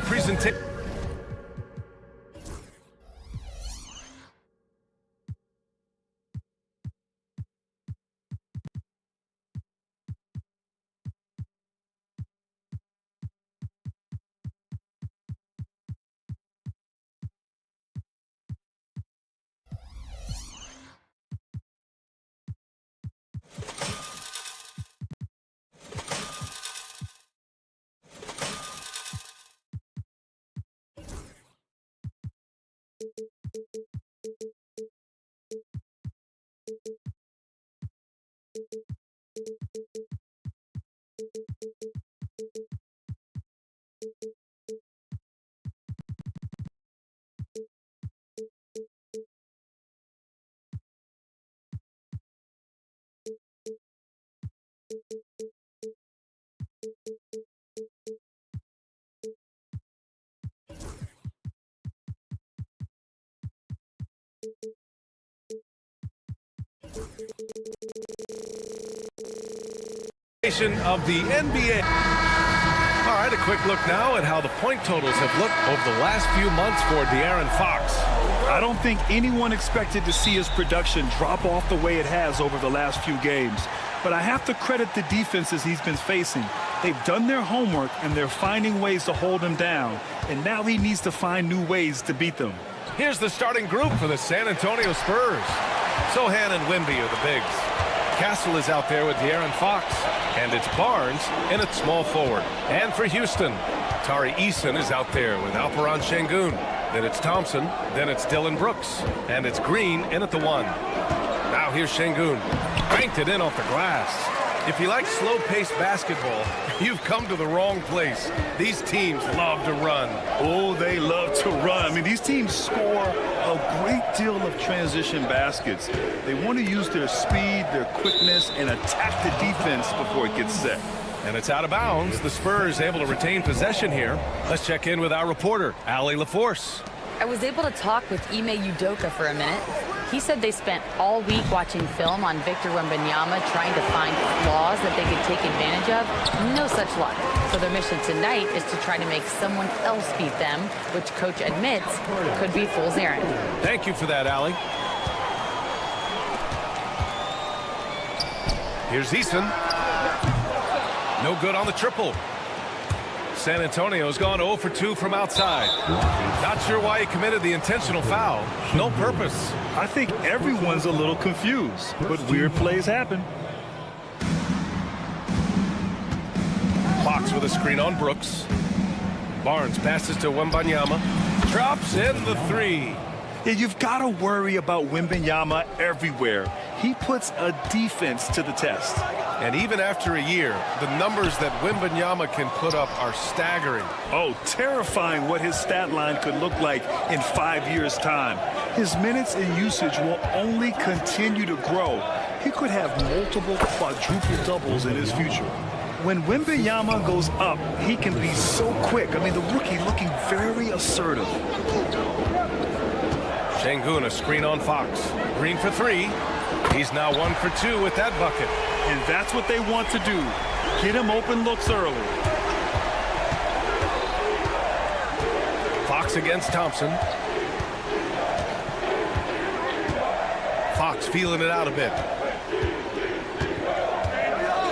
Presentation. Of the NBA. All right, a quick look now at how the point totals have looked over the last few months for De'Aaron Fox. I don't think anyone expected to see his production drop off the way it has over the last few games. But I have to credit the defenses he's been facing. They've done their homework, and they're finding ways to hold him down. And now he needs to find new ways to beat them. Here's the starting group for the San Antonio Spurs. Sohan and Wemby are the bigs. Castle is out there with De'Aaron Fox, and it's Barnes in at small forward. And for Houston, Tari Eason is out there with Alperen Şengün. Then it's Thompson, then it's Dylan Brooks, and it's Green in at the 1. Now here's Şengün. Banked it in off the glass. If you like slow-paced basketball, you've come to the wrong place. These teams love to run. Oh, they love to run. I mean, these teams score a great deal of transition baskets. They want to use their speed, their quickness, and attack the defense before it gets set. And it's out of bounds. The Spurs able to retain possession here. Let's check in with our reporter, Allie LaForce. I was able to talk with Ime Udoka for a minute. He said they spent all week watching film on Victor Wembanyama, trying to find flaws that they could take advantage of. No such luck. So their mission tonight is to try to make someone else beat them, which coach admits could be fool's errand. Thank you for that, Allie. Here's Eason. No good on the triple. San Antonio's gone 0 for 2 from outside. Not sure why he committed the intentional foul. No purpose. I think everyone's a little confused, but weird plays happen. Fox with a screen on Brooks. Barnes passes to Wembanyama. Drops in the 3. Yeah, you've got to worry about Wembanyama everywhere. He puts a defense to the test. And even after a year, the numbers that Wembanyama can put up are staggering. Oh, terrifying what his stat line could look like in 5 years' time. His minutes and usage will only continue to grow. He could have multiple quadruple doubles in his future. When Wembanyama goes up, he can be so quick. I mean, the rookie looking very assertive. Şengün, a screen on Fox. Green for 3. He's now 1 for 2 with that bucket. And that's what they want to do. Get him open looks early. Fox against Thompson. Fox feeling it out a bit.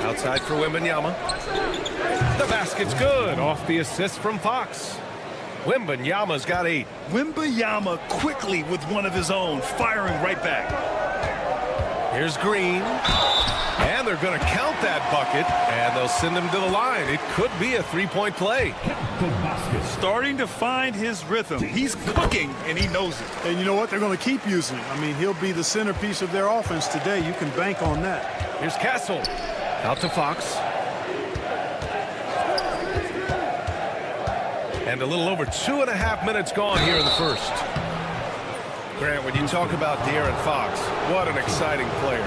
Outside for Wembanyama. The basket's good off the assist from Fox. Wembanyama's got 8. Wembanyama quickly with one of his own, firing right back. Here's Green. And they're going to count that bucket, and they'll send him to the line. It could be a three-point play. Starting to find his rhythm. He's cooking, and he knows it. And you know what? They're going to keep using him. I mean, he'll be the centerpiece of their offense today. You can bank on that. Here's Castle. Out to Fox. And a little over 2.5 minutes gone here in the first. Grant, when you talk about De'Aaron Fox, what an exciting player.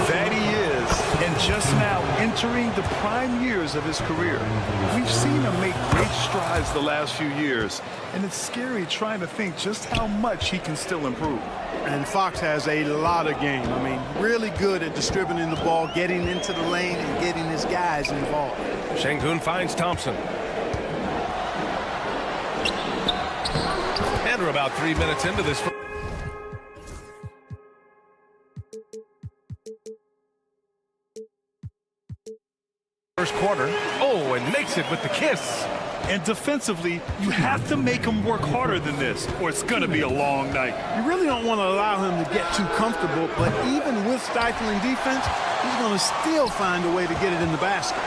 That he is, and just now entering the prime years of his career. We've seen him make great strides the last few years, and it's scary trying to think just how much he can still improve. And Fox has a lot of game. I mean, really good at distributing the ball, getting into the lane, and getting his guys involved. Şengün finds Thompson. And we're about 3 minutes into this. First quarter. Oh, and makes it with the kiss. And defensively, you have to make him work harder than this, or it's going to be a long night. You really don't want to allow him to get too comfortable, but even with stifling defense, he's going to still find a way to get it in the basket.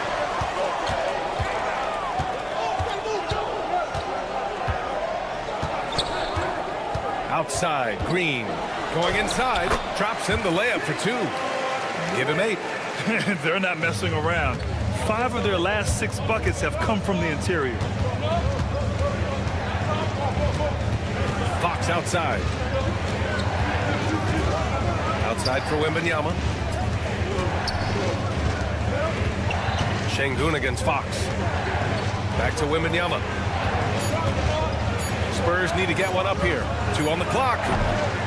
Outside, Green. Going inside, drops in the layup for two. Give him 8. They're not messing around. 5 of their last 6 buckets have come from the interior. Fox outside. Outside for Wembanyama. Şengün against Fox. Back to Wembanyama. Spurs need to get one up here. 2 on the clock.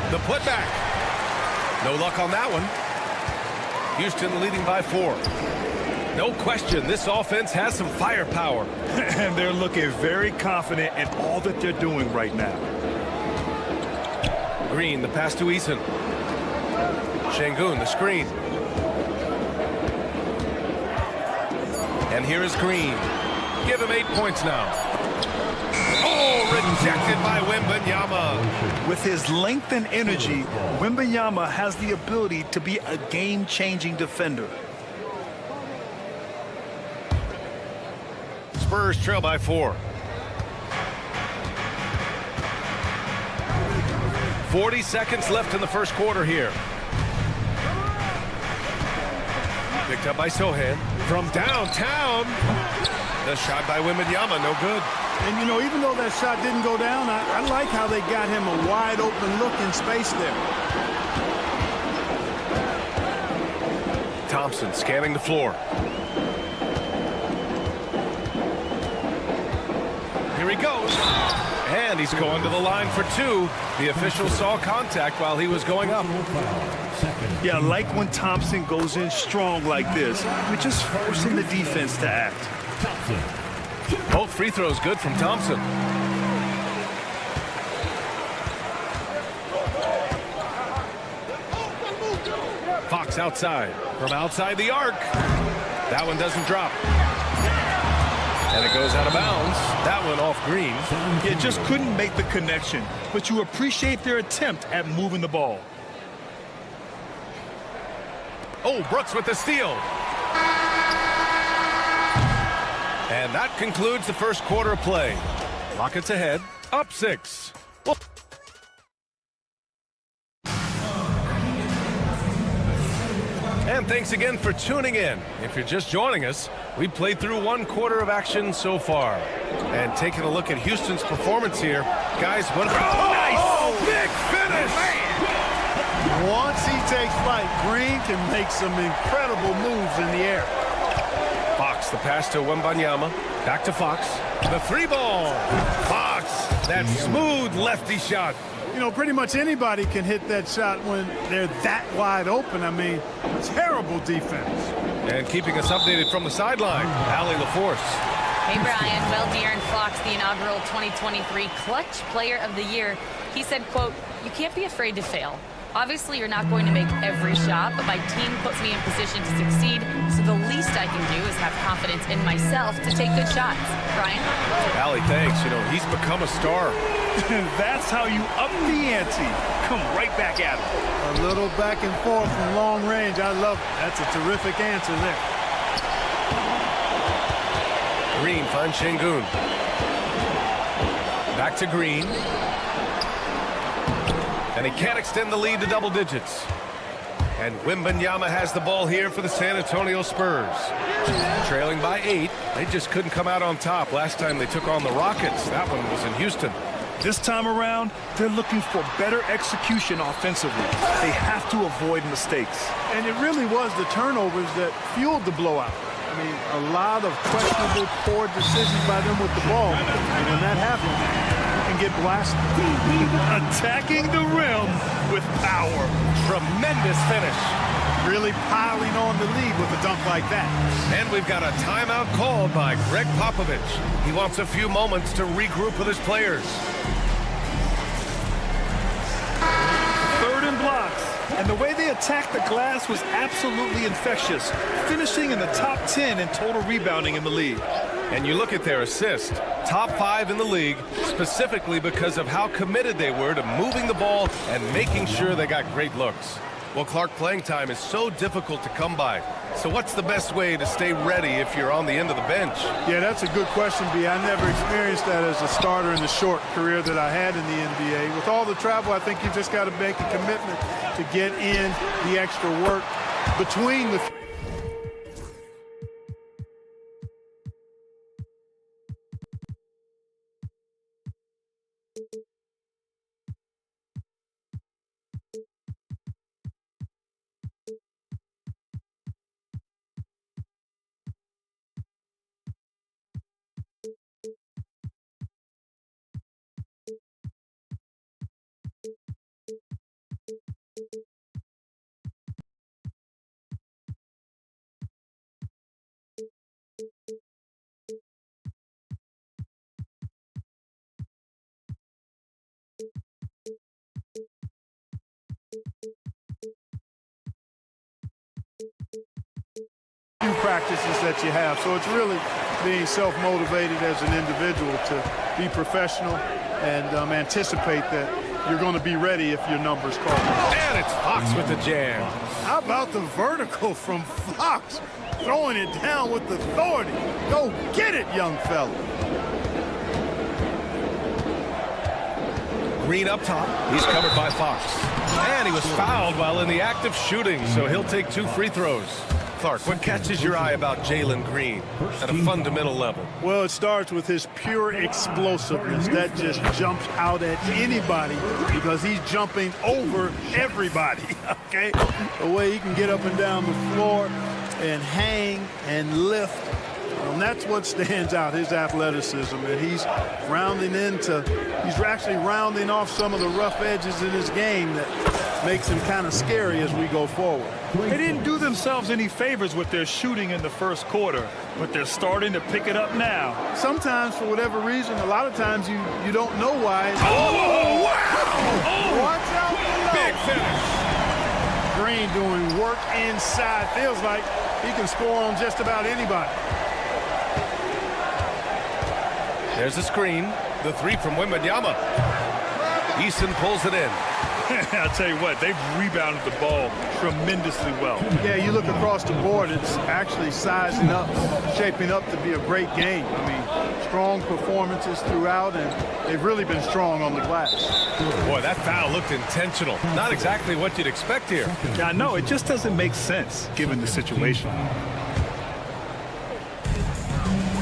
The putback. No luck on that one. Houston leading by 4. No question, this offense has some firepower. And they're looking very confident in all that they're doing right now. Green, the pass to Eason. Şengün, the screen. And here is Green. Give him 8 points now. Oh, rejected by Wembanyama. With his length and energy, Wembanyama has the ability to be a game-changing defender. Spurs trail by 4. 40 seconds left in the first quarter here. Picked up by Sohan from downtown. The shot by Wembanyama, no good. And, you know, even though that shot didn't go down, I like how they got him a wide-open look in space there. Thompson scanning the floor. Here he goes. And he's going to the line for 2. The official saw contact while he was going up. Yeah, I like when Thompson goes in strong like this. You're just forcing the defense to act. Both free throws good from Thompson. Fox outside. From outside the arc. That one doesn't drop. And it goes out of bounds. That one off Green. You just couldn't make the connection, but you appreciate their attempt at moving the ball. Oh, Brooks with the steal. And that concludes the first quarter of play. Rockets ahead, up 6. And thanks again for tuning in. If you're just joining us, we played through 1 quarter of action so far. And taking a look at Houston's performance here, guys, what about... Oh, nice! Oh, big finish! Once he takes flight, Green can make some incredible moves in the air. Fox, the pass to Wembanyama. Back to Fox. The 3-ball. Fox, that smooth lefty shot. You know, pretty much anybody can hit that shot when they're that wide open. I mean, terrible defense. And keeping us updated from the sideline, Allie LaForce. Hey, Brian. Well, De'Aaron Fox, the inaugural 2023 Clutch Player of the Year, he said, quote, "You can't be afraid to fail. Obviously, you're not going to make every shot, but my team puts me in position to succeed, so the least I can do is have confidence in myself to take good shots." Brian? Allie, thanks. You know, he's become a star. That's how you up the ante. Come right back at him. A little back and forth from long range. I love it. That's a terrific answer there. Green finds Şengün. Back to Green. And he can't extend the lead to double digits. And Wembanyama has the ball here for the San Antonio Spurs. Trailing by 8. They just couldn't come out on top last time they took on the Rockets. That one was in Houston. This time around, they're looking for better execution offensively. They have to avoid mistakes. And it really was the turnovers that fueled the blowout. I mean, a lot of questionable, poor decisions by them with the ball. And when that happens, you can get blasted. Attacking the rim with power. Tremendous finish. Really piling on the lead with a dunk like that. And we've got a timeout called by Greg Popovich. He wants a few moments to regroup with his players. Third and blocks. And the way they attacked the glass was absolutely infectious, finishing in the top 10 in total rebounding in the league. And you look at their assist, top 5 in the league, specifically because of how committed they were to moving the ball and making sure they got great looks. Well, Clark, playing time is so difficult to come by. So what's the best way to stay ready if you're on the end of the bench? Yeah, that's a good question, B. I never experienced that as a starter in the short career that I had in the NBA. With all the travel, I think you just got to make a commitment to get in the extra work between the few practices that you have. So it's really being self-motivated as an individual to be professional and anticipate that you're going to be ready if your number's called. And it's Fox with the jam. How about the vertical from Fox? Throwing it down with authority. Go get it, young fella. Green up top. He's covered by Fox. And he was fouled while in the act of shooting, so he'll take 2 free throws. Clark, what catches your eye about Jalen Green at a fundamental level? Well, it starts with his pure explosiveness. That just jumps out at anybody because he's jumping over everybody, okay? The way he can get up and down the floor and hang and lift. And that's what stands out, his athleticism. And he's actually rounding off some of the rough edges in his game that makes him kind of scary as we go forward. They didn't do themselves any favors with their shooting in the first quarter, but they're starting to pick it up now. Sometimes, for whatever reason, a lot of times you don't know why. Oh, wow! Oh, watch out below. Big finish. Green doing work inside. Feels like he can score on just about anybody. There's a screen. The 3 from Wembanyama. Eason pulls it in. I'll tell you what, they've rebounded the ball tremendously well. Yeah, you look across the board, it's actually sizing up, shaping up to be a great game. I mean, strong performances throughout, and they've really been strong on the glass. Boy, that foul looked intentional. Not exactly what you'd expect here. Yeah, I know, it just doesn't make sense given the situation.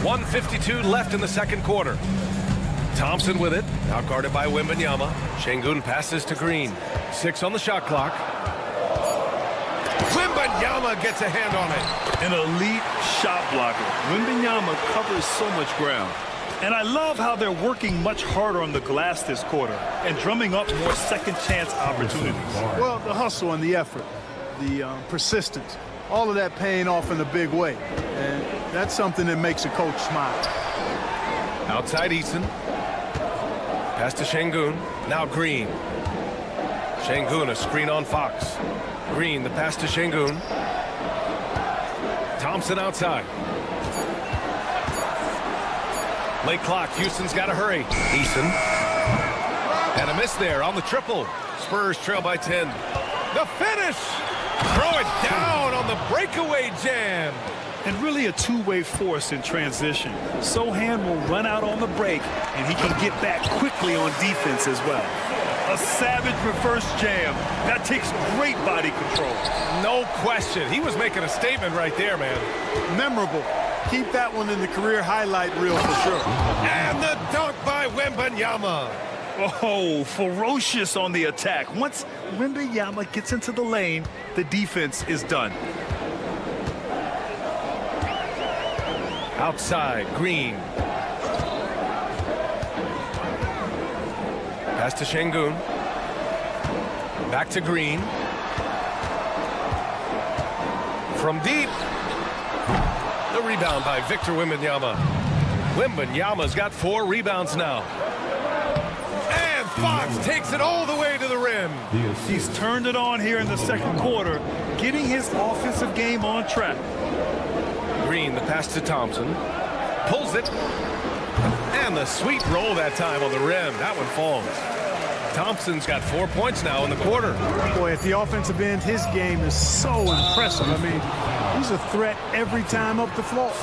1:52 left in the second quarter. Thompson with it, now guarded by Wembanyama. Şengün passes to Green. 6 on the shot clock. Wembanyama gets a hand on it. An elite shot blocker. Wembanyama covers so much ground. And I love how they're working much harder on the glass this quarter and drumming up more second chance opportunities. Well, the hustle and the effort, the persistence, all of that paying off in a big way. And that's something that makes a coach smile. Outside Eason. Pass to Şengün. Now Green. Şengün, a screen on Fox. Green, the pass to Şengün. Thompson outside. Late clock. Houston's got to hurry. Eason. And a miss there on the triple. Spurs trail by 10. The finish. Throw it down on the breakaway jam. And really a two-way force in transition. Sohan will run out on the break, and he can get back quickly on defense as well. A savage reverse jam. That takes great body control. No question. He was making a statement right there, man. Memorable. Keep that one in the career highlight reel for sure. And the dunk by Wembanyama. Oh, ferocious on the attack. Once Wembanyama gets into the lane, the defense is done. Outside, Green. Pass to Şengün. Back to Green. From deep. The rebound by Victor Wembanyama. Wembanyama's got 4 rebounds now. And Fox takes it all the way to the rim. He's turned it on here in the second quarter, getting his offensive game on track. Green, the pass to Thompson. Pulls it. And the sweet roll that time on the rim. That one falls. Thompson's got 4 points now in the quarter. Boy, at the offensive end, his game is so impressive. I mean, he's a threat every time up the floor.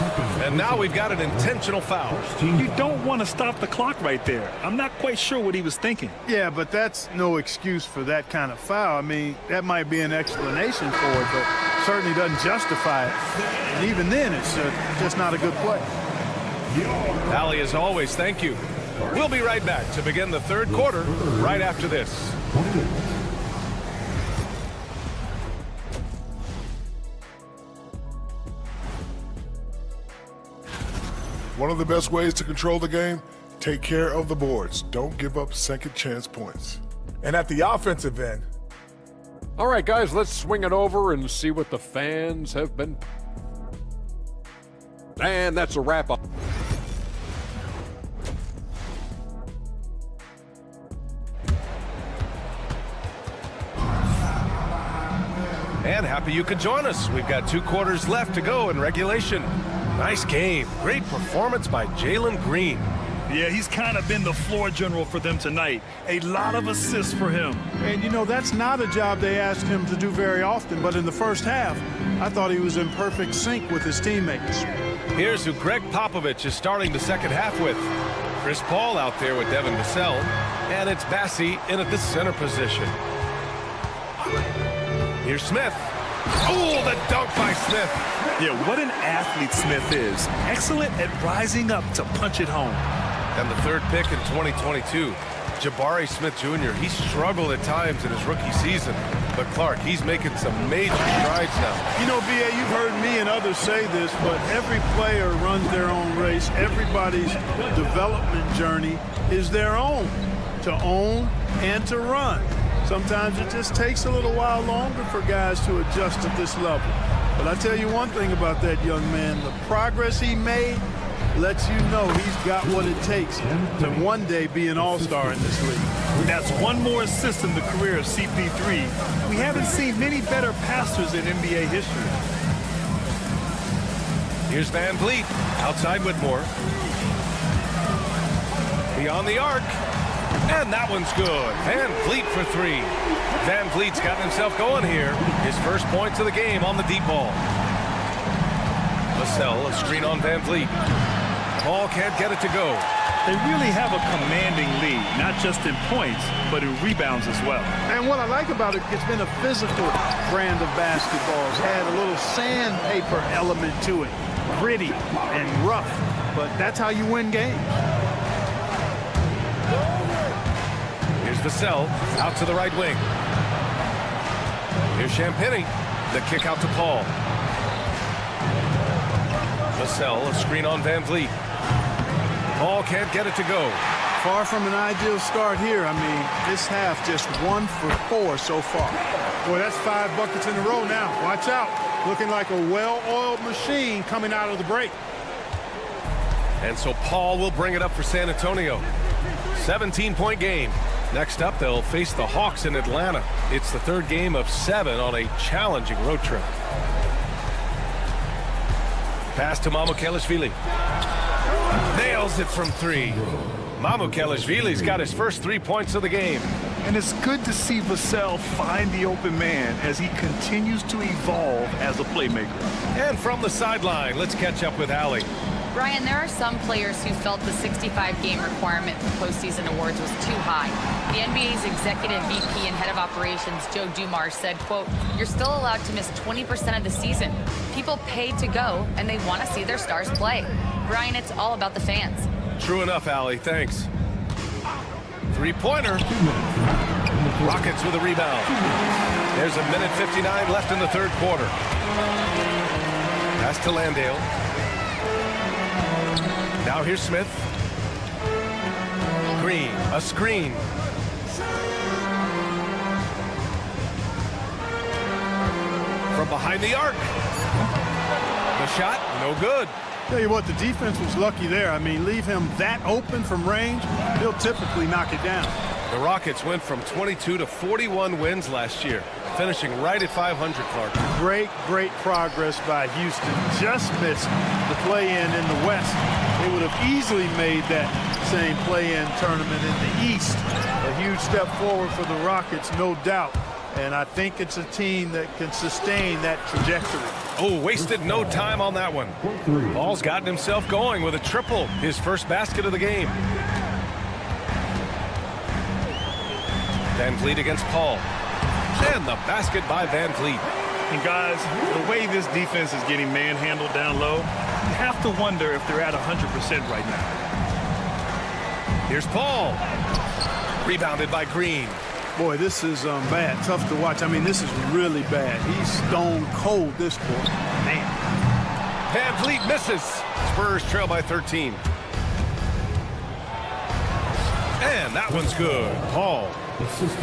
And now we've got an intentional foul. You don't want to stop the clock right there. I'm not quite sure what he was thinking. Yeah, but that's no excuse for that kind of foul. I mean, that might be an explanation for it, but certainly doesn't justify it. And even then, it's just not a good play. Ali, as always, thank you. We'll be right back to begin the third quarter right after this. One of the best ways to control the game, take care of the boards. Don't give up second chance points. And at the offensive end. All right, guys, let's swing it over and see what the fans have been. And that's a wrap-up. And happy you could join us. We've got 2 quarters left to go in regulation. Nice game. Great performance by Jalen Green. Yeah, he's kind of been the floor general for them tonight. A lot of assists for him. And, you know, that's not a job they asked him to do very often, but in the first half, I thought he was in perfect sync with his teammates. Here's who Greg Popovich is starting the second half with. Chris Paul out there with Devin Vassell, and it's Bassie in at the center position. Here's Smith. Oh, the dunk by Smith. Yeah, what an athlete Smith is. Excellent at rising up to punch it home. And the third pick in 2022, Jabari Smith Jr. He struggled at times in his rookie season, but Clark, he's making some major strides now. You know, B.A., you've heard me and others say this, but every player runs their own race. Everybody's development journey is their own, to own and to run. Sometimes it just takes a little while longer for guys to adjust at this level. But I tell you one thing about that young man, the progress he made lets you know he's got what it takes to one day be an all-star in this league. That's one more assist in the career of CP3. We haven't seen many better passers in NBA history. Here's Van Vliet, outside Whitmore. Beyond the arc. And that one's good. Van Vliet for 3. Van Vliet's got himself going here. His first points of the game on the deep ball. Vassell, a screen on Van Vliet. Paul can't get it to go. They really have a commanding lead, not just in points, but in rebounds as well. And what I like about it, it's been a physical brand of basketball. It's had a little sandpaper element to it. Gritty and rough, but that's how you win games. Here's Vassell, out to the right wing. Here's Champagny, the kick out to Paul. Vassell, a screen on Van Vliet. Paul can't get it to go. Far from an ideal start here. I mean, this half just 1 for 4 so far. Boy, that's 5 buckets in a row now. Watch out. Looking like a well-oiled machine coming out of the break. And so Paul will bring it up for San Antonio. 17-point game. Next up, they'll face the Hawks in Atlanta. It's the third game of 7 on a challenging road trip. Pass to Mamukelashvili. Nails it from 3. Mamukelashvili's got his first 3 points of the game. And it's good to see Vassell find the open man as he continues to evolve as a playmaker. And from the sideline, let's catch up with Ali. Brian, there are some players who felt the 65-game requirement for postseason awards was too high. The NBA's executive VP and head of operations, Joe Dumars, said, quote, "You're still allowed to miss 20% of the season. People pay to go, and they want to see their stars play." Brian, it's all about the fans. True enough, Allie. Thanks. Three-pointer. Rockets with a rebound. There's a minute 59 left in the third quarter. Pass to Landale. Now here's Smith. Green, a screen. From behind the arc. The shot, no good. Tell you what, the defense was lucky there. I mean, leave him that open from range, he'll typically knock it down. The Rockets went from 22 to 41 wins last year, finishing right at 500, Clark. Great progress by Houston. Just missed the play-in in the West. They would have easily made that same play-in tournament in the East. A huge step forward for the Rockets, no doubt. And I think it's a team that can sustain that trajectory. Oh, wasted no time on that one. Ball's gotten himself going with a triple, his first basket of the game. Van Vliet against Paul. And the basket by Van Vliet. And guys, the way this defense is getting manhandled down low, you have to wonder if they're at 100% right now. Here's Paul. Rebounded by Green. Boy, this is bad. Tough to watch. I mean, this is really bad. He's stone cold this quarter. Man. Van Vliet misses. Spurs trail by 13. And that one's good.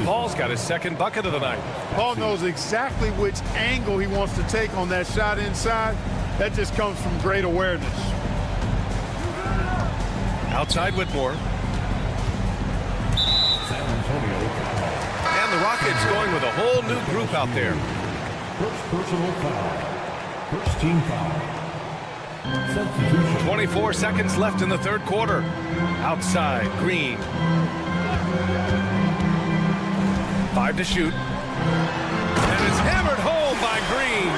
Paul's got his second bucket of the night. Paul knows exactly which angle he wants to take on that shot inside. That just comes from great awareness. Outside Whitmore. And the Rockets going with a whole new group out there. First personal foul. First team foul. Substitution. 24 seconds left in the third quarter. Outside, Green. 5 to shoot. And it's hammered home by Green.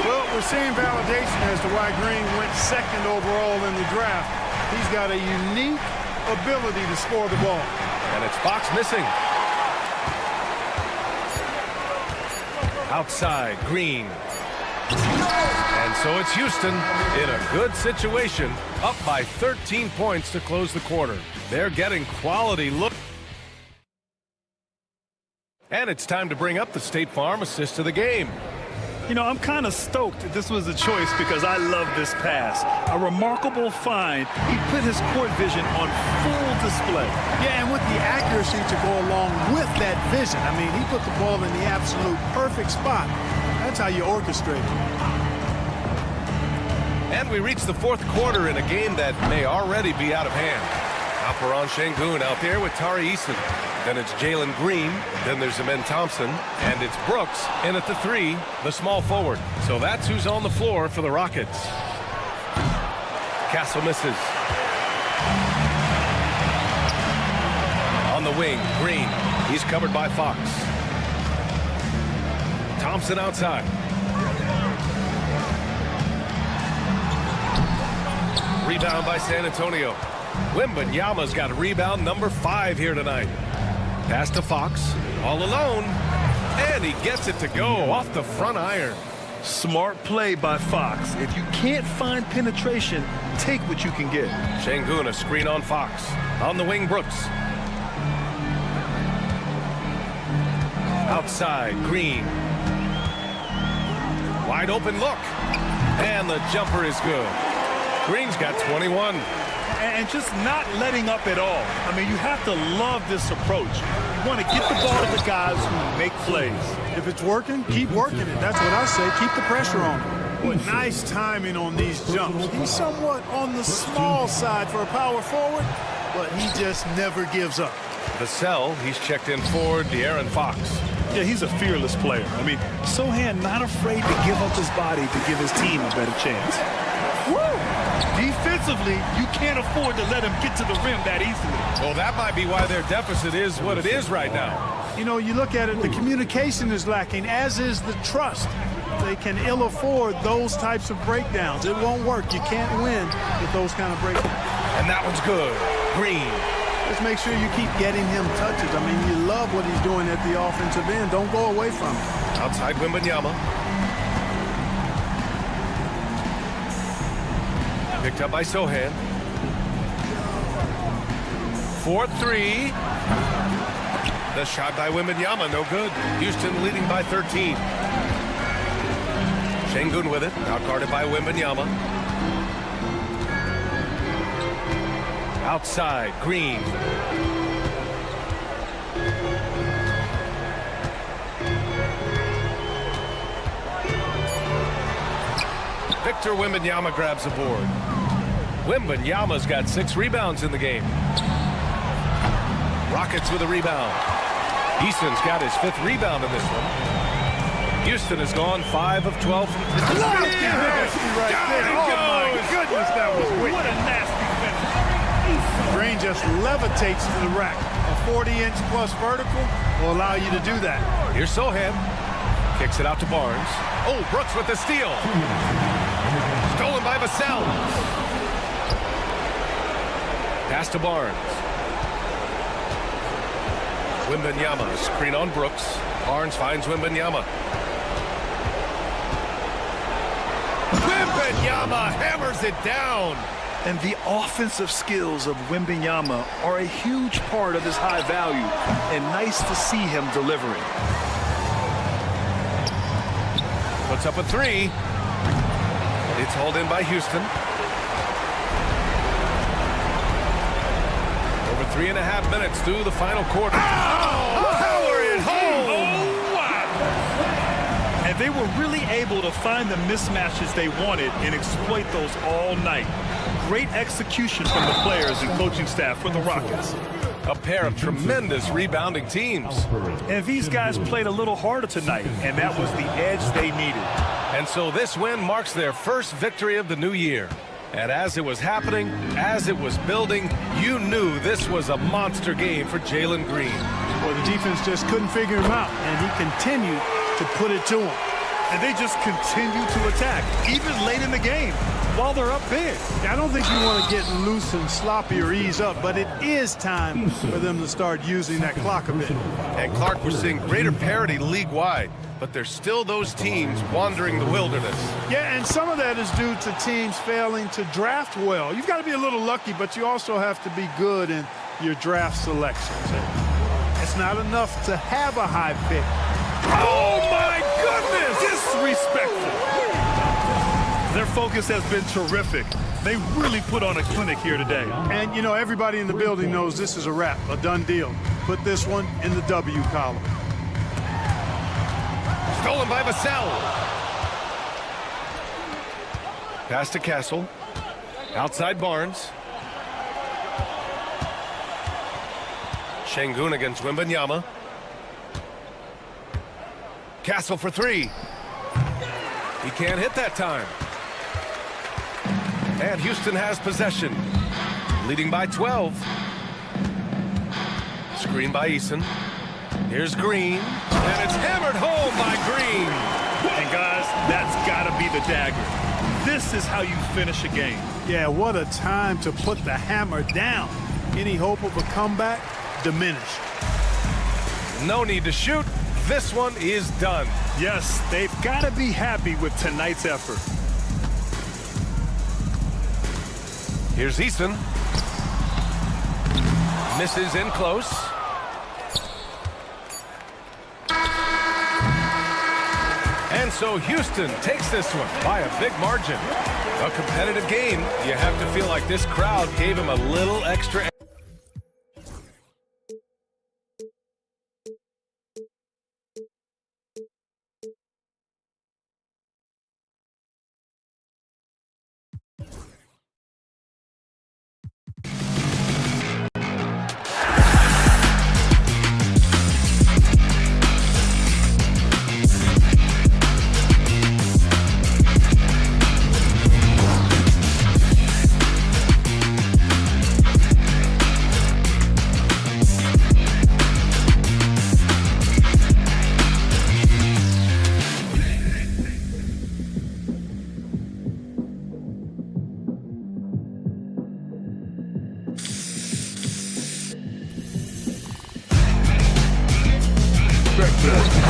Well, we're seeing validation as to why Green went second overall in the draft. He's got a unique ability to score the ball. And it's Fox missing. Outside, Green. And so it's Houston in a good situation, up by 13 points to close the quarter. They're getting quality look. And it's time to bring up the State Farm assist of the game. You know, I'm kind of stoked that this was a choice because I love this pass. A remarkable find. He put his court vision on full display. Yeah, and with the accuracy to go along with that vision. I mean, he put the ball in the absolute perfect spot. That's how you orchestrate it. And we reach the fourth quarter in a game that may already be out of hand. Alperon Şengün out there with Tari Eason. Then it's Jalen Green. Then there's Amen Thompson. And it's Brooks in at the 3, the small forward. So that's who's on the floor for the Rockets. Castle misses. On the wing, Green. He's covered by Fox. Thompson outside. Rebound by San Antonio. Wembanyama's got rebound number 5 here tonight. Pass to Fox, all alone, and he gets it to go off the front iron. Smart play by Fox. If you can't find penetration, take what you can get. Şengün, a screen on Fox. On the wing, Brooks. Outside, Green. Wide open look. And the jumper is good. Green's got 21. And just not letting up at all. I mean, you have to love this approach. You want to get the ball to the guys who make plays. If it's working, keep working it. That's what I say. Keep the pressure on him. Boy, nice timing on these jumps. He's somewhat on the small side for a power forward, but he just never gives up. Vassell, he's checked in for De'Aaron Fox. Yeah, he's a fearless player. I mean, Sohan not afraid to give up his body to give his team a better chance. Woo! Defensively, you can't afford to let him get to the rim that easily. Well, that might be why their deficit is what it is right now. You know, you look at it, the communication is lacking, as is the trust. they can ill afford those types of breakdowns. It won't work. You can't win with those kind of breakdowns. And that one's good. Green. Just make sure you keep getting him touches. I mean, you love what he's doing at the offensive end. Don't go away from it. Outside Wembanyama. Picked up by Sohan. 4-3. The shot by Wembanyama, no good. Houston leading by 13. Şengün with it, out guarded by Wembanyama. Outside, Green. Victor Wembanyama grabs the board. Wembanyama's got 6 rebounds in the game. Rockets with a rebound. Easton's got his 5th rebound in this one. Houston has gone 5 of 12 from 3. Right there. Oh, my goodness, that was wicked. What a nasty finish. Green just levitates to the rack. A 40-inch plus vertical will allow you to do that. Here's Sohan. Kicks it out to Barnes. Oh, Brooks with the steal. Stolen by Vassell. Pass to Barnes. Wembanyama, screen on Brooks. Barnes finds Wembanyama. Wembanyama hammers it down. And the offensive skills of Wembanyama are a huge part of his high value, and nice to see him delivering. Puts up a 3. It's hauled in by Houston. Over 3.5 minutes through the final quarter. Oh, power it home! Oh, wow! And they were really able to find the mismatches they wanted and exploit those all night. Great execution from the players and coaching staff for the Rockets. A pair of tremendous rebounding teams. And these guys played a little harder tonight, and that was the edge they needed. And so this win marks their first victory of the new year. And as it was happening, as it was building, you knew this was a monster game for Jalen Green. Well, the defense just couldn't figure him out, and he continued to put it to him. And they just continue to attack, even late in the game, while they're up big. I don't think you want to get loose and sloppy or ease up, but it is time for them to start using that clock a bit. And Clark, we're seeing greater parity league-wide, but there's still those teams wandering the wilderness. Yeah, and some of that is due to teams failing to draft well. You've got to be a little lucky, but you also have to be good in your draft selections. It's not enough to have a high pick. Oh, my goodness! Disrespectful. Their focus has been terrific. They really put on a clinic here today. And, you know, everybody in the building knows this is a wrap, a done deal. Put this one in the W column. Stolen by Vassell. Pass to Castle. Outside Barnes. Şengün against Wembanyama. Castle for 3. He can't hit that time. And Houston has possession. Leading by 12. Screen by Eason. Here's Green. And it's hammered home by Green. And guys, that's got to be the dagger. This is how you finish a game. Yeah, what a time to put the hammer down. Any hope of a comeback diminished. No need to shoot. This one is done. Yes, they've got to be happy with tonight's effort. Here's Eason. Misses in close. And so Houston takes this one by a big margin. A competitive game. You have to feel like this crowd gave him a little extra. respect that.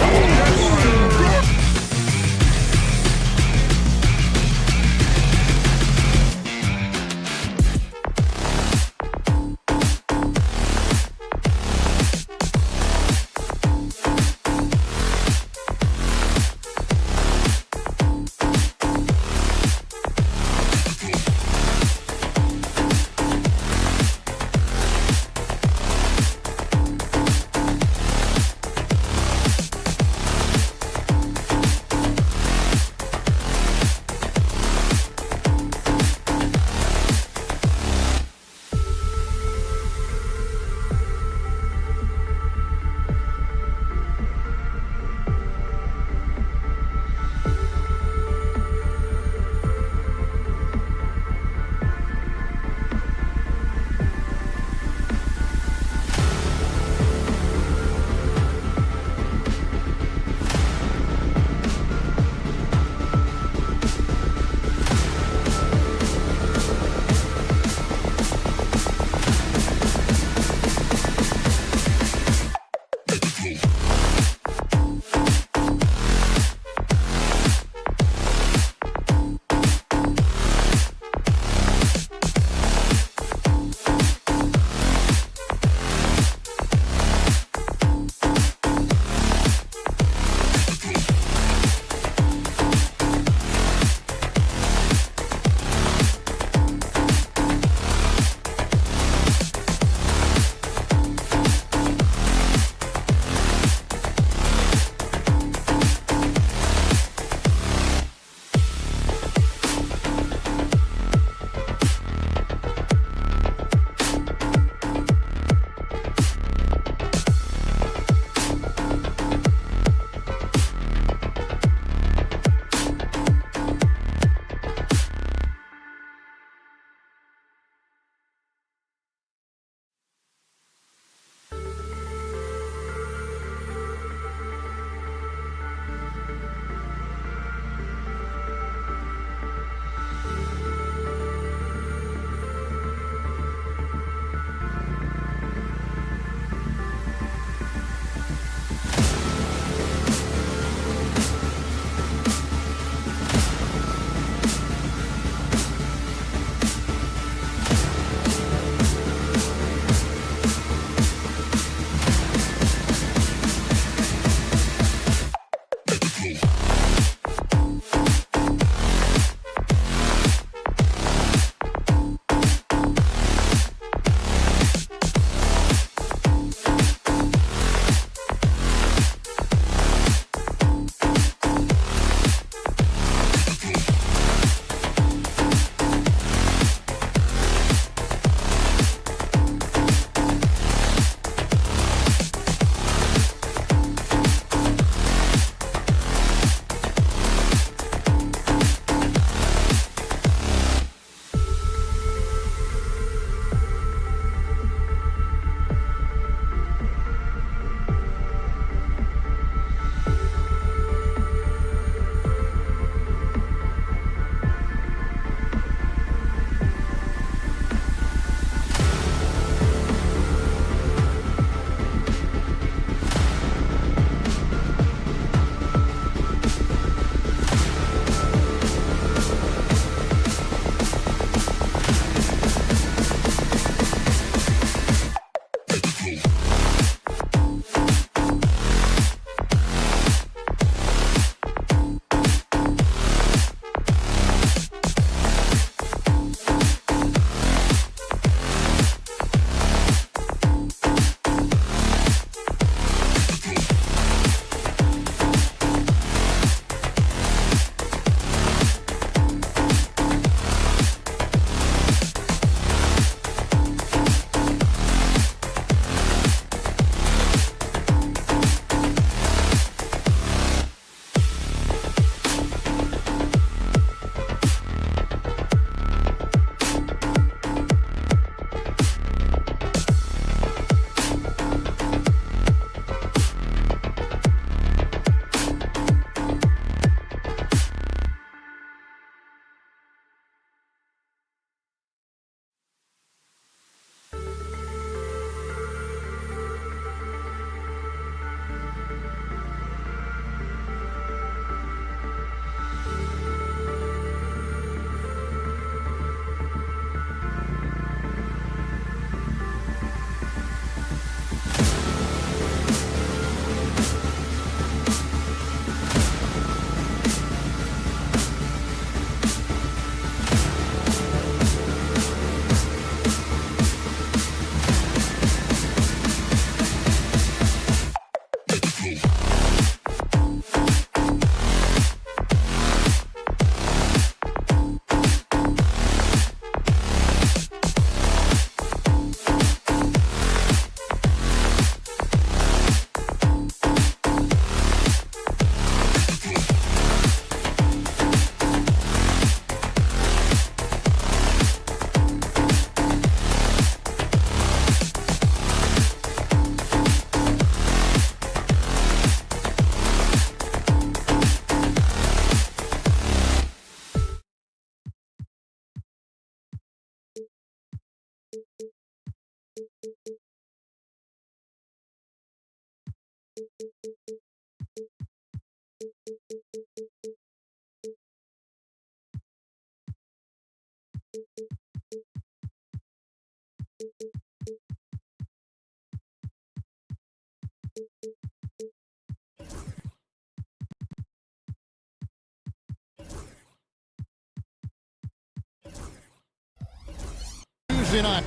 Tuesday night.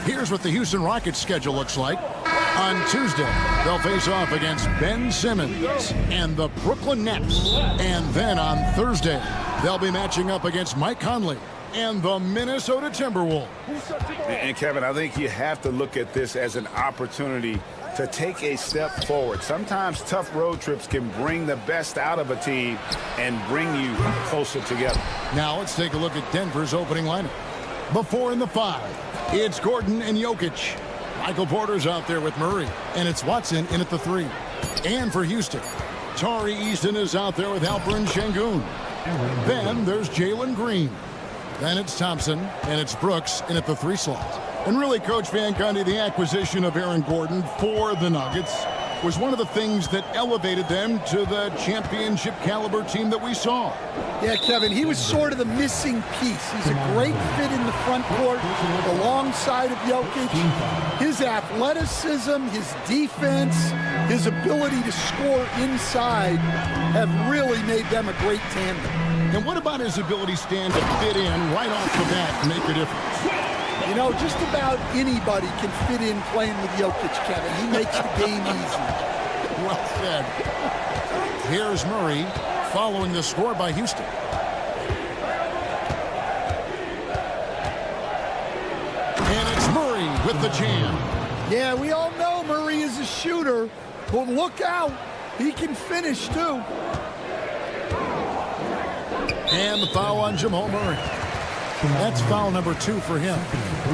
Here's what the Houston Rockets schedule looks like. On Tuesday, they'll face off against Ben Simmons and the Brooklyn Nets. And then on Thursday, they'll be matching up against Mike Conley and the Minnesota Timberwolves. And Kevin, I think you have to look at this as an opportunity to take a step forward. Sometimes tough road trips can bring the best out of a team and bring you closer together. Now let's take a look at Denver's opening lineup. Before in the 5, it's Gordon and Jokic. Michael Porter's out there with Murray, and it's Watson in at the 3. And for Houston, Tari Easton is out there with Alperen Şengün. Then there's Jalen Green. Then it's Thompson, and it's Brooks in at the 3 slot. And really, Coach Van Gundy, the acquisition of Aaron Gordon for the Nuggets was one of the things that elevated them to the championship caliber team that we saw. Yeah, Kevin, he was sort of the missing piece. He's a great fit in the front court alongside of Jokic. His athleticism, his defense, his ability to score inside have really made them a great tandem. And what about his ability, Stan, to fit in right off the bat and make a difference? You know, just about anybody can fit in playing with Jokic, Kevin. He makes the game easy. Well said. Here's Murray following the score by Houston. And it's Murray with the jam. Yeah, we all know Murray is a shooter, but look out. He can finish, too. And the foul on Jamal Murray. That's foul number 2 for him.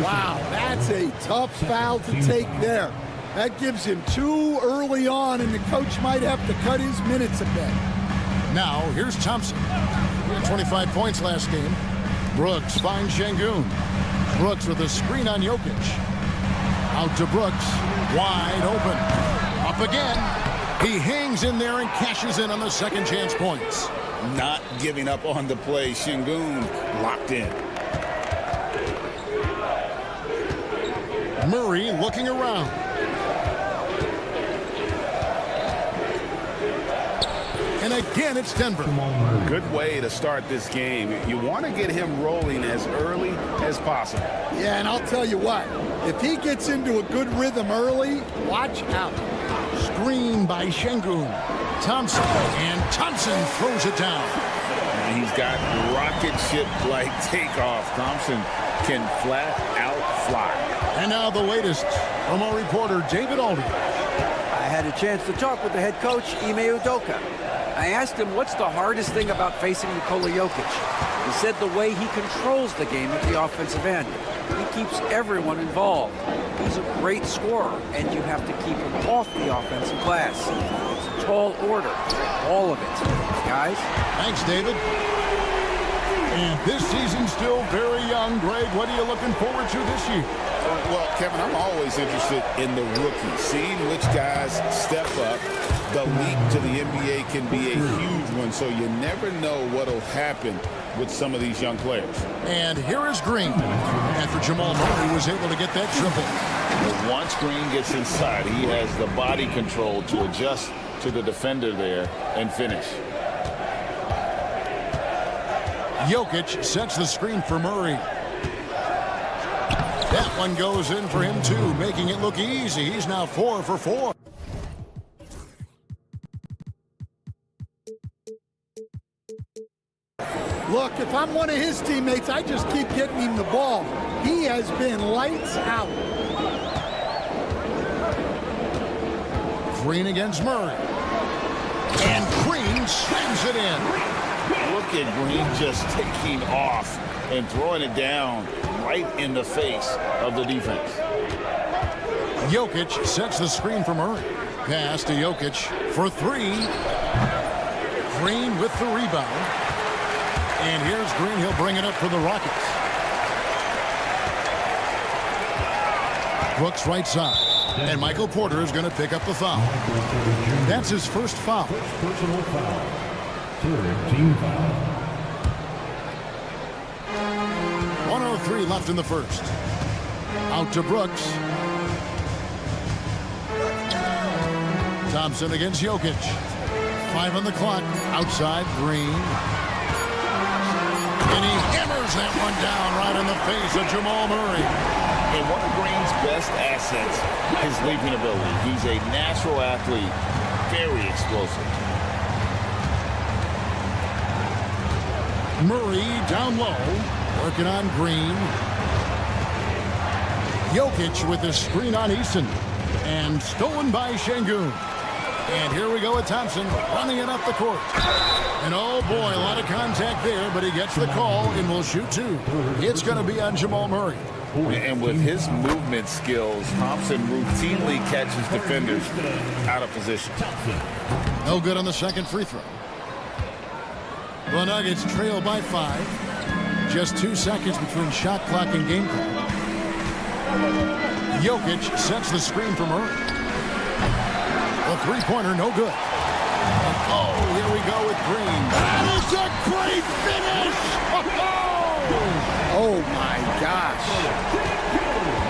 Wow, that's a tough foul to take there. That gives him 2 early on, and the coach might have to cut his minutes a bit. Now, here's Thompson. He had 25 points last game. Brooks finds Şengün. Brooks with a screen on Jokic. Out to Brooks. Wide open. Up again. He hangs in there and cashes in on the second chance points. Not giving up on the play. Şengün locked in. Murray looking around. And again, it's Denver. Good way to start this game. You want to get him rolling as early as possible. Yeah, and I'll tell you what. If he gets into a good rhythm early, watch out. Screen by Şengün. Thompson. And Thompson throws it down. And he's got rocket ship-like takeoff. Thompson can flat out fly. And now the latest from our reporter, David Alden. I had a chance to talk with the head coach, Ime Udoka. I asked him what's the hardest thing about facing Nikola Jokic. He said the way he controls the game at the offensive end. He keeps everyone involved. He's a great scorer, and you have to keep him off the offensive glass. It's a tall order, all of it. Guys? Thanks, David. And this season's still very young. Greg, what are you looking forward to this year? Well, Kevin, I'm always interested in the rookies, seeing which guys step up. The leap to the NBA can be a huge one, so you never know what will happen with some of these young players. And here is Green. After Jamal Murray was able to get that triple. But once Green gets inside, he has the body control to adjust to the defender there and finish. Jokic sets the screen for Murray. That one goes in for him, too, making it look easy. He's now 4 for 4. Look, if I'm one of his teammates, I just keep getting him the ball. He has been lights out. Green against Murray. And Green slams it in. Look at Green just taking off and throwing it down right in the face of the defense. Jokic sets the screen for Murray. Pass to Jokic for 3. Green with the rebound. And here's Green. He'll bring it up for the Rockets. Brooks right side. And Michael Porter is going to pick up the foul. That's his first foul. Personal foul. Third team foul. 1:03 left in the first. Out to Brooks. Thompson against Jokic. 5 on the clock. Outside, Green. And he hammers that one down right in the face of Jamal Murray. And one of Green's best assets, his leaping ability. He's a natural athlete, very explosive. Murray down low, working on Green. Jokic with the screen on Easton. And stolen by Şengün. And here we go with Thompson running it up the court. And oh boy, a lot of contact there, but he gets the call and will shoot 2. It's going to be on Jamal Murray. And with his movement skills, Thompson routinely catches defenders out of position. No good on the second free throw. The Nuggets trail by 5. Just 2 seconds between shot clock and game clock. Jokic sets the screen for Murray. A three-pointer, no good. Oh, here we go with Green. That is a great finish! Oh, my gosh.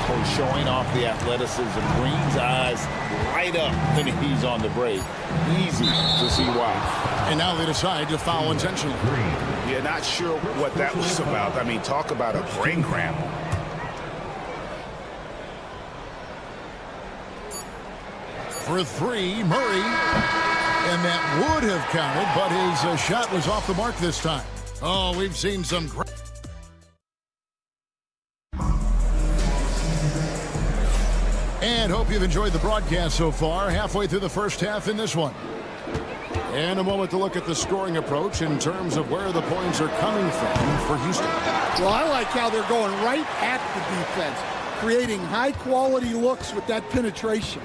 So showing off the athleticism. Green's eyes light up when he's on the break. Easy to see why. And now they decide to foul intentionally. Yeah, not sure what that was about. I mean, talk about a brain cramp. For 3, Murray. And that would have counted, but his shot was off the mark this time. Oh, we've seen some great... And hope you've enjoyed the broadcast so far. Halfway through the first half in this one. And a moment to look at the scoring approach in terms of where the points are coming from for Houston. Well, I like how they're going right at the defense, creating high-quality looks with that penetration.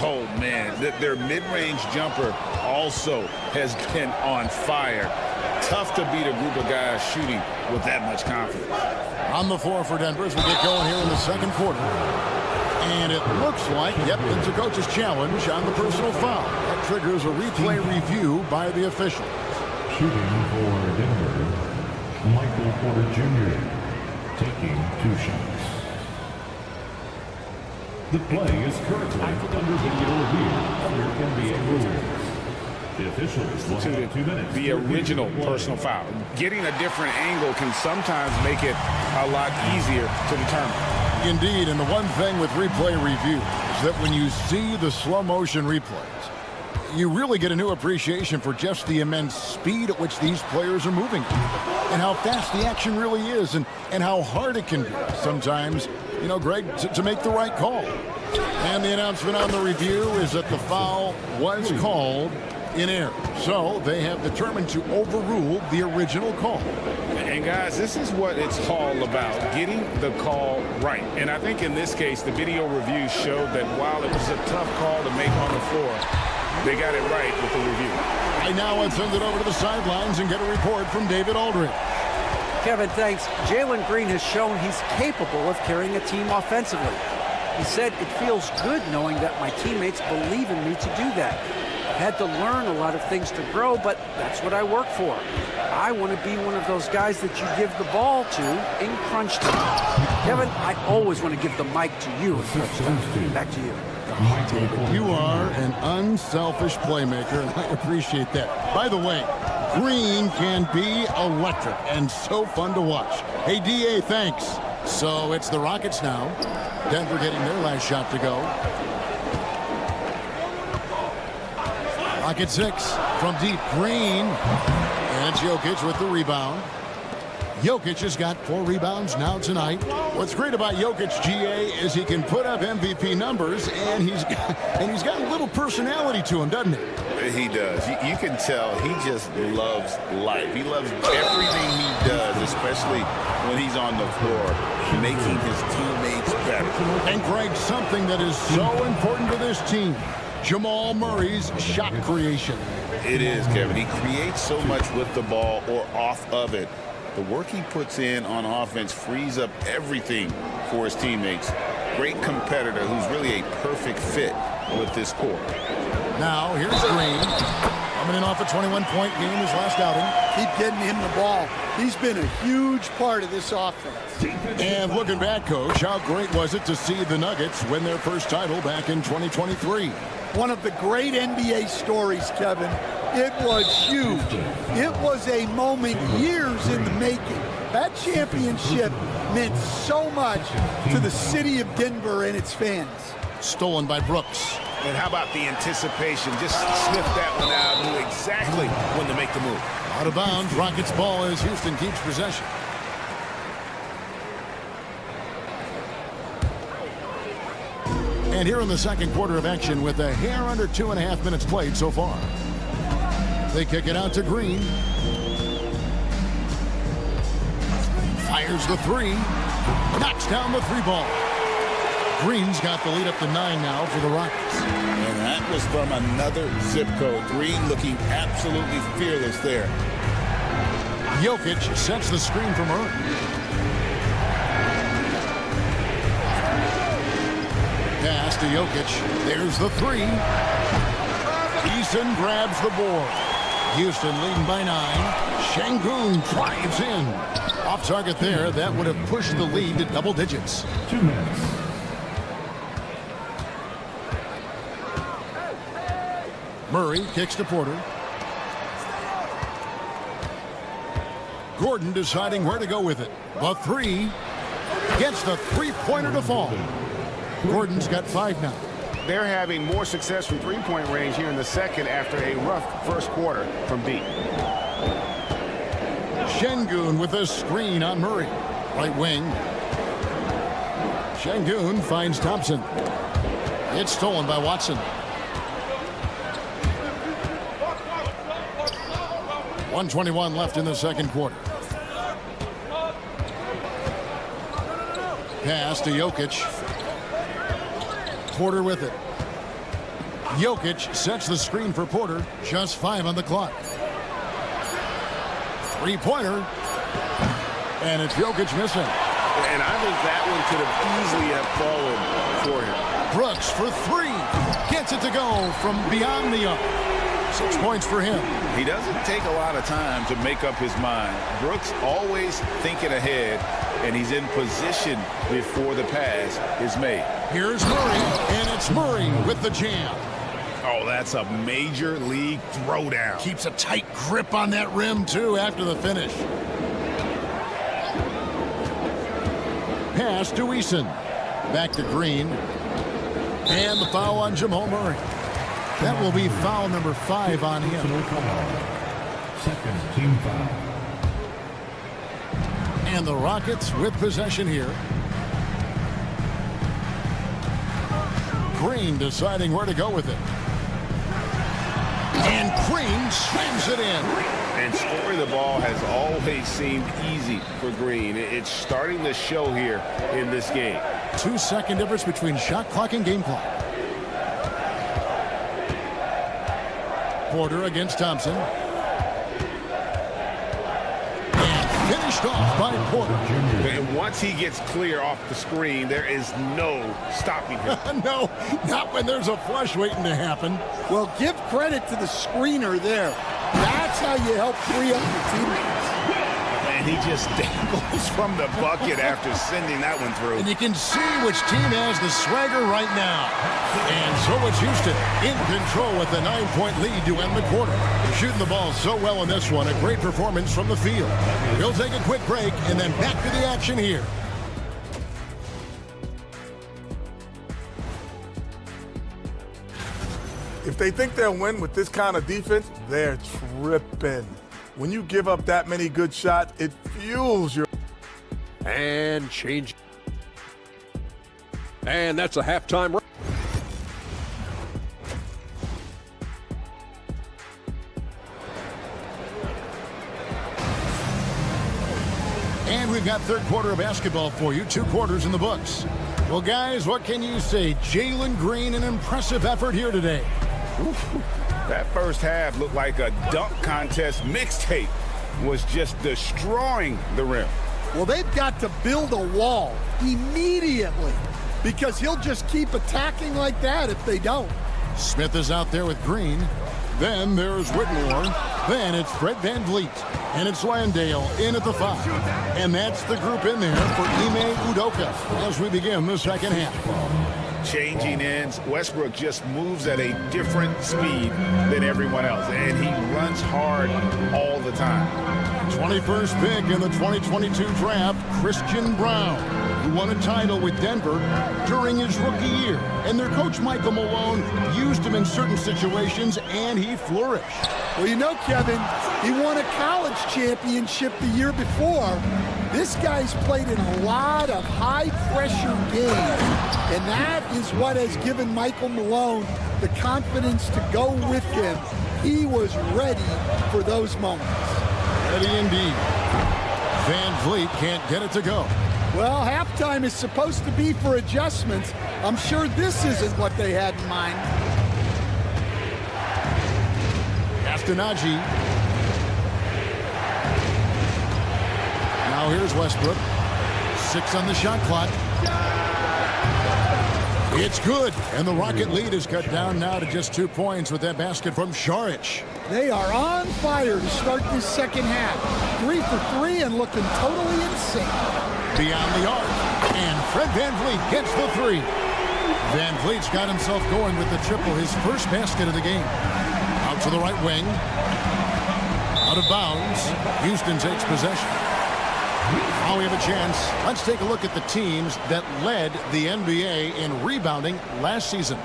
Oh, man, their mid-range jumper also has been on fire. Tough to beat a group of guys shooting with that much confidence. On the floor for Denver as we get going here in the second quarter. And it looks like, yep, it's a coach's challenge on the personal foul. That triggers a replay review by the official. Shooting for Denver, Michael Porter Jr. taking 2 shots. The play is currently under video review under NBA rules. The officials will have 2 minutes. The original personal foul. Getting a different angle can sometimes make it a lot easier to determine. Indeed, and the one thing with replay review is that when you see the slow motion replays, you really get a new appreciation for just the immense speed at which these players are moving and how fast the action really is and how hard it can be sometimes, you know, Greg, to make the right call. And the announcement on the review is that the foul was called in error. So they have determined to overrule the original call. And guys, this is what it's all about, getting the call right. And I think in this case, the video review showed that while it was a tough call to make on the floor, they got it right with the review. I now want to send it over to the sidelines and get a report from David Aldridge. Kevin, thanks. Jalen Green has shown he's capable of carrying a team offensively. He said, "It feels good knowing that my teammates believe in me to do that. I've had to learn a lot of things to grow, but that's what I work for. I want to be one of those guys that you give the ball to in crunch time." Kevin, I always want to give the mic to you in crunch time. Back to you. David, you are an unselfish playmaker, and I appreciate that. By the way, Green can be electric and so fun to watch. Hey, DA, thanks. So it's the Rockets now. Denver getting their last shot to go. Rocket 6 from deep. Green. And it's Jokic with the rebound. Jokic has got 4 rebounds now tonight. What's great about Jokic, GA, is he can put up MVP numbers, and he's got a little personality to him, doesn't he? He does. You can tell he just loves life. He loves everything he does, especially when he's on the floor, making his teammates better. And Greg, something that is so important to this team, Jamal Murray's shot creation. It is, Kevin. He creates so much with the ball or off of it. The work he puts in on offense frees up everything for his teammates. Great competitor who's really a perfect fit with this core. Now, here's Green. Coming in off a 21-point game his last outing. Keep getting him the ball. He's been a huge part of this offense. And looking back, Coach, how great was it to see the Nuggets win their first title back in 2023? One of the great NBA stories, Kevin. It was huge. It was a moment years in the making. That championship meant so much to the city of Denver and its fans. Stolen by Brooks. And how about the anticipation? Just sniffed that one out, knew exactly when to make the move. Out of bounds, Rockets ball as Houston keeps possession. And here in the second quarter of action with a hair under 2.5 minutes played so far. They kick it out to Green. Fires the 3. Knocks down the 3 ball. Green's got the lead up to 9 now for the Rockets. And that was from another zip code. Green looking absolutely fearless there. Jokic sets the screen from Murray. Pass to Jokic. There's the 3. Eason grabs the board. Houston leading by 9. Şengün drives in. Off target there. That would have pushed the lead to double digits. 2 minutes. Murray kicks to Porter. Gordon deciding where to go with it. The 3 gets the 3-pointer to fall. Gordon's got 5 now. They're having more success from three-point range here in the second after a rough first quarter from deep. Şengün with a screen on Murray. Right wing. Şengün finds Thompson. It's stolen by Watson. 1:21 left in the second quarter. Pass to Jokic. Porter with it. Jokic sets the screen for Porter. Just 5 on the clock. 3-pointer. And it's Jokic missing. And I think that one could have easily have fallen for him. Brooks for 3. Gets it to go from beyond the arc. 6 points for him. He doesn't take a lot of time to make up his mind. Brooks always thinking ahead, and he's in position before the pass is made. Here's Murray, and it's Murray with the jam. Oh, that's a major league throwdown. Keeps a tight grip on that rim, too, after the finish. Pass to Eason. Back to Green. And the foul on Jamal Murray. That will be foul number 5 on him. Second team foul. And the Rockets with possession here. Green deciding where to go with it. And Green slams it in. And scoring the ball has always seemed easy for Green. It's starting to show here in this game. 2-second difference between shot clock and game clock. Porter against Thompson. And finished off by Porter. And once he gets clear off the screen, there is no stopping him. No, not when there's a flush waiting to happen. Well, give credit to the screener there. That's how you help free up your teammates. And he just dangles from the bucket after sending that one through. And you can see which team has the swagger right now. And so it's Houston in control with a 9-point lead to end the quarter. They're shooting the ball so well in this one. A great performance from the field. We'll take a quick break and then back to the action here. If they think they'll win with this kind of defense, they're tripping. When you give up that many good shots, it fuels your... And change. And that's a halftime. And we've got third quarter of basketball for you. 2 quarters in the books. Well, guys, what can you say? Jalen Green, an impressive effort here today. That first half looked like a dunk contest mixtape. Was just destroying the rim. Well, they've got to build a wall immediately because he'll just keep attacking like that if they don't. Smith is out there with Green. Then there's Whitmore. Then it's Fred VanVleet. And it's Landale in at the 5. And that's the group in there for Ime Udoka as we begin the second half. Changing ends, Westbrook just moves at a different speed than everyone else, and he runs hard all the time. 21st pick in the 2022 draft, Christian Brown, who won a title with Denver during his rookie year. And their coach, Michael Malone, used him in certain situations, and he flourished. Well, you know, Kevin, he won a college championship the year before. This guy's played in a lot of high-pressure games, and that is what has given Michael Malone the confidence to go with him. He was ready for those moments. Ready indeed. VanVleet can't get it to go. Well, halftime is supposed to be for adjustments. I'm sure this isn't what they had in mind. Castagnagi. Now here's Westbrook. 6 on the shot clock. It's good, and the Rocket lead is cut down now to just 2 points with that basket from Šarić. They are on fire to start this second half. 3 for 3 and looking totally insane. Beyond the arc, and Fred VanVleet gets the 3. VanVleet's got himself going with the triple, his first basket of the game. Out to the right wing. Out of bounds. Houston takes possession. Now we have a chance. Let's take a look at the teams that led the NBA in rebounding last season.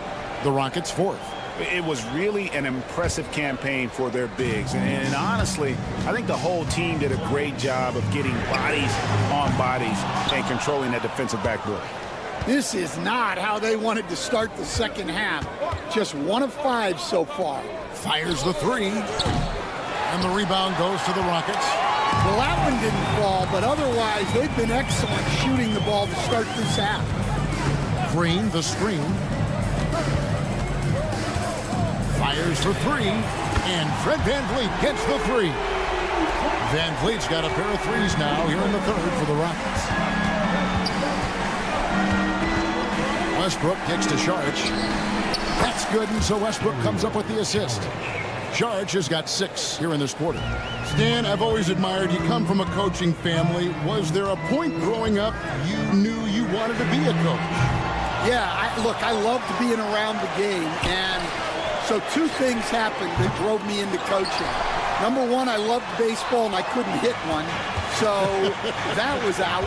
The Rockets 4th. It was really an impressive campaign for their bigs. And honestly, I think the whole team did a great job of getting bodies on bodies and controlling that defensive backboard. This is not how they wanted to start the second half. Just 1 of 5 so far. Fires the 3. And the rebound goes to the Rockets. Well, that one didn't fall, but otherwise they've been excellent shooting the ball to start this half. Green, the screen. Fires for 3, and Fred VanVleet gets the 3. VanVleet's got a pair of 3s now here in the third for the Rockets. Westbrook kicks to Šarić. That's good, and so Westbrook comes up with the assist. Šarić has got 6 here in this quarter. Stan, I've always admired you. Come from a coaching family. Was there a point growing up you knew you wanted to be a coach? Yeah, I loved being around the game, and so 2 things happened that drove me into coaching. Number 1, I loved baseball and I couldn't hit one, so that was out.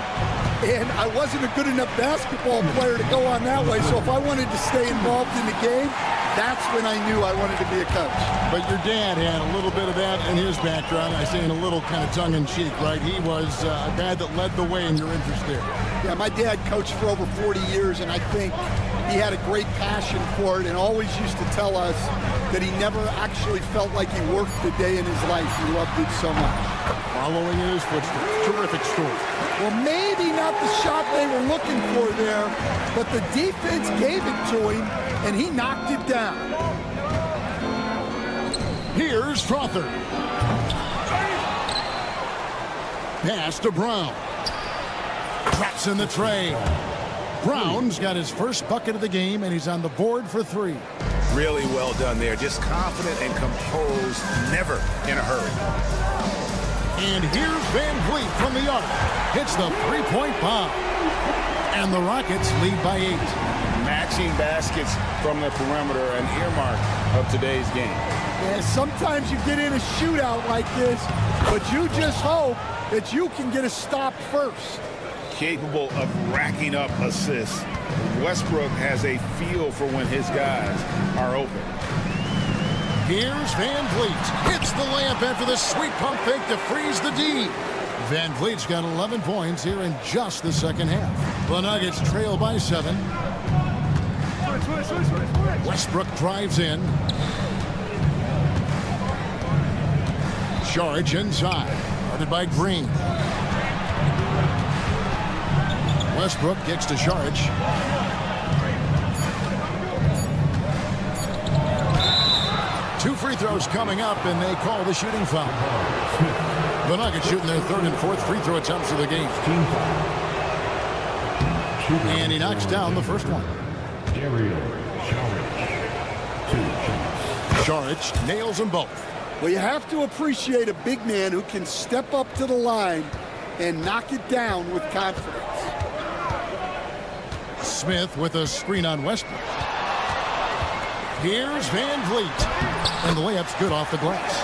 And I wasn't a good enough basketball player to go on that way, so if I wanted to stay involved in the game, that's when I knew I wanted to be a coach. But your dad had a little bit of that in his background. I say in a little kind of tongue-in-cheek, right? He was a guy that led the way in your interest there. Yeah, my dad coached for over 40 years, and I think he had a great passion for it and always used to tell us that he never actually felt like he worked a day in his life. He loved it so much. Following in his footsteps. Terrific story. Well, maybe not the shot they were looking for there, but the defense gave it to him, and he knocked it down. Here's Strother. Pass to Brown. Drops in the tray. Brown's got his first bucket of the game, and he's on the board for 3. Really well done there. Just confident and composed, never in a hurry. And here's VanVleet from the arc. Hits the 3-point bomb. And the Rockets lead by 8. Matching baskets from the perimeter, an earmark of today's game. Yeah, sometimes you get in a shootout like this, but you just hope that you can get a stop first. Capable of racking up assists. Westbrook has a feel for when his guys are open. Here's Van Vliet. Hits the layup after the sweet pump fake to freeze the D. Van Vliet's got 11 points here in just the second half. The Nuggets trail by 7. Westbrook drives in. Charge inside. Guarded by Green. Westbrook gets to Charge. Two free throws coming up, and they call the shooting foul. The Nuggets shooting their third and fourth free throw attempts of the game. And he knocks down the first one. Saric nails them both. Well, you have to appreciate a big man who can step up to the line and knock it down with confidence. Smith with a screen on Westbrook. Here's Van Vliet. And the layup's good off the glass.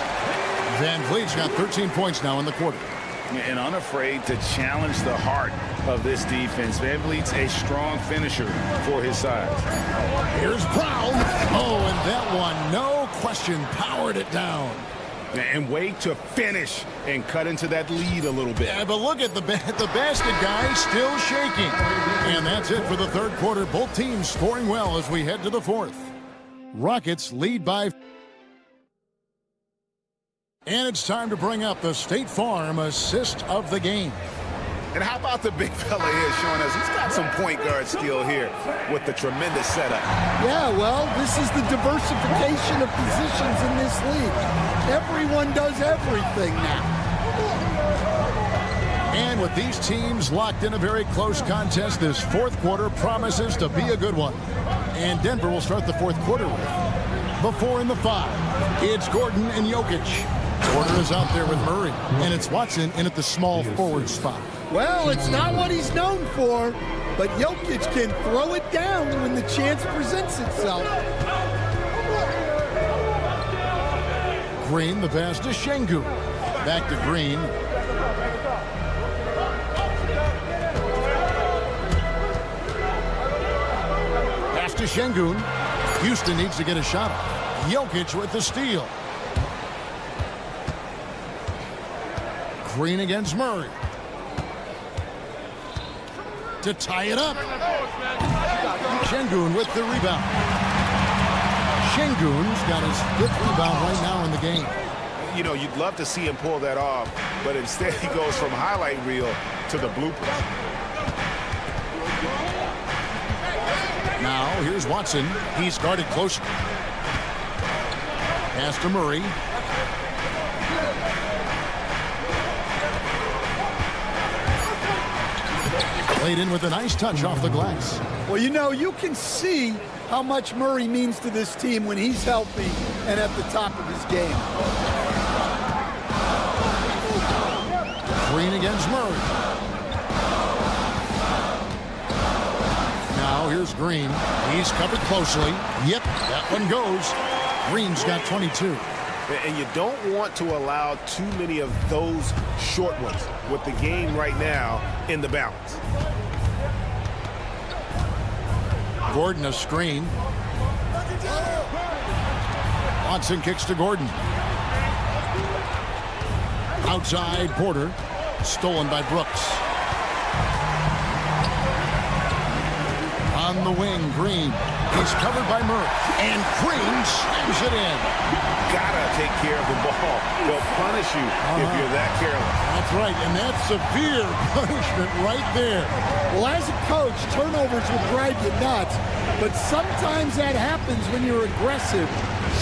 Van Vliet's got 13 points now in the quarter. And unafraid to challenge the heart of this defense. Van Vliet's a strong finisher for his size. Here's Brown. Oh, and that one, no question, powered it down. And wait to finish and cut into that lead a little bit. Yeah, but look at the basket guy still shaking. And that's it for the third quarter. Both teams scoring well as we head to the fourth. Rockets lead by... And it's time to bring up the State Farm assist of the game. And how about the big fella here showing us he's got some point guard skill here with the tremendous setup. Yeah, well, this is the diversification of positions in this league. Everyone does everything now. And with these teams locked in a very close contest, this fourth quarter promises to be a good one. And Denver will start the fourth quarter with the 4 and the 5. It's Gordon and Jokic. Porter is out there with Murray, and it's Watson in at the small forward spot. Well, it's not what he's known for, but Jokic can throw it down when the chance presents itself. Green, the pass to Şengün. Back to Green. Pass to Şengün. Houston needs to get a shot off. Jokic with the steal. Green against Murray. To tie it up. Şengün with the rebound. Şengün's got his 5th rebound right now in the game. You know, you'd love to see him pull that off, but instead he goes from highlight reel to the bloopers. Now, here's Watson. He's guarded close. Pass to Murray. Played in with a nice touch off the glass. Well, you know, you can see how much Murray means to this team when he's healthy and at the top of his game. Green against Murray. Now here's Green. He's covered closely. Yep, that one goes. Green's got 22. And you don't want to allow too many of those short ones with the game right now in the balance. Gordon a screen. Watson kicks to Gordon. Outside Porter. Stolen by Brooks. On the wing, Green. He's covered by Murray. And Green slams it in. Gotta take care of the ball. They'll punish you if you're that careless. That's right, and that's severe punishment right there. Well, as a coach, turnovers will drive you nuts, but sometimes that happens when you're aggressive.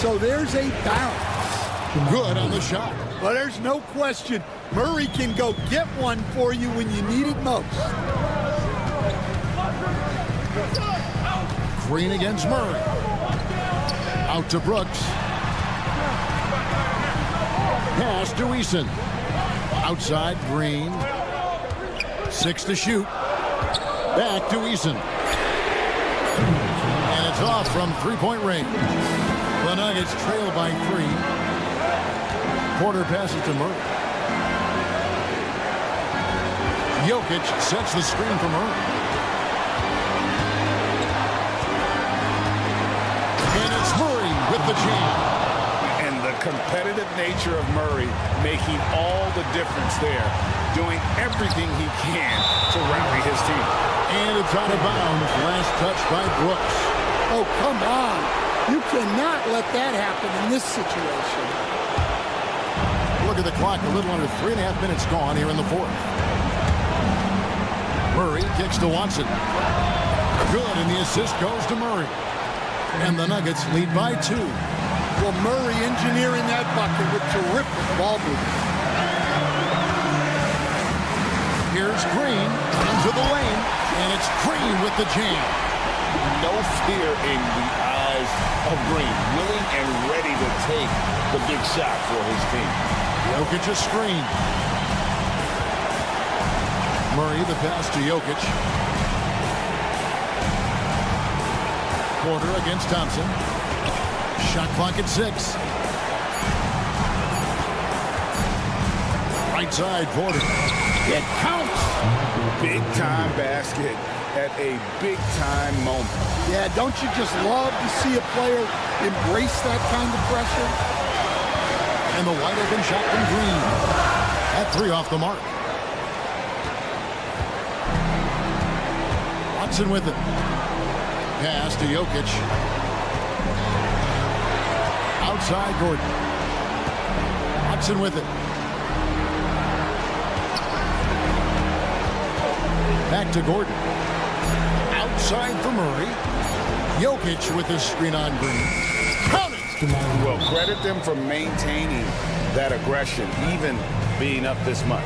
So there's a balance. Good on the shot. But there's no question, Murray can go get one for you when you need it most. Green against Murray. Out to Brooks. Pass to Eason. Outside Green. 6 to shoot. Back to Eason. And it's off from three-point range. The Nuggets trail by 3. Porter passes to Murray. Jokic sets the screen for Murray. And it's Murray with the jam. competitive nature of Murray making all the difference there, doing everything he can to rally his team. And it's out of bounds. Last touch by Brooks. Oh, come on. You cannot let that happen in this situation. Look at the clock. A little under 3.5 minutes gone here in the fourth. Murray kicks to Watson. Good, and the assist goes to Murray. And the Nuggets lead by 2. Well, Murray engineering that bucket with terrific ball movement. Here's Green into the lane, and it's Green with the jam. No fear in the eyes of Green, willing and ready to take the big shot for his team. Jokic a screen. Murray the pass to Jokic. Porter against Thompson. Shot clock at 6. Right side, Porter. It counts. Big time basket at a big time moment. Yeah, don't you just love to see a player embrace that kind of pressure? And the wide open shot from Green. At 3 off the mark. Watson with it. Pass to Jokic. Outside Gordon. Watson with it. Back to Gordon. Outside for Murray. Jokic with the screen on Green. Count it! Well, credit them for maintaining that aggression, even being up this much.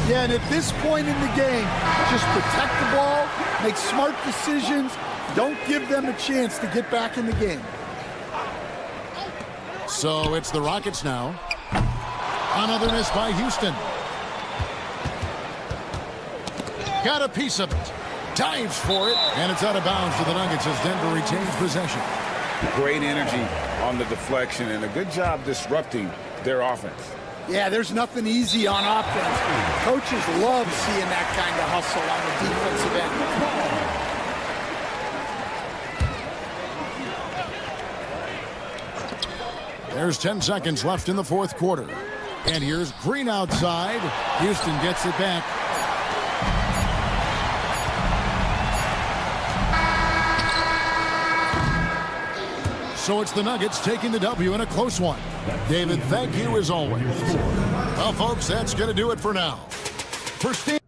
Yeah, and at this point in the game, just protect the ball, make smart decisions, don't give them a chance to get back in the game. So it's the Rockets now. Another miss by Houston. Got a piece of it. Dives for it. And it's out of bounds to the Nuggets as Denver retains possession. Great energy on the deflection and a good job disrupting their offense. Yeah, there's nothing easy on offense. Coaches love seeing that kind of hustle on the defensive end. There's 10 seconds left in the fourth quarter. And here's Green outside. Houston gets it back. So it's the Nuggets taking the W in a close one. David, thank you as always. Well, folks, that's going to do it for now. For Steve.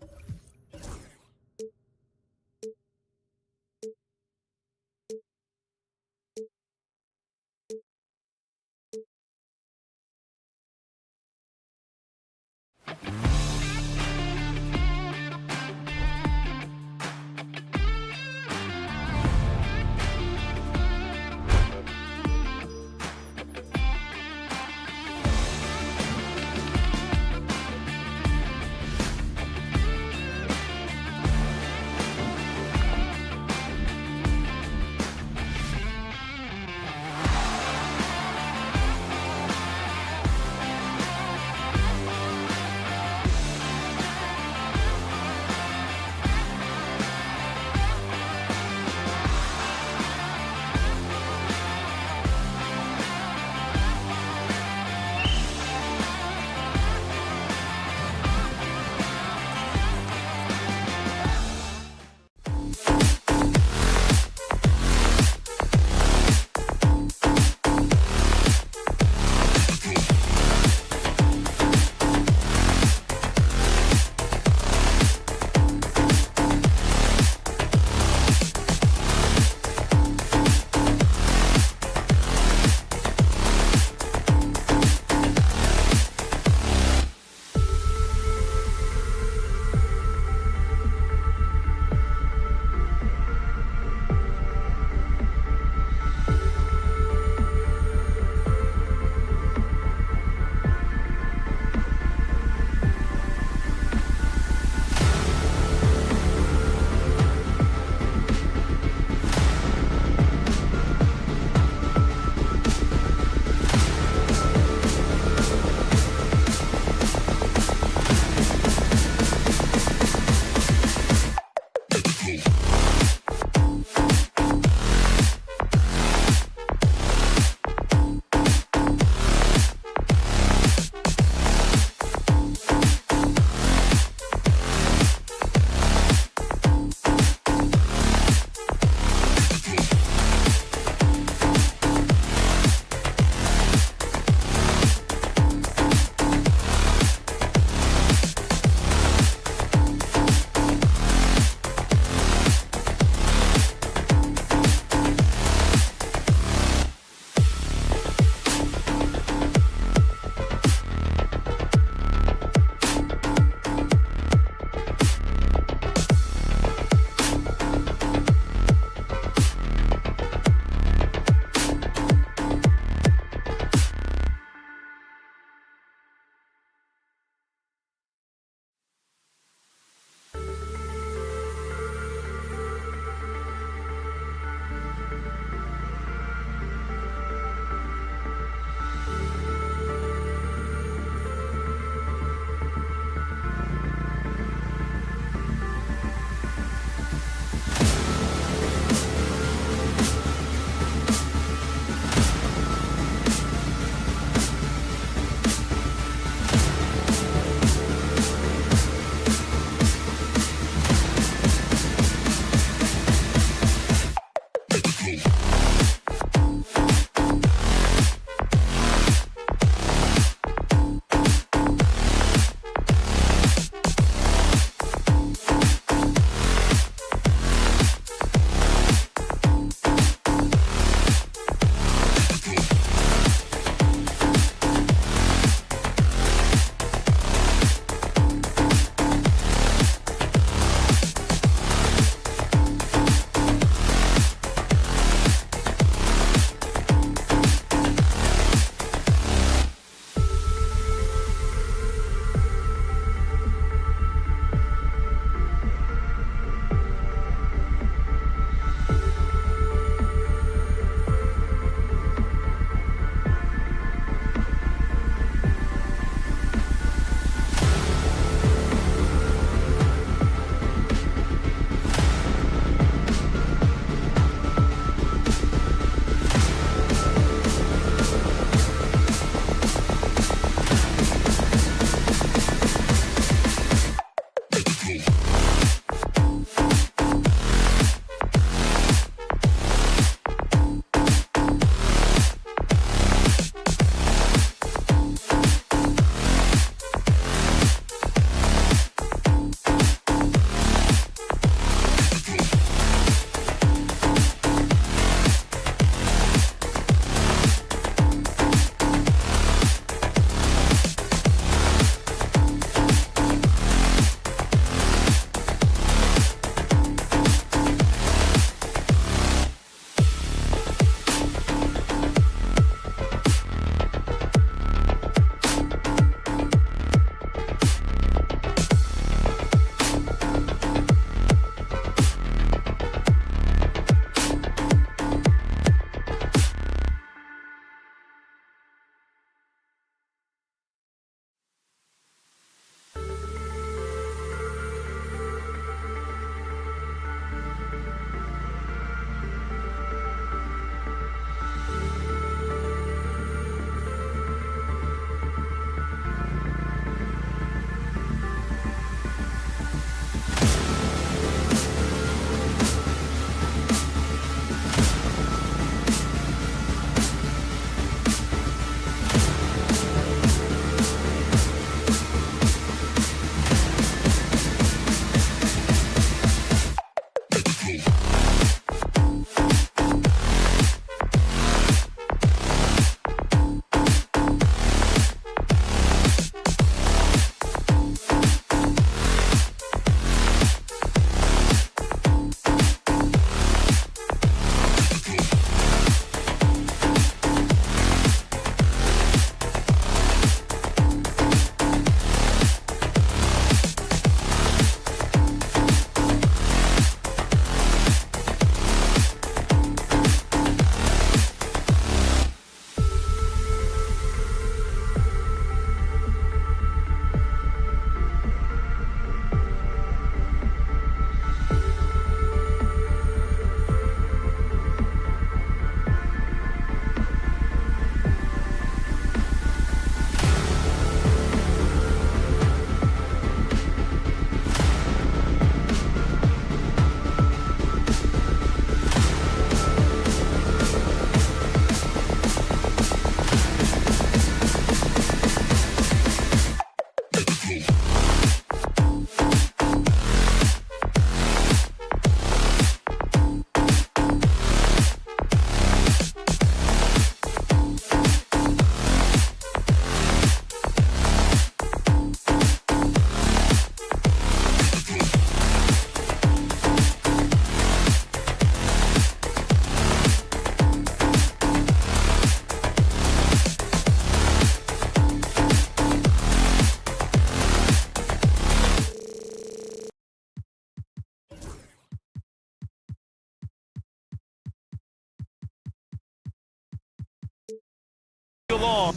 along.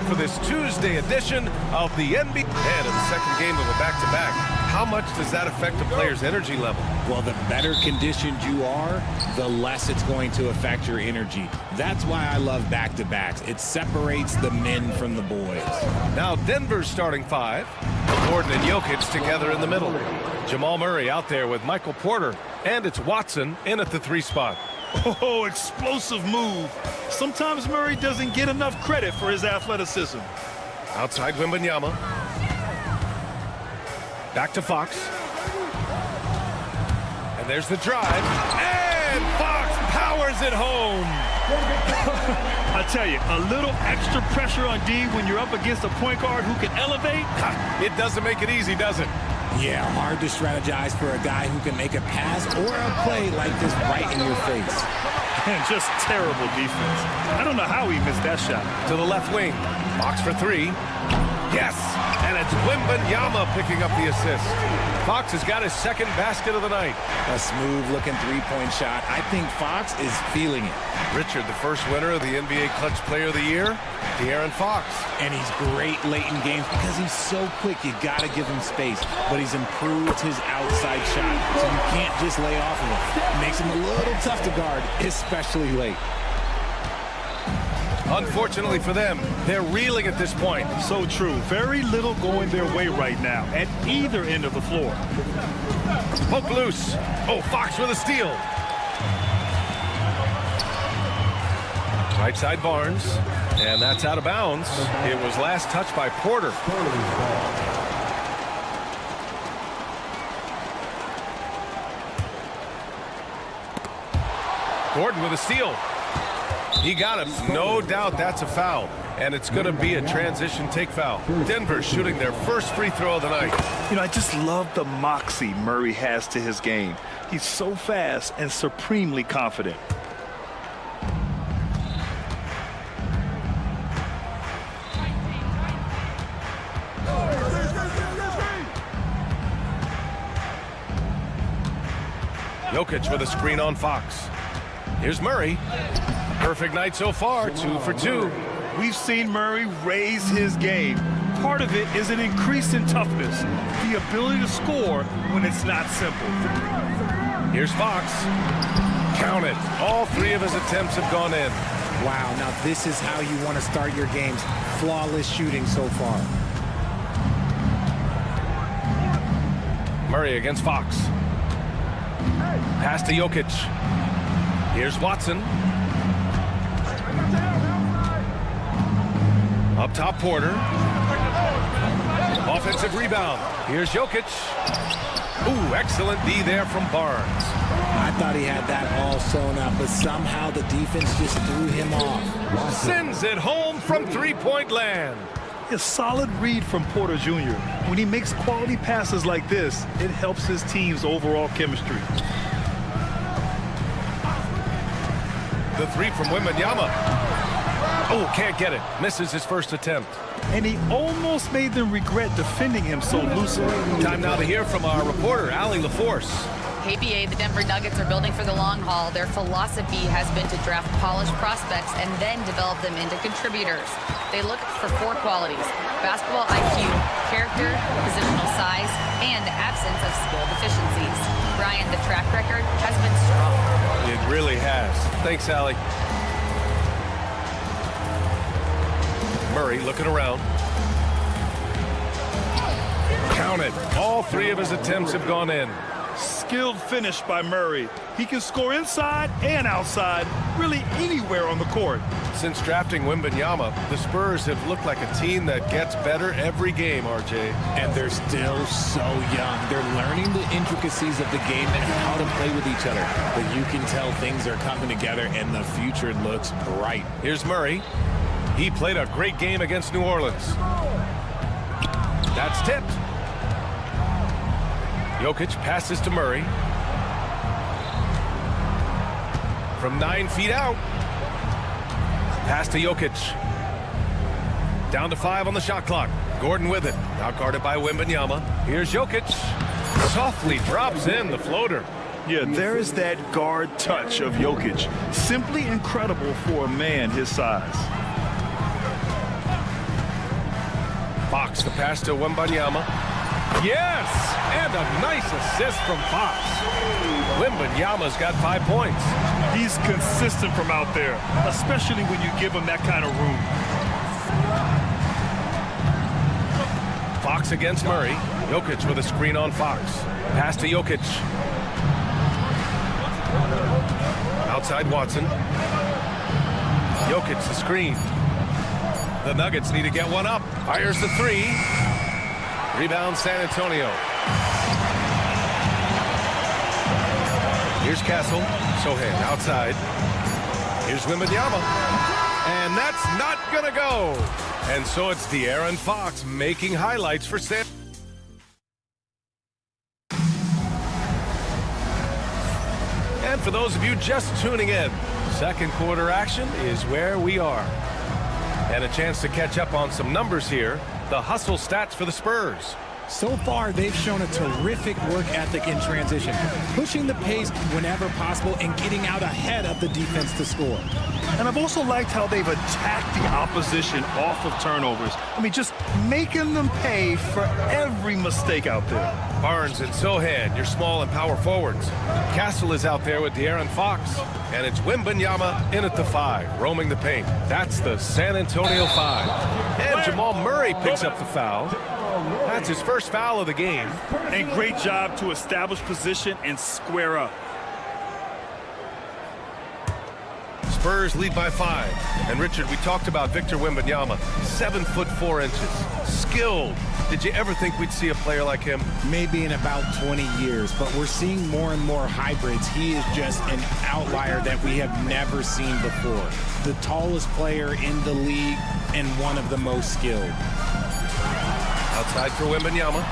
For this Tuesday edition of the NBA. And in the second game of a back-to-back, how much does that affect a player's energy level? Well, the better conditioned you are, the less it's going to affect your energy. That's why I love back-to-backs. It separates the men from the boys. Now Denver's starting five. Gordon and Jokic together in the middle. Jamal Murray out there with Michael Porter. And it's Watson in at the 3 spot. Oh, explosive move. Sometimes Murray doesn't get enough credit for his athleticism. Outside Wembanyama. Back to Fox. And there's the drive. And Fox powers it home. I tell you, a little extra pressure on D when you're up against a point guard who can elevate. It doesn't make it easy, does it? Yeah, hard to strategize for a guy who can make a pass or a play like this right in your face. And just terrible defense. I don't know how he missed that shot. To the left wing. Fox for 3. Yes! And it's Wembanyama picking up the assist. Fox has got his second basket of the night. A smooth-looking three-point shot. I think Fox is feeling it. Richard, the first winner of the NBA Clutch Player of the Year, De'Aaron Fox. And he's great late in games because he's so quick. You got to give him space. But he's improved his outside shot, so you can't just lay off of him. It makes him a little tough to guard, especially late. Unfortunately for them, they're reeling at this point. So true. Very little going their way right now at either end of the floor. Poke loose. Oh, Fox with a steal. Right side Barnes. And that's out of bounds. It was last touched by Porter. Gordon with a steal. He got him. No doubt that's a foul. And it's going to be a transition take foul. Denver shooting their first free throw of the night. You know, I just love the moxie Murray has to his game. He's so fast and supremely confident. Jokic with a screen on Fox. Here's Murray. Perfect night so far, 2 for 2. We've seen Murray raise his game. Part of it is an increase in toughness, the ability to score when it's not simple. Here's Fox. Count it. All 3 of his attempts have gone in. Wow, now this is how you want to start your games. Flawless shooting so far. Murray against Fox. Pass to Jokic. Here's Watson. Up top, Porter. Offensive rebound. Here's Jokic. Ooh, excellent D there from Barnes. I thought he had that all sewn up, but somehow the defense just threw him off. Sends it home from three-point land. A solid read from Porter Jr. When he makes quality passes like this, it helps his team's overall chemistry. The 3 from Wembanyama. Oh, can't get it. Misses his first attempt. And he almost made them regret defending him so loosely. Time now to hear from our reporter, Allie LaForce. Hey, BA, the Denver Nuggets are building for the long haul. Their philosophy has been to draft polished prospects and then develop them into contributors. They look for 4 qualities: basketball IQ, character, positional size, and the absence of skill deficiencies. Brian, the track record has been strong. It really has. Thanks, Allie. Murray looking around. Count it. All 3 of his attempts have gone in. skilled finish by Murray. He can score inside and outside, really anywhere on the court. Since drafting Wembanyama, the Spurs have looked like a team that gets better every game, RJ. And they're still so young. They're learning the intricacies of the game and how to play with each other. But you can tell things are coming together and the future looks bright. Here's Murray. He played a great game against New Orleans. That's tipped. Jokic passes to Murray. From 9 feet out. Pass to Jokic. Down to 5 on the shot clock. Gordon with it. Now guarded by Wembanyama. Here's Jokic. Softly drops in the floater. Yeah, there is that guard touch of Jokic. Simply incredible for a man his size. Fox, the pass to Wembanyama. Yes! And a nice assist from Fox. Wembanyama's got 5 points. He's consistent from out there, especially when you give him that kind of room. Fox against Murray. Jokic with a screen on Fox. Pass to Jokic. Outside Watson. Jokic the screen. The Nuggets need to get one up. Fires the 3. Rebound San Antonio. Here's Castle. Sohan outside. Here's Wembanyama. And that's not going to go. And so it's De'Aaron Fox making highlights for San. And for those of you just tuning in, second quarter action is where we are. And a chance to catch up on some numbers here. The hustle stats for the Spurs. So far, they've shown a terrific work ethic in transition, pushing the pace whenever possible and getting out ahead of the defense to score. And I've also liked how they've attacked the opposition off of turnovers. I mean, just making them pay for every mistake out there. Barnes and Sohan, your small and power forwards. Castle is out there with De'Aaron Fox. And it's Wembanyama in at the 5, roaming the paint. That's the San Antonio 5. And Jamal Murray picks up the foul. That's his first foul of the game. And great job to establish position and square up. Spurs lead by 5. And Richard, we talked about Victor Wembanyama, 7'4". Skilled. Did you ever think we'd see a player like him? Maybe in about 20 years, but we're seeing more and more hybrids. He is just an outlier that we have never seen before. The tallest player in the league and one of the most skilled. Outside for Wembanyama.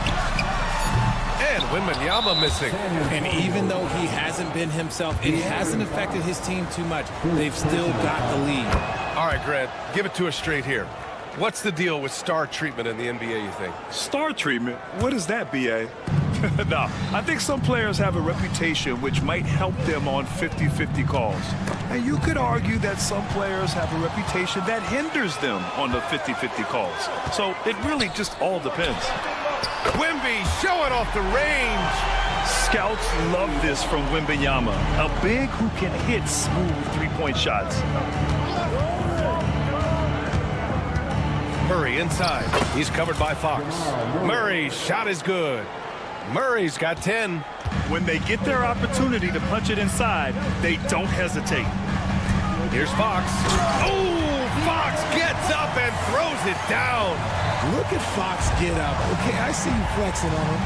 And Wembanyama missing. And even though he hasn't been himself, it hasn't affected his team too much. They've still got the lead. All right, Grant, give it to us straight here. What's the deal with star treatment in the NBA, you think? Star treatment? What is that, B.A.? No, I think some players have a reputation which might help them on 50-50 calls. And you could argue that some players have a reputation that hinders them on the 50-50 calls. So it really just all depends. Wemby showing off the range. Scouts love this from Wembanyama, a big who can hit smooth three-point shots. Murray inside. He's covered by Fox. Murray's shot is good. Murray's got 10. When they get their opportunity to punch it inside, they don't hesitate. Here's Fox. Oh, Fox gets up and throws it down. Look at Fox get up. Okay, I see you flexing on him.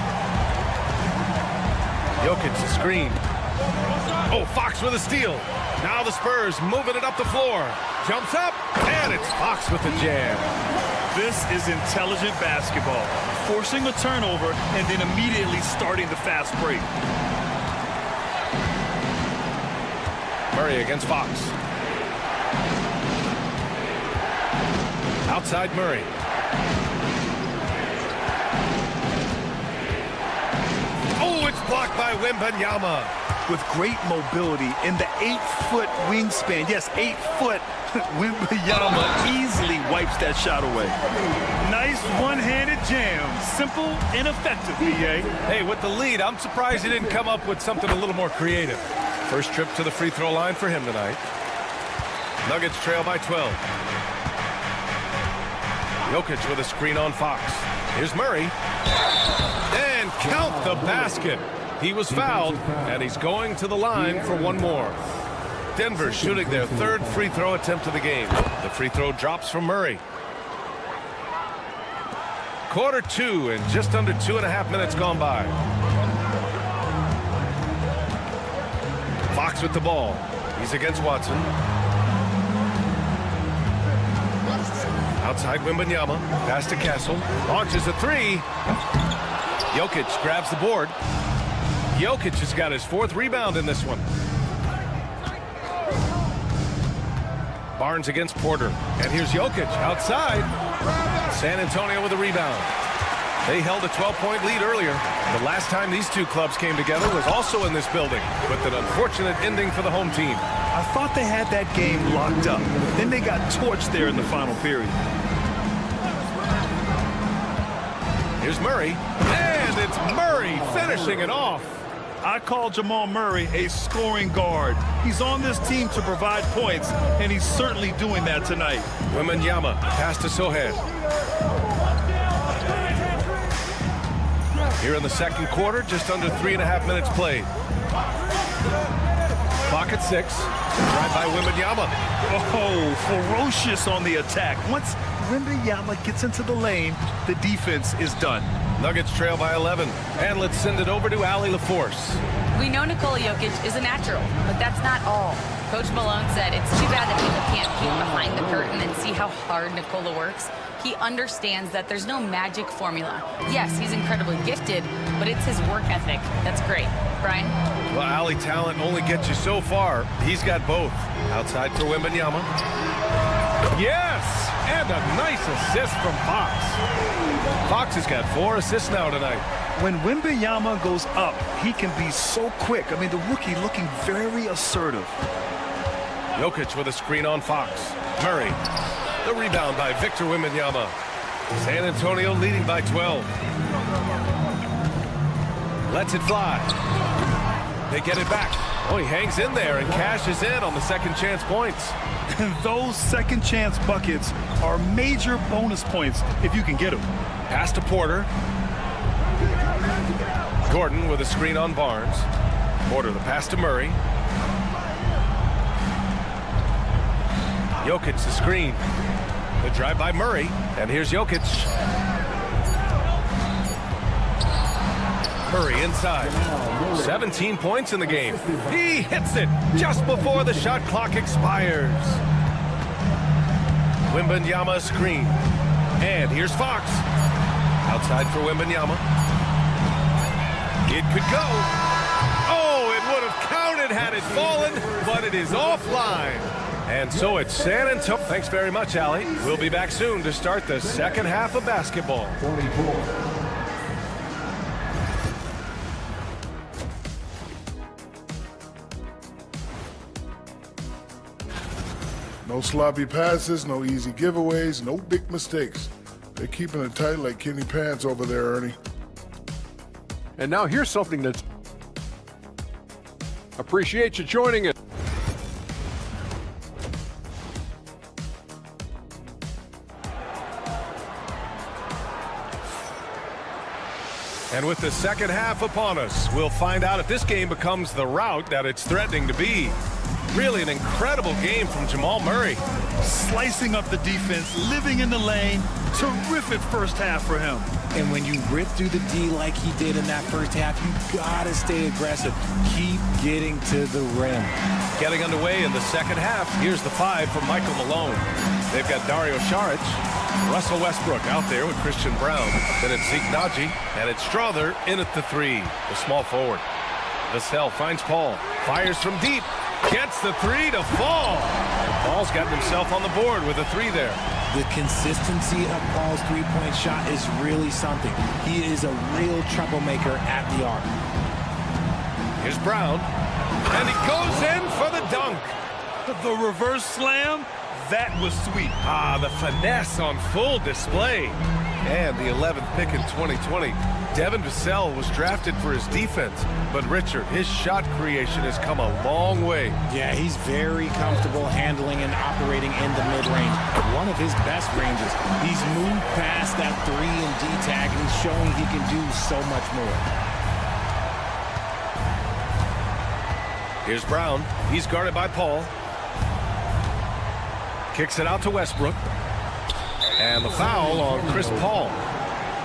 Jokic the screen. Oh, Fox with a steal. Now the Spurs moving it up the floor. Jumps up, and it's Fox with the jam. This is intelligent basketball. Forcing a turnover and then immediately starting the fast break. Murray against Fox. Outside Murray. Oh, it's blocked by Wembanyama. With great mobility in the 8-foot wingspan. Yes, 8 foot. Wembanyama easily wipes that shot away. Nice one-handed jam. Simple and effective, B.A. Hey, with the lead, I'm surprised he didn't come up with something a little more creative. First trip to the free throw line for him tonight. Nuggets trail by 12. Jokic with a screen on Fox. Here's Murray. And count the basket. He was fouled, and he's going to the line for one more. Denver shooting their third free throw attempt of the game. The free throw drops from Murray. Quarter 2 and just under 2.5 minutes gone by. Fox with the ball. He's against Watson. Outside Wembanyama. Pass to Castle. Launches a three. Jokic grabs the board. Jokic has got his 4th rebound in this one. Barnes against Porter. And here's Jokic outside. San Antonio with a rebound. They held a 12-point lead earlier. The last time these two clubs came together was also in this building, with an unfortunate ending for the home team. I thought they had that game locked up. Then they got torched there in the final period. Here's Murray. And it's Murray finishing it off. I call Jamal Murray a scoring guard. He's on this team to provide points, and he's certainly doing that tonight. Wembanyama, pass to Sohan. Here in the second quarter, just under 3.5 minutes played. Clock at 6. Right by Wembanyama. Oh, ferocious on the attack. Once Wembanyama gets into the lane, the defense is done. Nuggets trail by 11. And let's send it over to Allie LaForce. We know Nikola Jokic is a natural, but that's not all. Coach Malone said it's too bad that people can't peek behind the curtain and see how hard Nikola works. He understands that there's no magic formula. Yes, he's incredibly gifted, but it's his work ethic that's great. Brian? Well, Allie talent only gets you so far. He's got both. Outside for Wembanyama. Yes! And a nice assist from Fox. Fox has got 4 assists now tonight. When Wembanyama goes up, he can be so quick. I mean, the rookie looking very assertive. Jokic with a screen on Fox. Murray. The rebound by Victor Wembanyama. San Antonio leading by 12. Lets it fly. They get it back. Oh, he hangs in there and cashes in on the second chance points. Those second chance buckets are major bonus points if you can get them. Pass to Porter. Gordon with a screen on Barnes. Porter the pass to Murray. Jokic the screen. The drive by Murray. And here's Jokic. Murray inside. 17 points in the game. He hits it just before the shot clock expires. Wembanyama screen. And here's Fox. Outside for Wembanyama. It could go. Oh, it would have counted had it fallen, but it is offline. And so it's San Antonio. Thanks very much, Allie. We'll be back soon to start the second half of basketball. 24. No sloppy passes, no easy giveaways, no big mistakes. They're keeping it tight like Kenny Pants over there, Ernie. And now here's something that's... Appreciate you joining us. And with the second half upon us, we'll find out if this game becomes the rout that it's threatening to be. Really an incredible game from Jamal Murray. Slicing up the defense, living in the lane. Terrific first half for him. And when you rip through the D like he did in that first half, you gotta stay aggressive. Keep getting to the rim. Getting underway in the second half. Here's the 5 from Michael Malone. They've got Dario Saric, Russell Westbrook out there with Christian Brown. Then it's Zeke Naji, and it's Strother in at the 3, the small forward. Vassell finds Paul, fires from deep, gets the 3 to fall. Paul's got himself on the board with a 3 there. The consistency of Paul's three-point shot is really something. He is a real troublemaker at the arc. Here's Brown, and he goes in for the dunk. The reverse slam, that was sweet. Ah, the finesse on full display. And the 11th pick in 2020. Devin Vassell was drafted for his defense, but Richard, his shot creation has come a long way. Yeah, he's very comfortable handling and operating in the mid-range. One of his best ranges. He's moved past that 3 and D tag, and he's showing he can do so much more. Here's Brown. He's guarded by Paul. Kicks it out to Westbrook. And the foul on Chris Paul.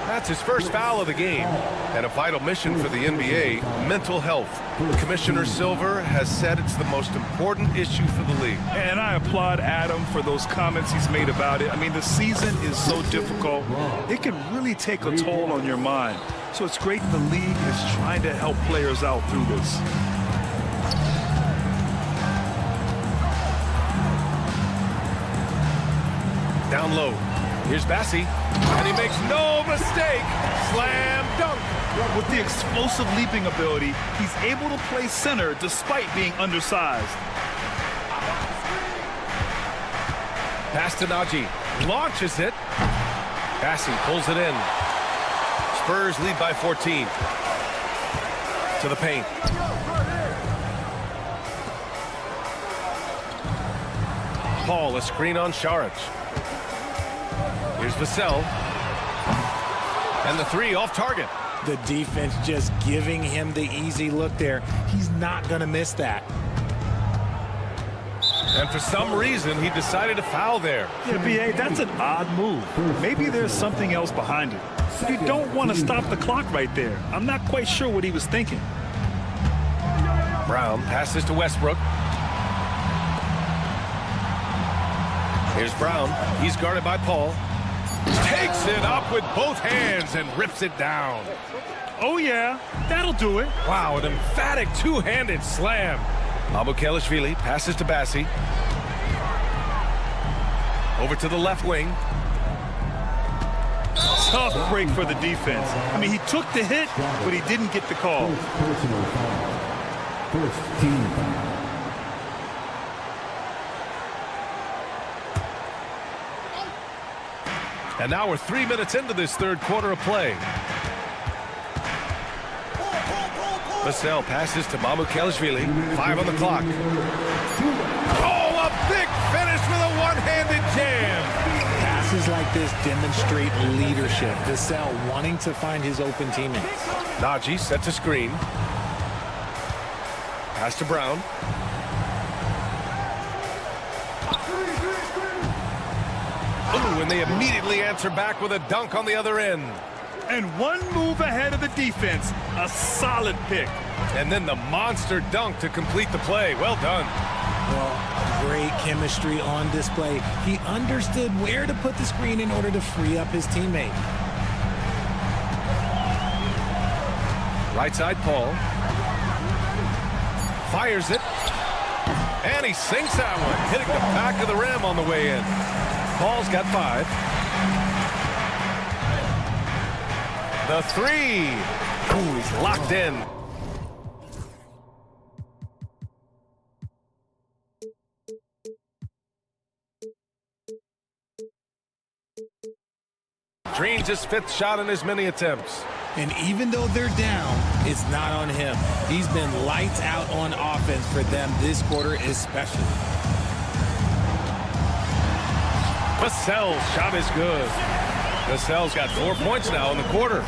That's his first foul of the game. And a vital mission for the NBA, mental health. Commissioner Silver has said it's the most important issue for the league. And I applaud Adam for those comments he's made about it. I mean, the season is so difficult. It can really take a toll on your mind. So it's great the league is trying to help players out through this. Down low. Here's Bassi. And he makes no mistake. Slam dunk. With the explosive leaping ability, he's able to play center despite being undersized. Pass to Najee. Launches it. Bassi pulls it in. Spurs lead by 14. To the paint. Paul, a screen on Saric. Here's Vassell. And the three off target. The defense just giving him the easy look there. He's not going to miss that. And for some reason, he decided to foul there. Yeah, B.A., that's an odd move. Maybe there's something else behind it. You don't want to stop the clock right there. I'm not quite sure what he was thinking. Brown passes to Westbrook. Here's Brown. He's guarded by Paul. Takes it up with both hands and rips it down. Oh, yeah. That'll do it. Wow, an emphatic two-handed slam. Mamukelashvili passes to Bassi. Over to the left wing. Tough break for the defense. I mean, he took the hit, but he didn't get the call. Personal foul. First team foul. And now we're 3 minutes into this third quarter of play. Vassell passes to Mamukelashvili. 5 on the clock. Oh, a big finish with a one-handed jam. Passes like this demonstrate leadership. Vassell wanting to find his open teammates. Najee sets a screen. Pass to Brown. Ooh, and they immediately answer back with a dunk on the other end. And one move ahead of the defense. A solid pick. And then the monster dunk to complete the play. Well done. Well, great chemistry on display. He understood where to put the screen in order to free up his teammate. Right side, Paul. Fires it. And he sinks that one, hitting the back of the rim on the way in. Paul's got 5. The 3. Ooh, he's locked in. Dreams his 5th shot in as many attempts. And even though they're down, it's not on him. He's been lights out on offense for them this quarter especially. Vassell's shot is good. Vassell's got 4 points now in the quarter.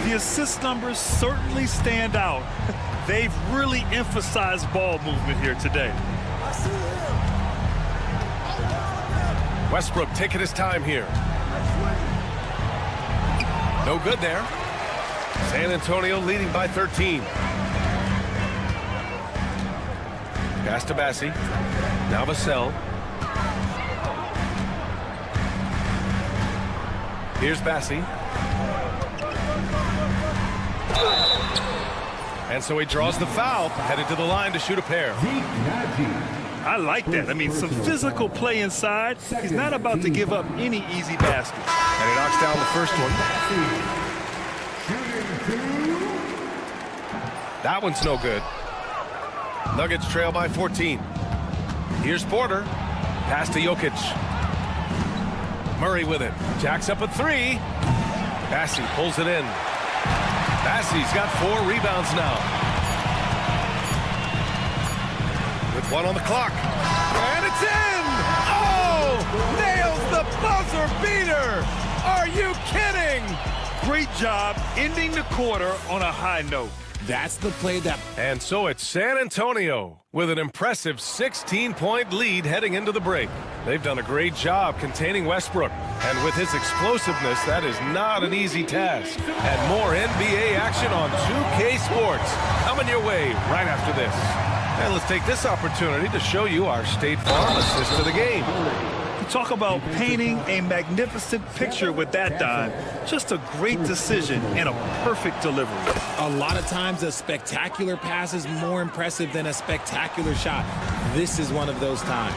The assist numbers certainly stand out. They've really emphasized ball movement here today. Westbrook taking his time here. No good there. San Antonio leading by 13. Pass to Bassi. Now Vassell. Here's Bassi. And so he draws the foul, headed to the line to shoot a pair. I like that. I mean, some physical play inside. He's not about to give up any easy baskets. And he knocks down the first one. That one's no good. Nuggets trail by 14. Here's Porter. Pass to Jokic. Murray with it. Jacks up a 3. Bassi pulls it in. Bassi's got 4 rebounds now. With 1 on the clock. And it's in! Oh! Nails the buzzer beater! Are you kidding? Great job ending the quarter on a high note. That's the play that... And so it's San Antonio with an impressive 16-point lead heading into the break. They've done a great job containing Westbrook. And with his explosiveness, that is not an easy task. And more NBA action on 2K Sports coming your way right after this. And let's take this opportunity to show you our State Farm assist to the game. Talk about painting a magnificent picture with that dime. Just a great decision and a perfect delivery. A lot of times a spectacular pass is more impressive than a spectacular shot. This is one of those times.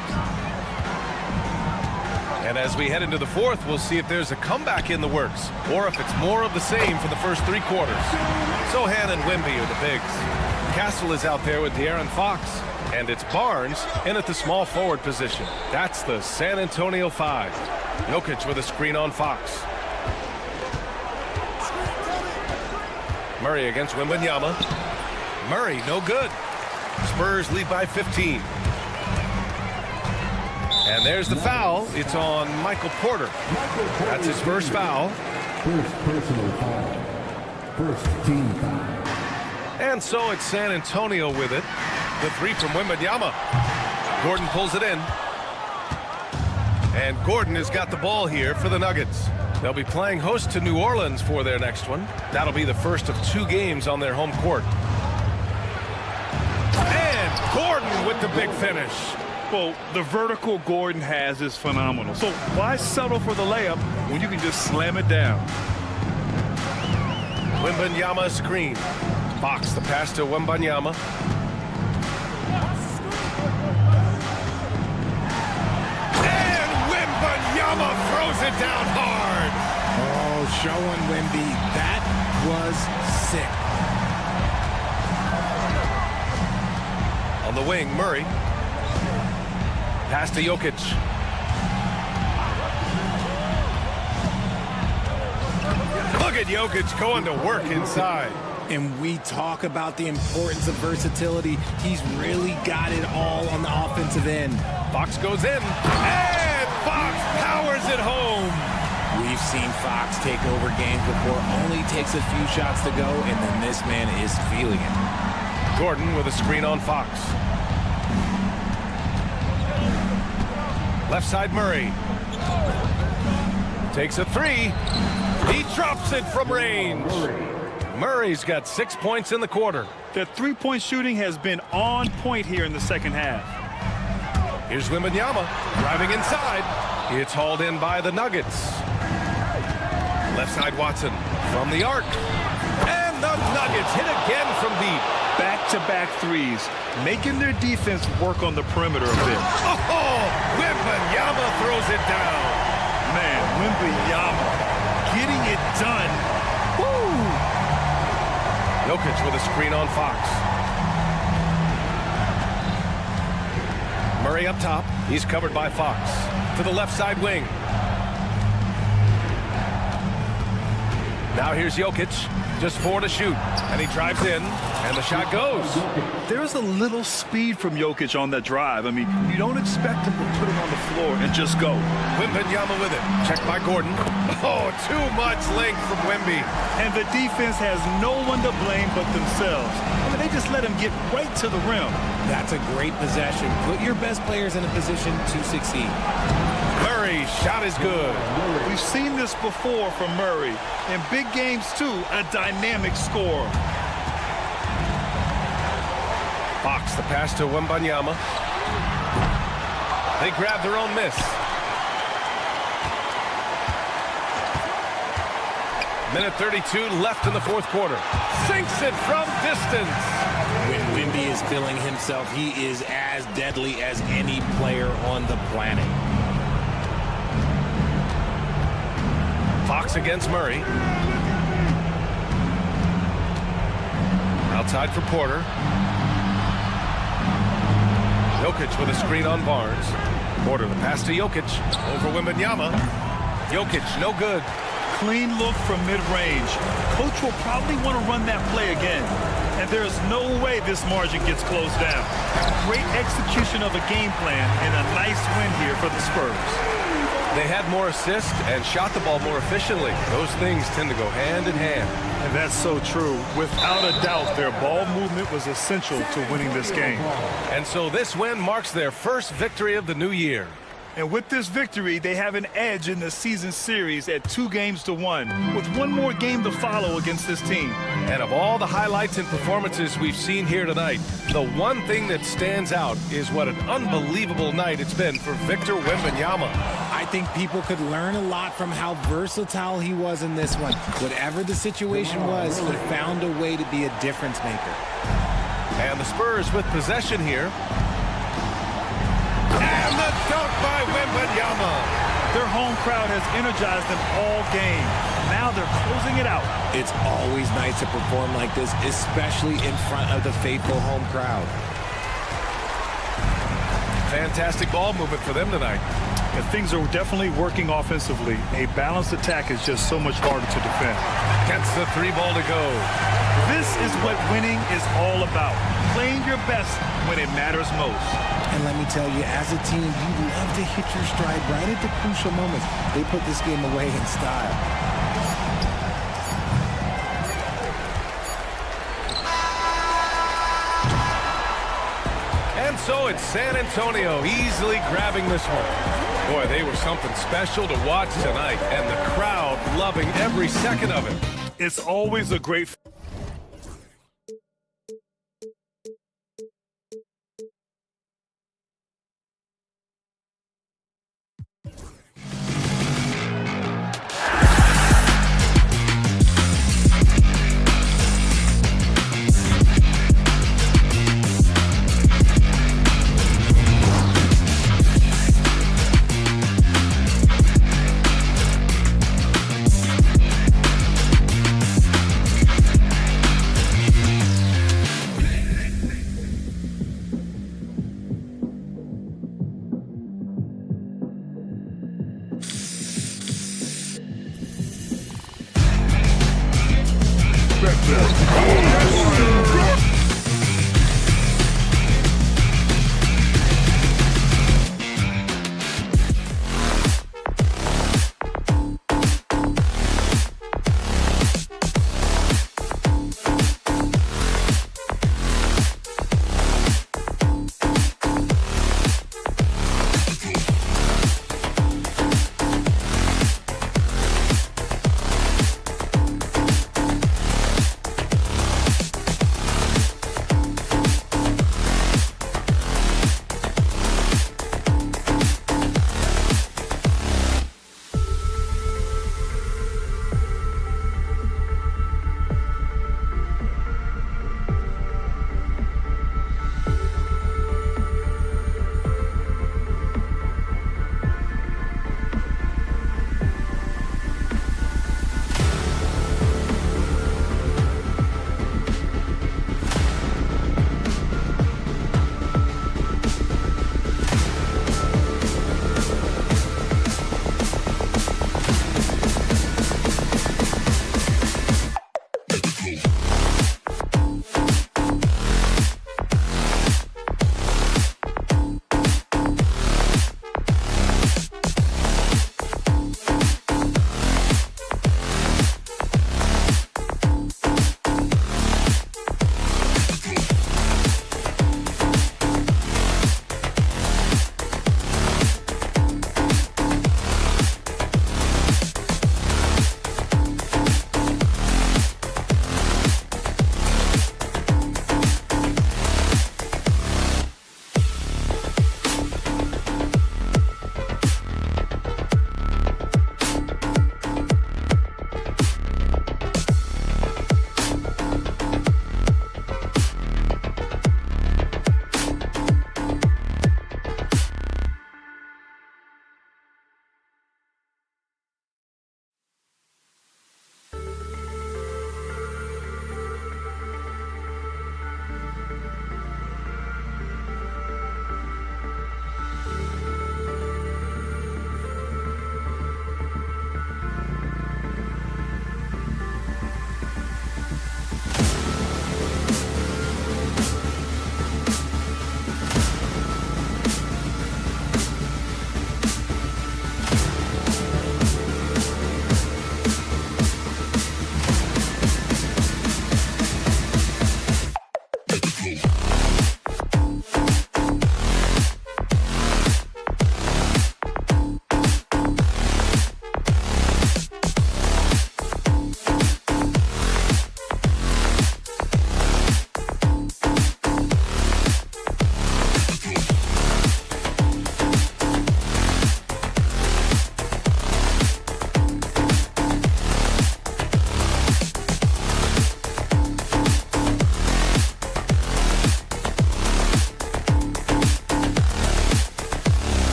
And as we head into the fourth, we'll see if there's a comeback in the works or if it's more of the same for the first 3 quarters. Sohan and Wemby are the bigs. Castle is out there with De'Aaron Fox. And it's Barnes in at the small forward position. That's the San Antonio 5. Jokic with a screen on Fox. Murray against Wembanyama. Murray, no good. Spurs lead by 15. And there's the foul. It's on Michael Porter. That's his first foul. First personal foul. First team foul. And so it's San Antonio with it. The 3 from Wembanyama. Gordon pulls it in. And Gordon has got the ball here for the Nuggets. They'll be playing host to New Orleans for their next one. That'll be the first of 2 games on their home court. And Gordon with the big finish. Well, the vertical Gordon has is phenomenal. So why settle for the layup when you can just slam it down? Wembanyama screen. Fox the pass to Wembanyama. And Wembanyama throws it down hard. Oh, showing Wemby. That was sick. On the wing, Murray. Pass to Jokic. Look at Jokic going to work inside. And we talk about the importance of versatility. He's really got it all on the offensive end. Fox goes in, and Fox powers it home. We've seen Fox take over games before. Only takes a few shots to go, and then this man is feeling it. Gordon with a screen on Fox. Left side, Murray. Takes a 3. He drops it from range. Murray's got 6 points in the quarter. That 3-point shooting has been on point here in the second half. Here's Wembanyama driving inside. It's hauled in by the Nuggets. Left side, Watson from the arc. And the Nuggets hit again from deep. Back-to-back threes, making their defense work on the perimeter a bit. Oh, Wembanyama throws it down. Man, Wembanyama getting it done. Woo! Jokic with a screen on Fox. Murray up top. He's covered by Fox. To the left side wing. Now here's Jokic. Just 4 to shoot. And he drives in. And the shot goes. There's a little speed from Jokic on that drive. I mean, you don't expect him to put it on the floor and just go. Wembanyama with it. Checked by Gordon. Oh, too much length from Wemby. And the defense has no one to blame but themselves. I mean, they just let him get right to the rim. That's a great possession. Put your best players in a position to succeed. Murray's shot is good. We've seen this before from Murray. In big games, too, a dynamic scorer. Fox, the pass to Wembanyama. They grab their own miss. Minute 32 left in the fourth quarter. Sinks it from distance. When Wemby is feeling himself, he is as deadly as any player on the planet. Fox against Murray. Outside for Porter. Jokic with a screen on Barnes. Porter, the pass to Jokic. Over Wembanyama. Jokic, no good. Clean look from mid-range. Coach will probably want to run that play again. And there's no way this margin gets closed down. Great execution of a game plan and a nice win here for the Spurs. They had more assists and shot the ball more efficiently. Those things tend to go hand in hand. And that's so true. Without a doubt, their ball movement was essential to winning this game. And so this win marks their first victory of the new year. And with this victory, they have an edge in the season series at 2-1, with one more game to follow against this team. And of all the highlights and performances we've seen here tonight, the one thing that stands out is what an unbelievable night it's been for Victor Wembanyama. I think people could learn a lot from how versatile he was in this one. Whatever the situation was, he found a way to be a difference maker. And the Spurs with possession here. And the dunk by Wembanyama. Their home crowd has energized them all game. Now they're closing it out. It's always nice to perform like this, especially in front of the faithful home crowd. Fantastic ball movement for them tonight. And things are definitely working offensively. A balanced attack is just so much harder to defend. Gets the 3 ball to go. This is what winning is all about. Playing your best when it matters most. And let me tell you, as a team, you love to hit your stride right at the crucial moments. They put this game away in style. And so it's San Antonio easily grabbing this one. Boy, they were something special to watch tonight, and the crowd loving every second of it. It's always a great...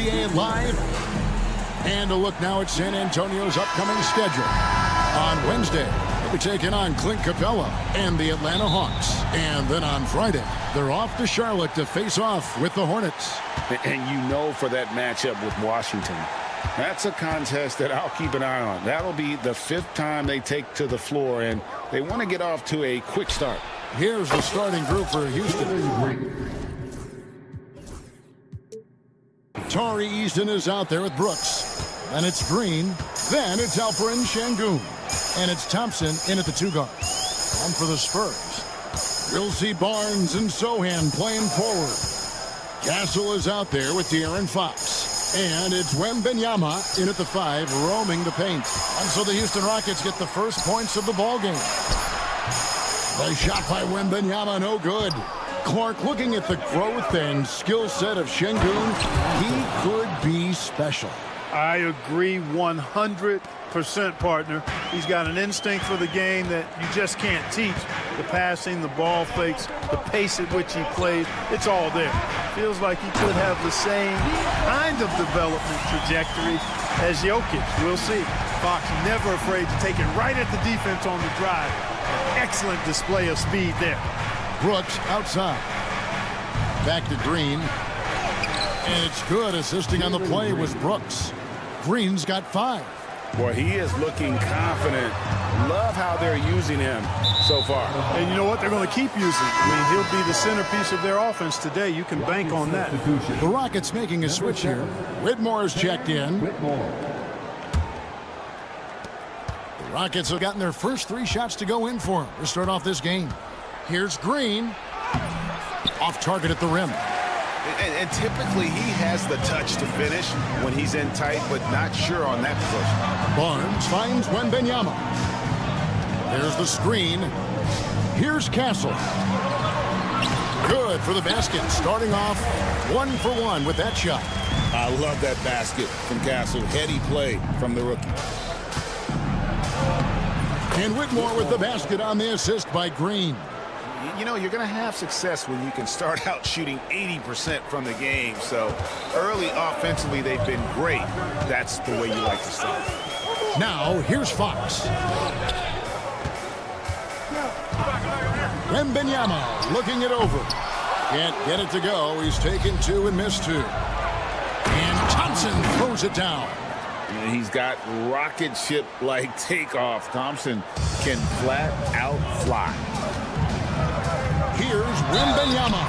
NBA Live. And a look now at San Antonio's upcoming schedule. On Wednesday, they'll be taking on Clint Capella and the Atlanta Hawks. And then on Friday, they're off to Charlotte to face off with the Hornets. And you know, for that matchup with Washington, that's a contest that I'll keep an eye on. That'll be the 5th time they take to the floor, and they want to get off to a quick start. Here's the starting group for Houston. Tari Easton is out there with Brooks. Then it's Green. Then it's Alperen Şengün. And it's Thompson in at the 2 guard. And for the Spurs, we'll see Barnes and Sohan playing forward. Castle is out there with De'Aaron Fox. And it's Wembanyama in at the 5, roaming the paint. And so the Houston Rockets get the first points of the ballgame. The shot by Wembanyama, no good. Clark, looking at the growth and skill set of Şengün, he could be special. I agree 100%, partner. He's got an instinct for the game that you just can't teach. the passing, the ball fakes, the pace at which he plays, it's all there. Feels like he could have the same kind of development trajectory as Jokic. We'll see. Fox never afraid to take it right at the defense on the drive. Excellent display of speed there. Brooks outside. Back to Green. And it's good. Assisting on the play was Brooks. Green's got 5. Boy, he is looking confident. Love how they're using him so far. And you know what? They're going to keep using him. I mean, he'll be the centerpiece of their offense today. You can bank on that. The Rockets making a switch here. Whitmore's checked in. The Rockets have gotten their first 3 shots to go in for him to start off this game. Here's Green. Off target at the rim. And typically he has the touch to finish when he's in tight, but not sure on that position. Barnes finds Wembanyama. There's the screen. Here's Castle. Good for the basket. Starting off 1 for 1 with that shot. I love that basket from Castle. Heady play from the rookie. And Whitmore with the basket on the assist by Green. You know, you're going to have success when you can start out shooting 80% from the game. So early offensively, they've been great. That's the way you like to start. Now, here's Fox. Wembanyama looking it over. Can't get it to go. He's taken 2 and missed 2. And Thompson throws it down. And he's got rocket ship-like takeoff. Thompson can flat out fly. Here's Wembanyama.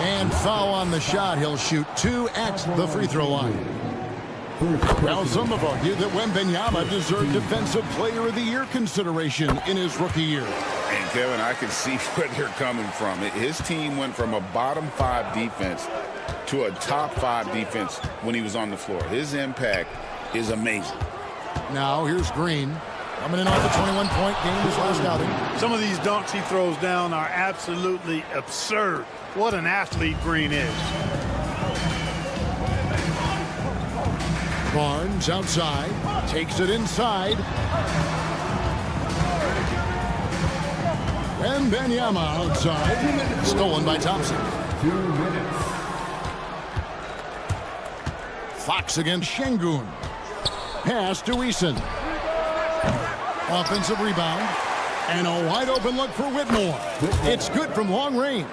And foul on the shot. He'll shoot 2 at the free throw line. Well, some have argued that Wembanyama deserved Defensive Player of the Year consideration in his rookie year. And, Kevin, I can see where they're coming from. His team went from a bottom 5 defense to a top 5 defense when he was on the floor. His impact is amazing. Now, here's Green. Coming in off the 21-point game his last outing. Some of these dunks he throws down are absolutely absurd. What an athlete Green is. Barnes outside. Takes it inside. Wembanyama outside. Stolen by Thompson. 2 minutes. Fox against Şengün. Pass to Eason. Offensive rebound. And a wide open look for Whitmore. It's good from long range.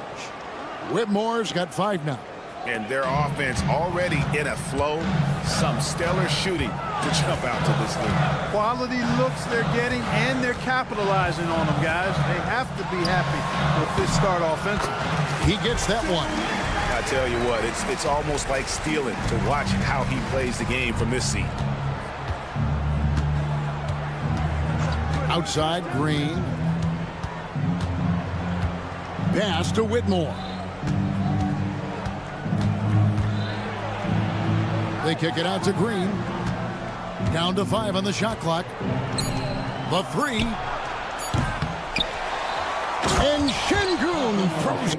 Whitmore's got 5 now. And their offense already in a flow. Some stellar shooting to jump out to this league. Quality looks they're getting, and they're capitalizing on them, guys. They have to be happy with this start offensively. He gets that one. I tell you what, it's almost like stealing to watch how he plays the game from this seat. Outside, Green. Pass to Whitmore. They kick it out to Green. Down to 5 on the shot clock. The 3. And Şengün throws.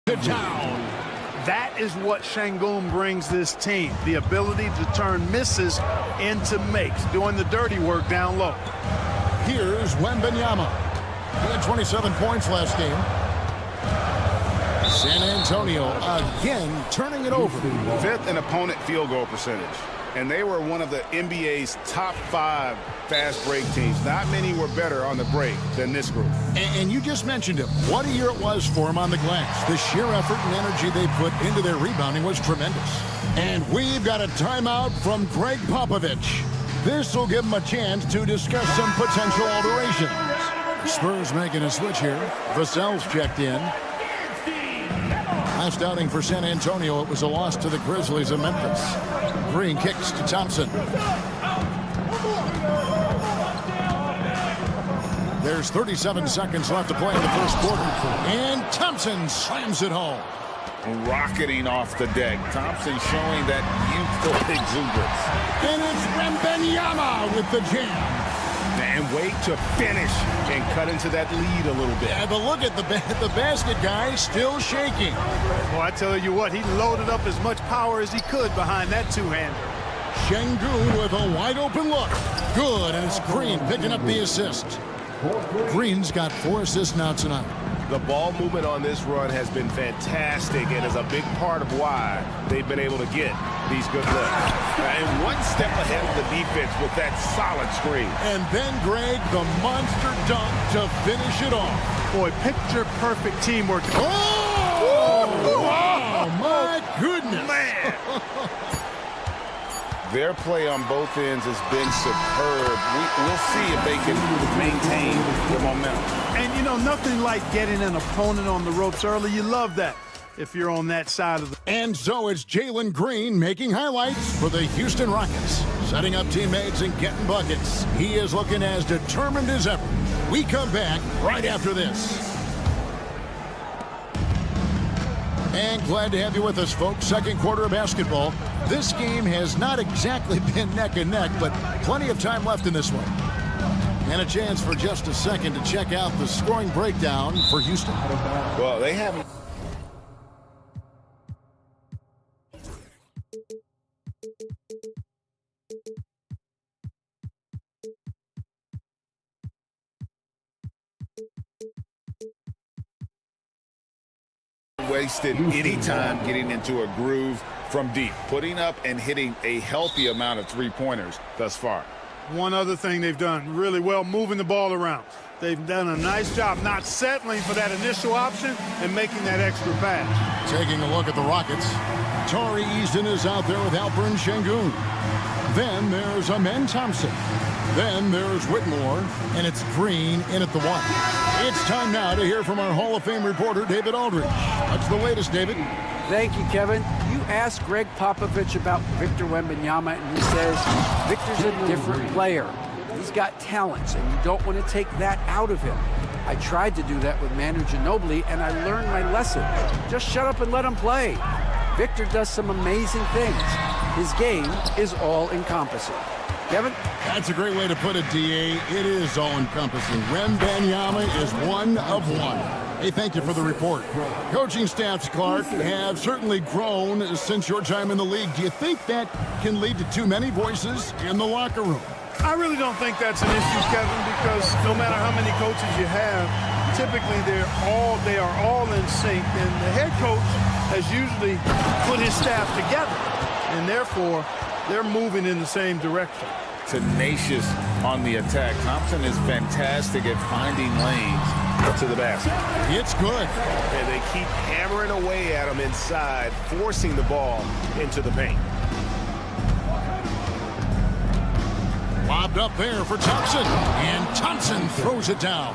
To town. That is what Şengün brings this team, the ability to turn misses into makes, doing the dirty work down low. Here's Wembanyama. He had 27 points last game. San Antonio again turning it over. 5th in opponent field goal percentage. And they were one of the NBA's top 5 fast break teams. Not many were better on the break than this group. And you just mentioned him. What a year it was for him on the glass. The sheer effort and energy they put into their rebounding was tremendous. And we've got a timeout from Greg Popovich. This will give him a chance to discuss some potential alterations. The Spurs making a switch here. Vassell's checked in. Last outing for San Antonio, it was a loss to the Grizzlies of Memphis. Green kicks to Thompson. There's 37 seconds left to play in the first quarter. And Thompson slams it home. Rocketing off the deck. Thompson showing that youthful exuberance. And it's Wembanyama with the jam. And and wait to finish and cut into that lead a little bit. Yeah, but look at the basket guy still shaking. Well, I tell you what, he loaded up as much power as he could behind that two-hander. Şengün with a wide open look. Good, and it's Green picking up the assist. Green's got 4 assists now tonight. The ball movement on this run has been fantastic and is a big part of why they've been able to get these good looks. And one step ahead of the defense with that solid screen. And then, Greg, the monster dunk to finish it off. Boy, picture-perfect teamwork. Oh, my goodness. Man. Their play on both ends has been superb. We'll see if they can maintain the momentum. And, you know, nothing like getting an opponent on the ropes early. You love that if you're on that side of the... And so it's Jalen Green making highlights for the Houston Rockets. Setting up teammates and getting buckets. He is looking as determined as ever. We come back right after this. And glad to have you with us, folks. Second quarter of basketball. This game has not exactly been neck and neck, but plenty of time left in this one. And a chance for just a second to check out the scoring breakdown for Houston. Well, they haven't. Wasted any time getting into a groove from deep, putting up and hitting a healthy amount of three-pointers thus far. One other thing they've done really well, moving the ball around. They've done a nice job not settling for that initial option and making that extra pass. Taking a look at the Rockets. Tari Easton is out there with Alperen Şengün. Then there's Amen Thompson. Then there's Whitmore, and it's Green in at the 1. It's time now to hear from our Hall of Fame reporter, David Aldridge. What's the latest, David? Thank you, Kevin. You asked Greg Popovich about Victor Wembanyama, and he says Victor's a different player. He's got talents, and you don't want to take that out of him. I tried to do that with Manu Ginobili, and I learned my lesson. Just shut up and let him play. Victor does some amazing things. His game is all-encompassing. Kevin? That's a great way to put it, D.A. It is all-encompassing. Wembanyama is one of one. Hey, thank you for the report. Coaching staffs, Clark, have certainly grown since your time in the league. Do you think that can lead to too many voices in the locker room? I really don't think that's an issue, Kevin, because no matter how many coaches you have, typically they are all in sync, and the head coach has usually put his staff together, and therefore they're moving in the same direction. Tenacious on the attack. Thompson is fantastic at finding lanes to the basket. It's good. And they keep hammering away at him inside, forcing the ball into the paint. Lobbed up there for Thompson, and Thompson throws it down.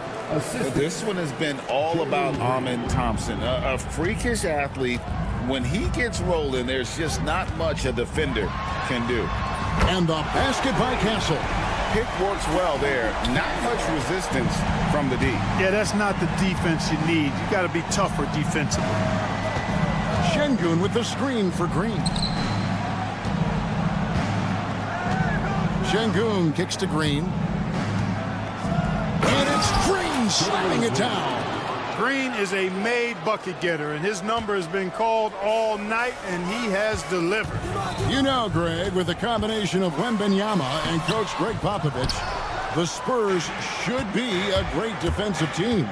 This one has been all about Amen Thompson, a freakish athlete. When he gets rolling, there's just not much a defender can do. And the basket by Castle. Pick works well there. Not much resistance from the D. Yeah, that's not the defense you need. You got to be tougher defensively. Şengün with the screen for Green. Şengün kicks to Green. And it's Green slamming it down. Green is a made bucket getter, and his number has been called all night, and he has delivered. You know, Greg, with the combination of Wembanyama and Coach Greg Popovich, the Spurs should be a great defensive team.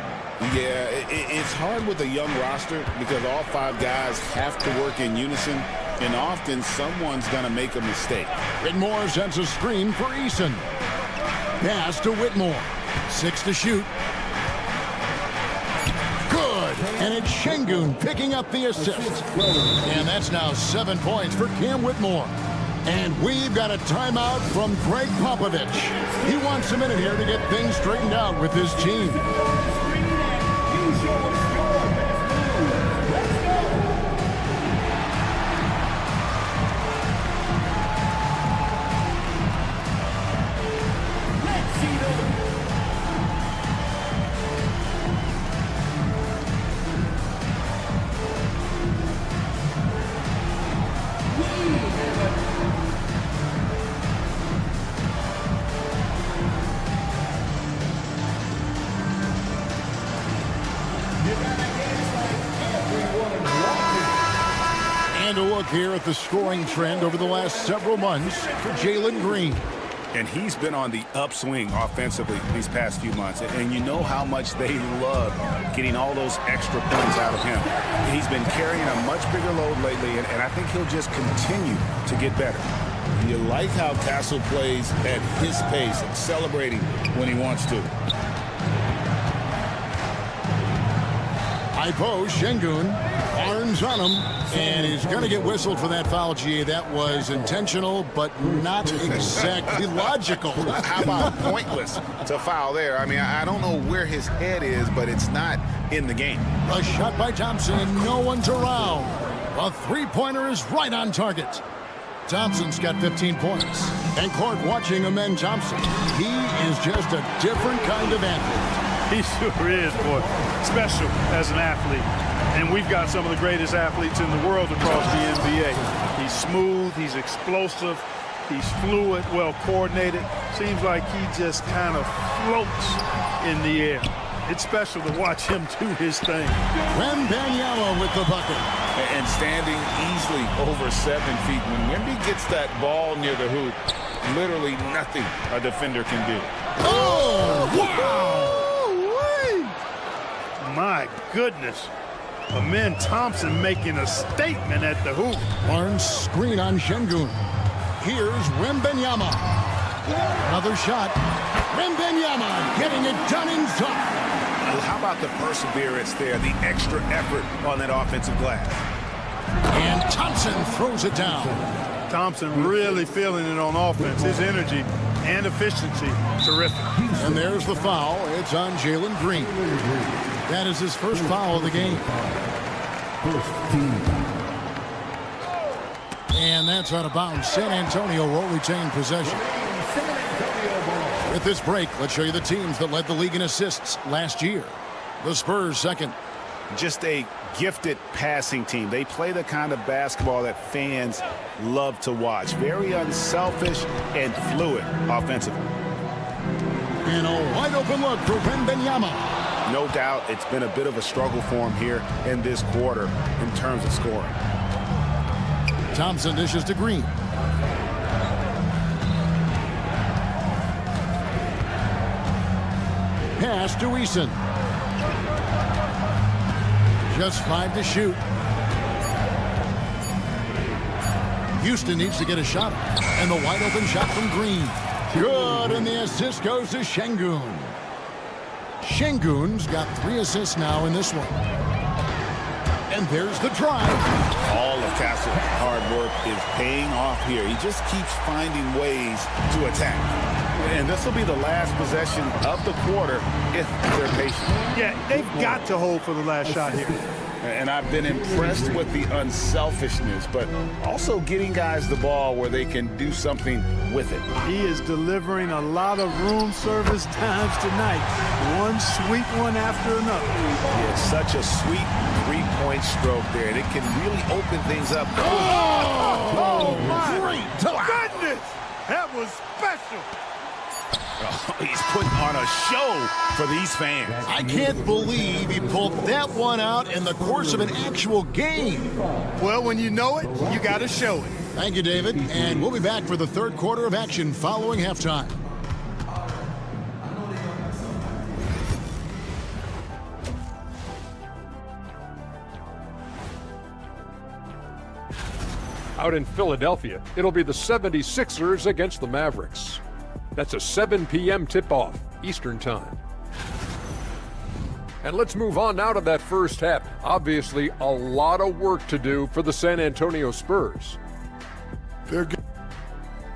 Yeah, it's hard with a young roster because all 5 guys have to work in unison, and often someone's going to make a mistake. Whitmore sends a screen for Eason. Pass to Whitmore. 6 to shoot. Good. And it's Şengün picking up the assist. And that's now 7 points for Cam Whitmore. And we've got a timeout from Greg Popovich. He wants a minute here to get things straightened out with his team. And a look here at the scoring trend over the last several months for Jalen Green. And he's been on the upswing offensively these past few months. And you know how much they love getting all those extra points out of him. He's been carrying a much bigger load lately, and I think he'll just continue to get better. You like how Castle plays at his pace and celebrating when he wants to. High post, Şengün, arms on him, and he's going to get whistled for that foul, G. That was intentional, but not exactly logical. How about pointless to foul there? I mean, I don't know where his head is, but it's not in the game. A shot by Thompson, and no one's around. A three-pointer is right on target. Thompson's got 15 points. And Court watching Amen Thompson. He is just a different kind of athlete. He sure is, boy. Special as an athlete. And we've got some of the greatest athletes in the world across the NBA. He's smooth, he's explosive, he's fluid, well coordinated. Seems like he just kind of floats in the air. It's special to watch him do his thing. Wembanyama with the bucket. And standing easily over 7 feet. When Wemby gets that ball near the hoop, literally nothing a defender can do. Oh, wow! My goodness. Amen Thompson making a statement at the hoop. Barnes screen on Şengün. Here's Wembanyama. Another shot. Wembanyama getting it done inside. Well, how about the perseverance there, the extra effort on that offensive glass? And Thompson throws it down. Thompson really feeling it on offense. His energy and efficiency, terrific. And there's the foul. It's on Jalen Green. That is his first foul of the game. And that's out of bounds. San Antonio will retain possession. At this break, let's show you the teams that led the league in assists last year. The Spurs second. Just a gifted passing team. They play the kind of basketball that fans love to watch. Very unselfish and fluid offensively. And a wide open look for Wembanyama. No doubt it's been a bit of a struggle for him here in this quarter in terms of scoring. Thompson dishes to Green. Pass to Eason. Just 5 to shoot. Houston needs to get a shot. And the wide open shot from Green. Good, and the assist goes to Şengün. Şengün's got 3 assists now in this one. And there's the drive. All of Castle's hard work is paying off here. He just keeps finding ways to attack. And this will be the last possession of the quarter if they're patient. Yeah, they've got to hold for the last shot here. And I've been impressed with the unselfishness, but also getting guys the ball where they can do something with it. He is delivering a lot of room service times tonight. One sweet one after another. It's such a sweet three-point stroke there, and it can really open things up. Oh my goodness! That was special. Oh, he's putting on a show for these fans. I can't believe he pulled that one out in the course of an actual game. Well, when you know it, you got to show it. Thank you, David. And we'll be back for the third quarter of action following halftime. Out in Philadelphia, it'll be the 76ers against the Mavericks. That's a 7 p.m. tip-off, Eastern Time. And let's move on now to that first half. Obviously, a lot of work to do for the San Antonio Spurs.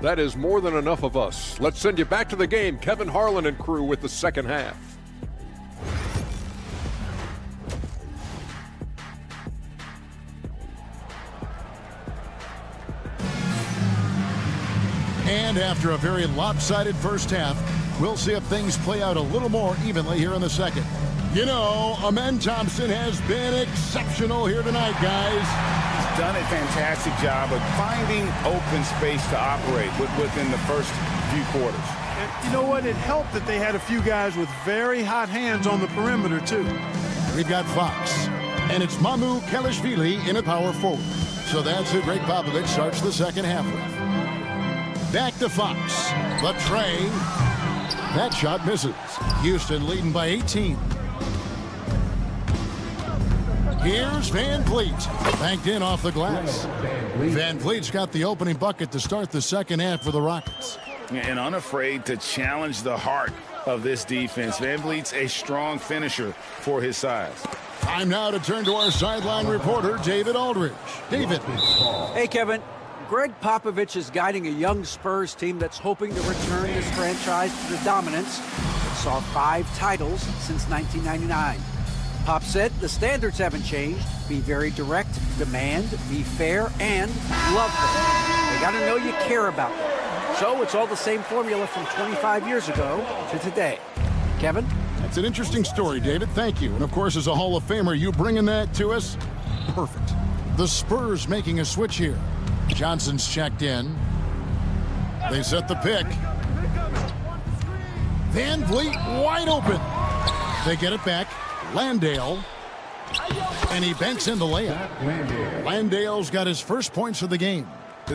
That is more than enough of us. Let's send you back to the game. Kevin Harlan and crew with the second half. And after a very lopsided first half, we'll see if things play out a little more evenly here in the second. You know, Amen Thompson has been exceptional here tonight, guys. He's done a fantastic job of finding open space to operate within the first few quarters. And you know what? It helped that they had a few guys with very hot hands on the perimeter, too. We've got Fox. And it's Mamu Kelishvili in a power forward. So that's who Greg Popovich starts the second half with. Back to Fox. The tray. That shot misses. Houston leading by 18. Here's Van Vliet. Banked in off the glass. Van Vliet's got the opening bucket to start the second half for the Rockets. And unafraid to challenge the heart of this defense. Van Vliet's a strong finisher for his size. Time now to turn to our sideline reporter, David Aldridge. David. Hey, Kevin. Greg Popovich is guiding a young Spurs team that's hoping to return this franchise to the dominance that saw 5 titles since 1999. Pop said the standards haven't changed. Be very direct, demand, be fair, and love them. They got to know you care about them. So it's all the same formula from 25 years ago to today. Kevin? That's an interesting story, David. Thank you. And of course, as a Hall of Famer, you bringing that to us? Perfect. The Spurs making a switch here. Johnson's checked in. They set the pick. Van Vliet wide open. They get it back. Landale. And he banks in the layup. Landale's got his first points of the game.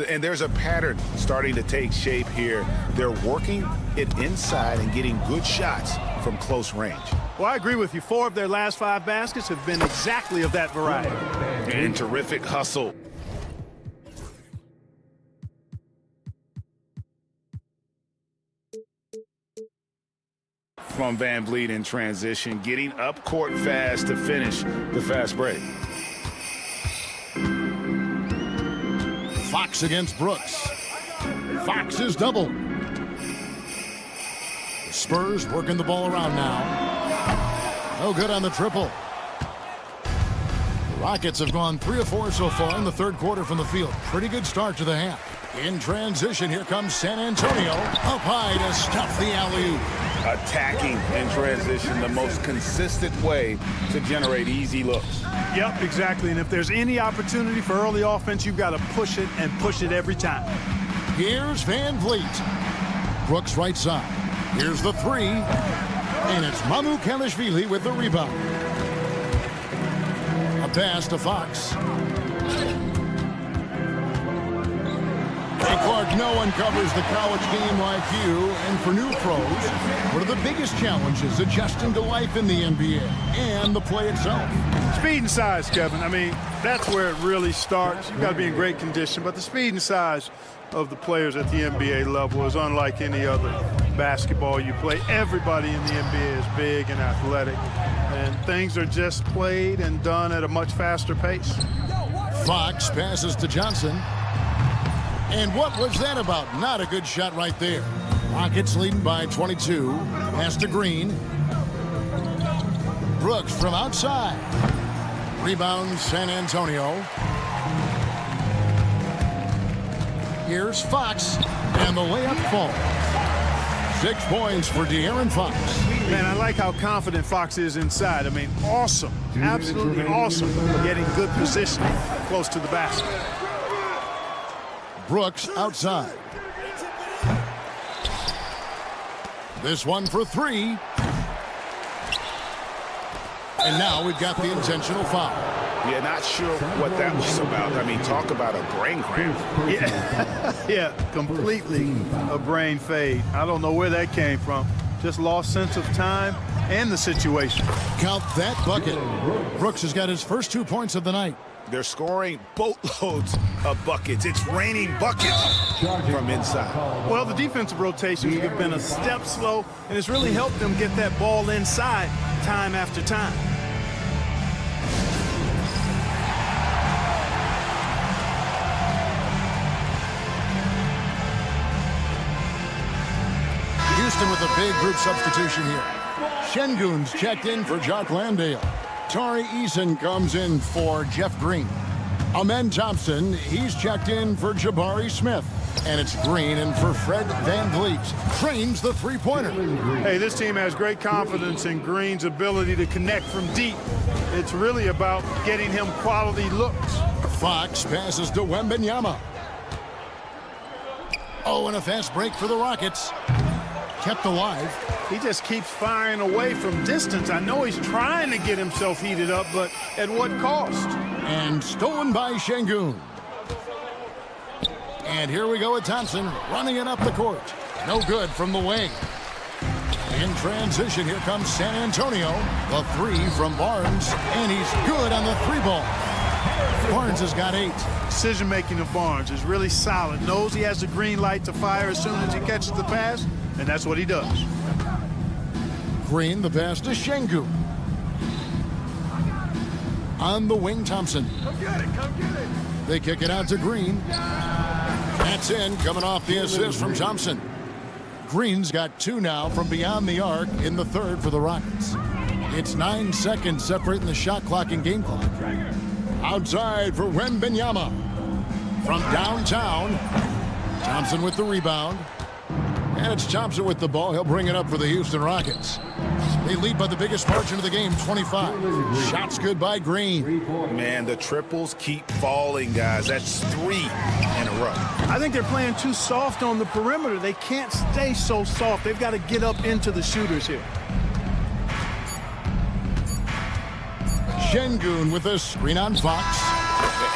And there's a pattern starting to take shape here. They're working it inside and getting good shots from close range. Well, I agree with you. 4 of their last 5 baskets have been exactly of that variety. And terrific hustle. From Van Vliet in transition, getting up court fast to finish the fast break. Fox against Brooks. Fox is double. Spurs working the ball around now. No good on the triple. The Rockets have gone 3 of 4 so far in the third quarter from the field. Pretty good start to the half. In transition, here comes San Antonio. Up high to stuff the alley-oop. Attacking in transition, the most consistent way to generate easy looks. Yep, exactly. And if there's any opportunity for early offense, you've got to push it and push it every time. Here's Van Vliet. Brooks right side. Here's the 3. And it's Mamu Kelishvili with the rebound. A pass to Fox. Hey, Clark, no one covers the college game like you. And for new pros, what are the biggest challenges adjusting to life in the NBA and the play itself? Speed and size, Kevin. I mean, that's where it really starts. You've got to be in great condition. But the speed and size of the players at the NBA level is unlike any other basketball you play. Everybody in the NBA is big and athletic. And things are just played and done at a much faster pace. Fox passes to Johnson. And what was that about? Not a good shot right there. Rockets leading by 22. Pass to Green. Brooks from outside. Rebound San Antonio. Here's Fox. And the layup falls. 6 points for De'Aaron Fox. Man, I like how confident Fox is inside. I mean, awesome. Absolutely awesome. Getting good positioning close to the basket. Brooks outside. This one for 3. And now we've got the intentional foul. Yeah, not sure what that was about. I mean, talk about a brain cramp. Yeah, completely a brain fade. I don't know where that came from. Just lost sense of time and the situation. Count that bucket. Brooks has got his first 2 points of the night. They're scoring boatloads of buckets. It's raining buckets from inside. Well, the defensive rotations have been a step slow, and it's really helped them get that ball inside time after time. Houston with a big group substitution here. Şengün's checked in for Jock Landale. Tari Eason comes in for Jeff Green. Amen Thompson, he's checked in for Jabari Smith. And it's Green in for Fred Van Vliet. Trains the three-pointer. Hey, this team has great confidence in Green's ability to connect from deep. It's really about getting him quality looks. Fox passes to Wembanyama. Oh, and a fast break for the Rockets. Kept alive. He just keeps firing away from distance. I know he's trying to get himself heated up, but at what cost? And stolen by Şengün. And here we go with Thompson running it up the court. No good from the wing. In transition, here comes San Antonio. The three from Barnes, and he's good on the three ball. Barnes has got 8. Decision-making of Barnes is really solid. Knows he has the green light to fire as soon as he catches the pass, and that's what he does. Green, the pass to Şengün. On the wing, Thompson. Come get it, come get it. They kick it out to Green. That's in, coming off the assist from Thompson. Green's got 2 now from beyond the arc in the third for the Rockets. It's 9 seconds separating the shot clock and game clock. Outside for Wembanyama. From downtown, Thompson with the rebound. And it's Thompson with the ball. He'll bring it up for the Houston Rockets. They lead by the biggest margin of the game, 25. Shots good by Green. Man, the triples keep falling, guys. That's 3 in a row. I think they're playing too soft on the perimeter. They can't stay so soft. They've got to get up into the shooters here. Şengün with a screen on Fox.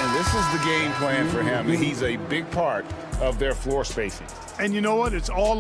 And this is the game plan for him. He's a big part of their floor spacing. And you know what? It's all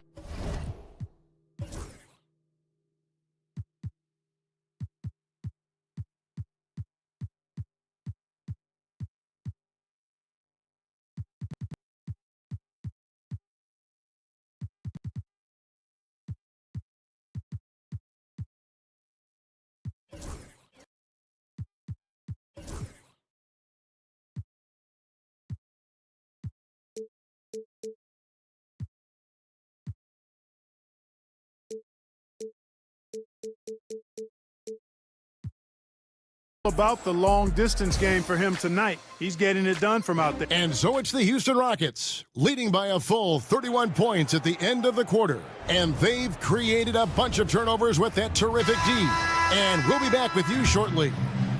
about the long distance game for him tonight. He's getting it done from out there. And so it's the Houston Rockets leading by a full 31 points at the end of the quarter. And they've created a bunch of turnovers with that terrific D. And we'll be back with you shortly.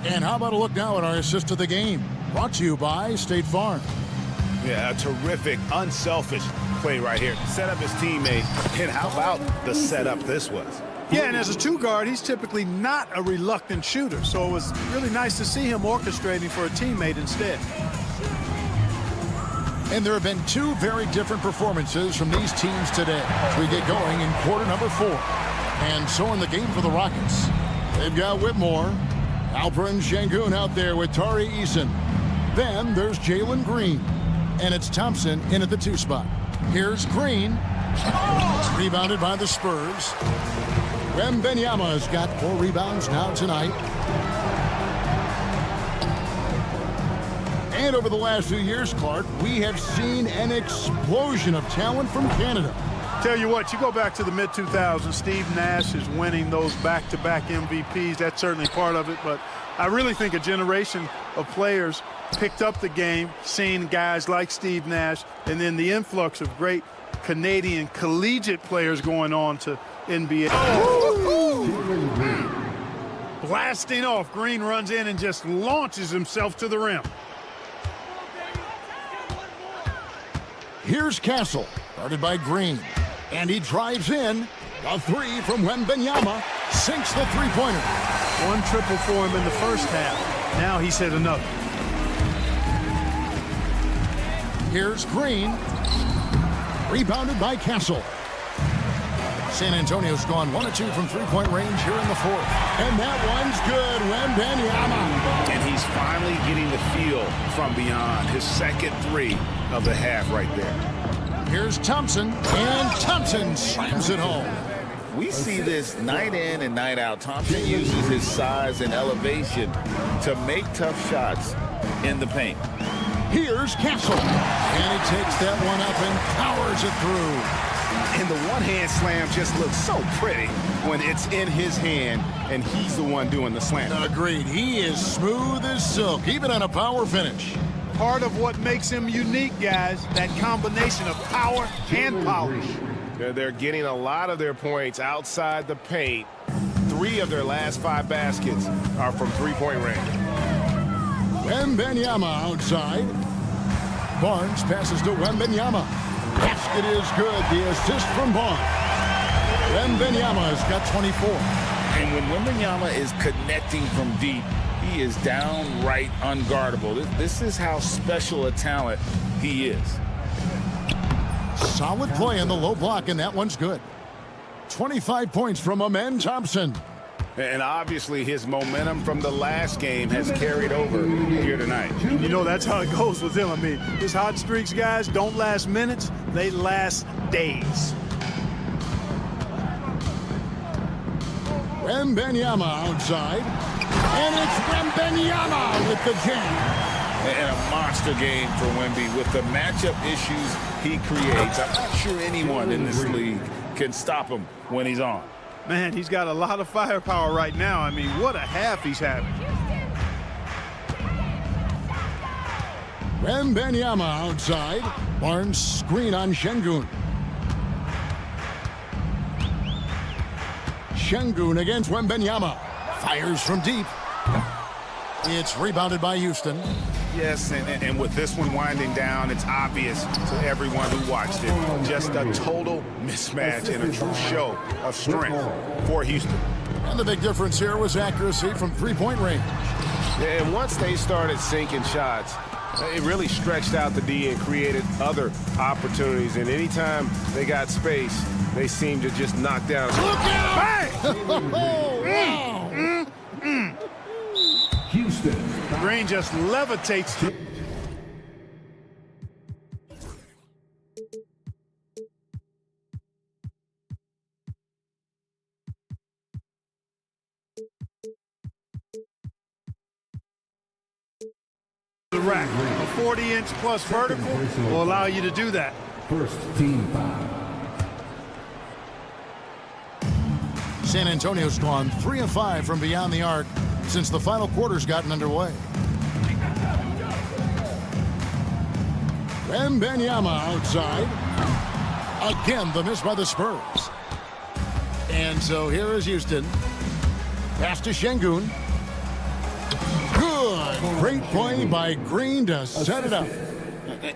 And how about a look now at our assist of the game? Brought to you by State Farm. Yeah, a terrific, unselfish play right here. Set up his teammate. And how about the setup this was? Yeah, and as a 2 guard, he's typically not a reluctant shooter. So it was really nice to see him orchestrating for a teammate instead. And there have been 2 very different performances from these teams today as we get going in quarter number 4. And so in the game for the Rockets, they've got Whitmore, Alperen Şengün out there with Tari Eason. Then there's Jalen Green. And it's Thompson in at the 2 spot. Here's Green. Rebounded by the Spurs. Wembanyama has got 4 rebounds now tonight. And over the last few years, Clark, we have seen an explosion of talent from Canada. Tell you what, you go back to the mid-2000s, Steve Nash is winning those back-to-back MVPs. That's certainly part of it, but I really think a generation of players picked up the game, seeing guys like Steve Nash, and then the influx of great Canadian collegiate players going on to NBA. Oh. Blasting off. Green runs in and just launches himself to the rim. Here's Castle, guarded by Green. And he drives in. A 3 from Wembanyama. Sinks the three-pointer. 1 triple for him in the first half. Now he's hit another. Here's Green. Rebounded by Castle. San Antonio's gone 1 of 2 from three-point range here in the 4th. And that one's good. Wembanyama. And he's finally getting the feel from beyond. His second 3 of the half right there. Here's Thompson. And Thompson slams it home. We see this night in and night out. Thompson uses his size and elevation to make tough shots in the paint. Here's Castle. And he takes that one up and powers it through. And the one-hand slam just looks so pretty when it's in his hand and he's the one doing the slam. Agreed. He is smooth as silk, even on a power finish. Part of what makes him unique, guys, that combination of power and polish. They're getting a lot of their points outside the paint. 3 of their last 5 baskets are from three-point range. Wembanyama outside. Barnes passes to Wembanyama. Basket is good. The assist from Barnes. Wembanyama's got 24. And when Wembanyama is connecting from deep, he is downright unguardable. This is how special a talent he is. Solid play in the low block, and that one's good. 25 points from Amen Thompson. And obviously his momentum from the last game has carried over here tonight. You know, that's how it goes with him. I mean, his hot streaks, guys, don't last minutes. They last days. Wembanyama outside. And it's Wembanyama with the jam. And a monster game for Wemby. With the matchup issues he creates, I'm not sure anyone in this league can stop him when he's on. Man, he's got a lot of firepower right now. I mean, what a half he's having. Wembanyama outside. Barnes screen on Şengün. Şengün against Wembanyama. Fires from deep. It's rebounded by Houston. Yes, and with this one winding down, it's obvious to everyone who watched it. Just a total mismatch and a true show of strength for Houston. And the big difference here was accuracy from three-point range. Yeah, and once they started sinking shots, it really stretched out the D and created other opportunities. And anytime they got space, they seemed to just knock down. Look out! Hey! Houston. Green just levitates. The rack. A 40-inch plus vertical will allow you to do that. First team foul. San Antonio's gone 3 of 5 from beyond the arc since the final quarter's gotten underway. Wembanyama outside. Again, the miss by the Spurs. And so here is Houston. Pass to Şengün. Good. Great play by Green to set it up.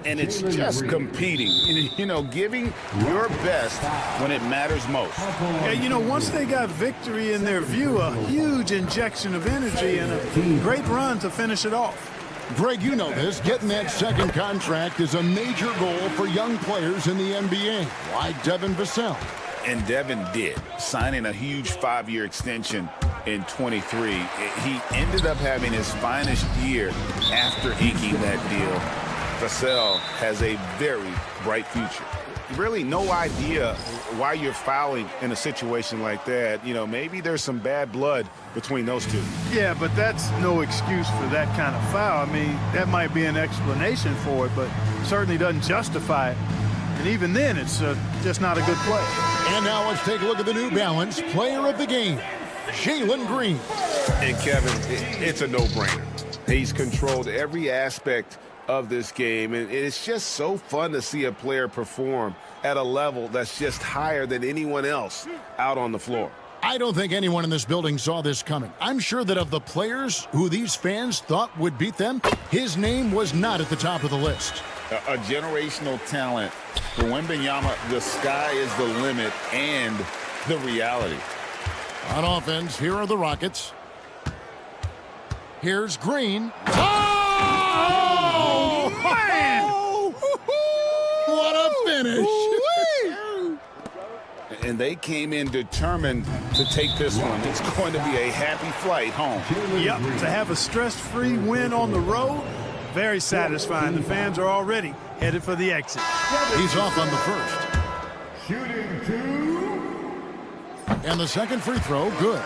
And it's just competing, you know, giving your best when it matters most. Yeah, you know, once they got victory in their view, a huge injection of energy and a great run to finish it off. Greg, you know this. Getting that second contract is a major goal for young players in the NBA, like Devin Vassell. And Devin did, signing a huge 5-year extension in 23. He ended up having his finest year after inking that deal. Vassell has a very bright future. Really no idea why you're fouling in a situation like that. You know, maybe there's some bad blood between those two. Yeah, but that's no excuse for that kind of foul. I mean, that might be an explanation for it, but certainly doesn't justify it. And even then, it's just not a good play. And now let's take a look at the New Balance player of the game, Jalen Green. And Kevin, it's a no-brainer. He's controlled every aspect of this game, and it's just so fun to see a player perform at a level that's just higher than anyone else out on the floor. I don't think anyone in this building saw this coming. I'm sure that of the players who these fans thought would beat them, his name was not at the top of the list. A generational talent. For Wembanyama, the sky is the limit and the reality. On offense, here are the Rockets. Here's Green. Man! What a finish! And they came in determined to take this one. It's going to be a happy flight home. Yep, to have a stress-free win on the road, very satisfying. The fans are already headed for the exit. He's off on the first. Shooting 2. And the second free throw, good.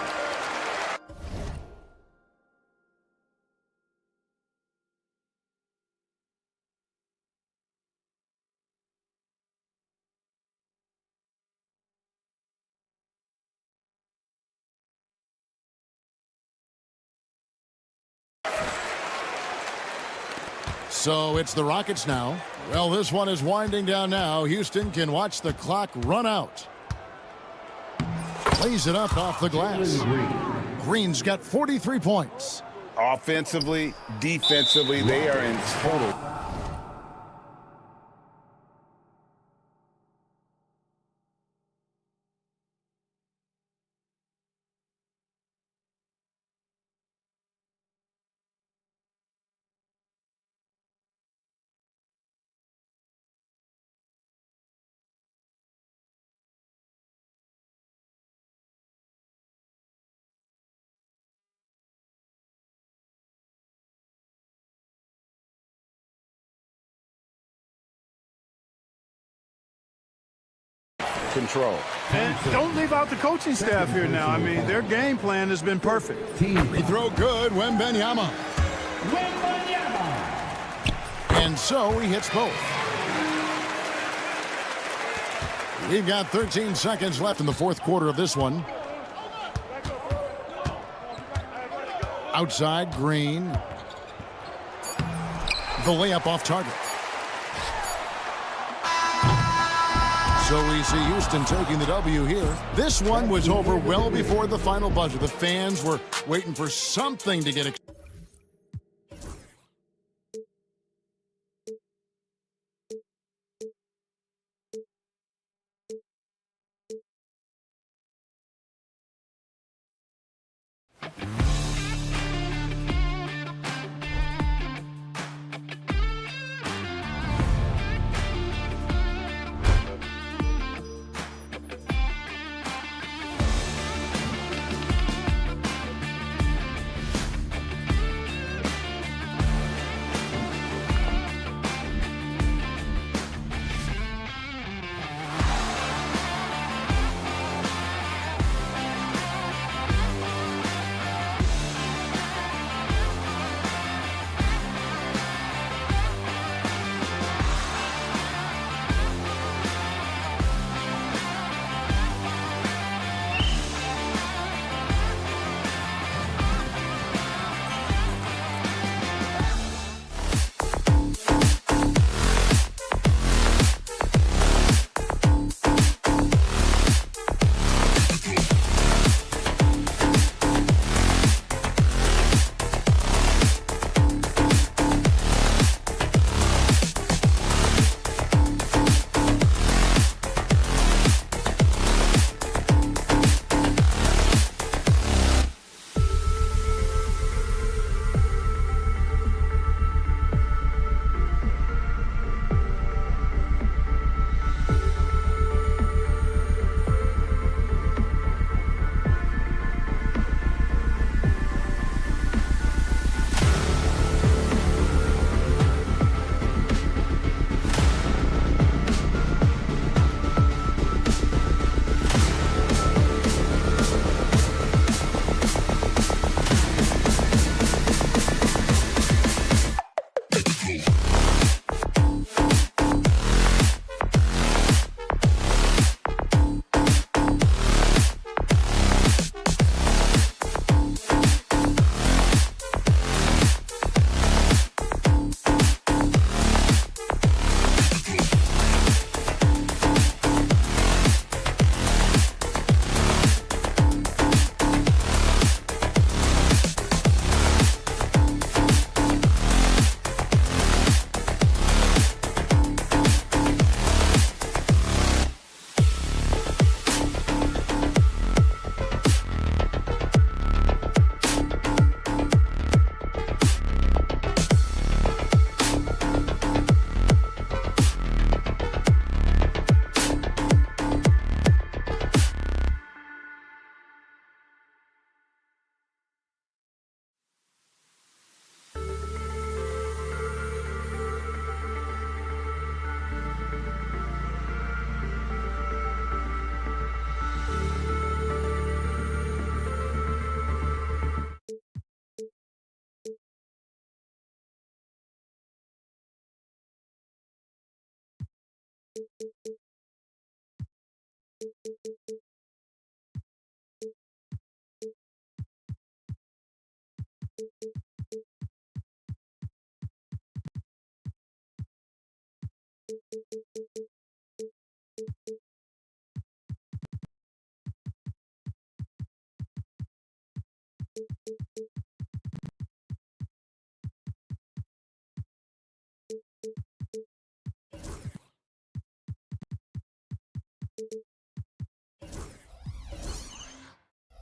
So it's the Rockets now. Well, this one is winding down now. Houston can watch the clock run out. Plays it up off the glass. Green's got 43 points. Offensively, defensively, they are in total. control. And don't leave out the coaching staff here now. I mean, their game plan has been perfect. Free throw good, Wembanyama. And so he hits both. We've got 13 seconds left in the fourth quarter of this one. Outside, Green. The layup off target. So we see Houston taking the W here. This one was over well before the final buzzer. The fans were waiting for something to get excited.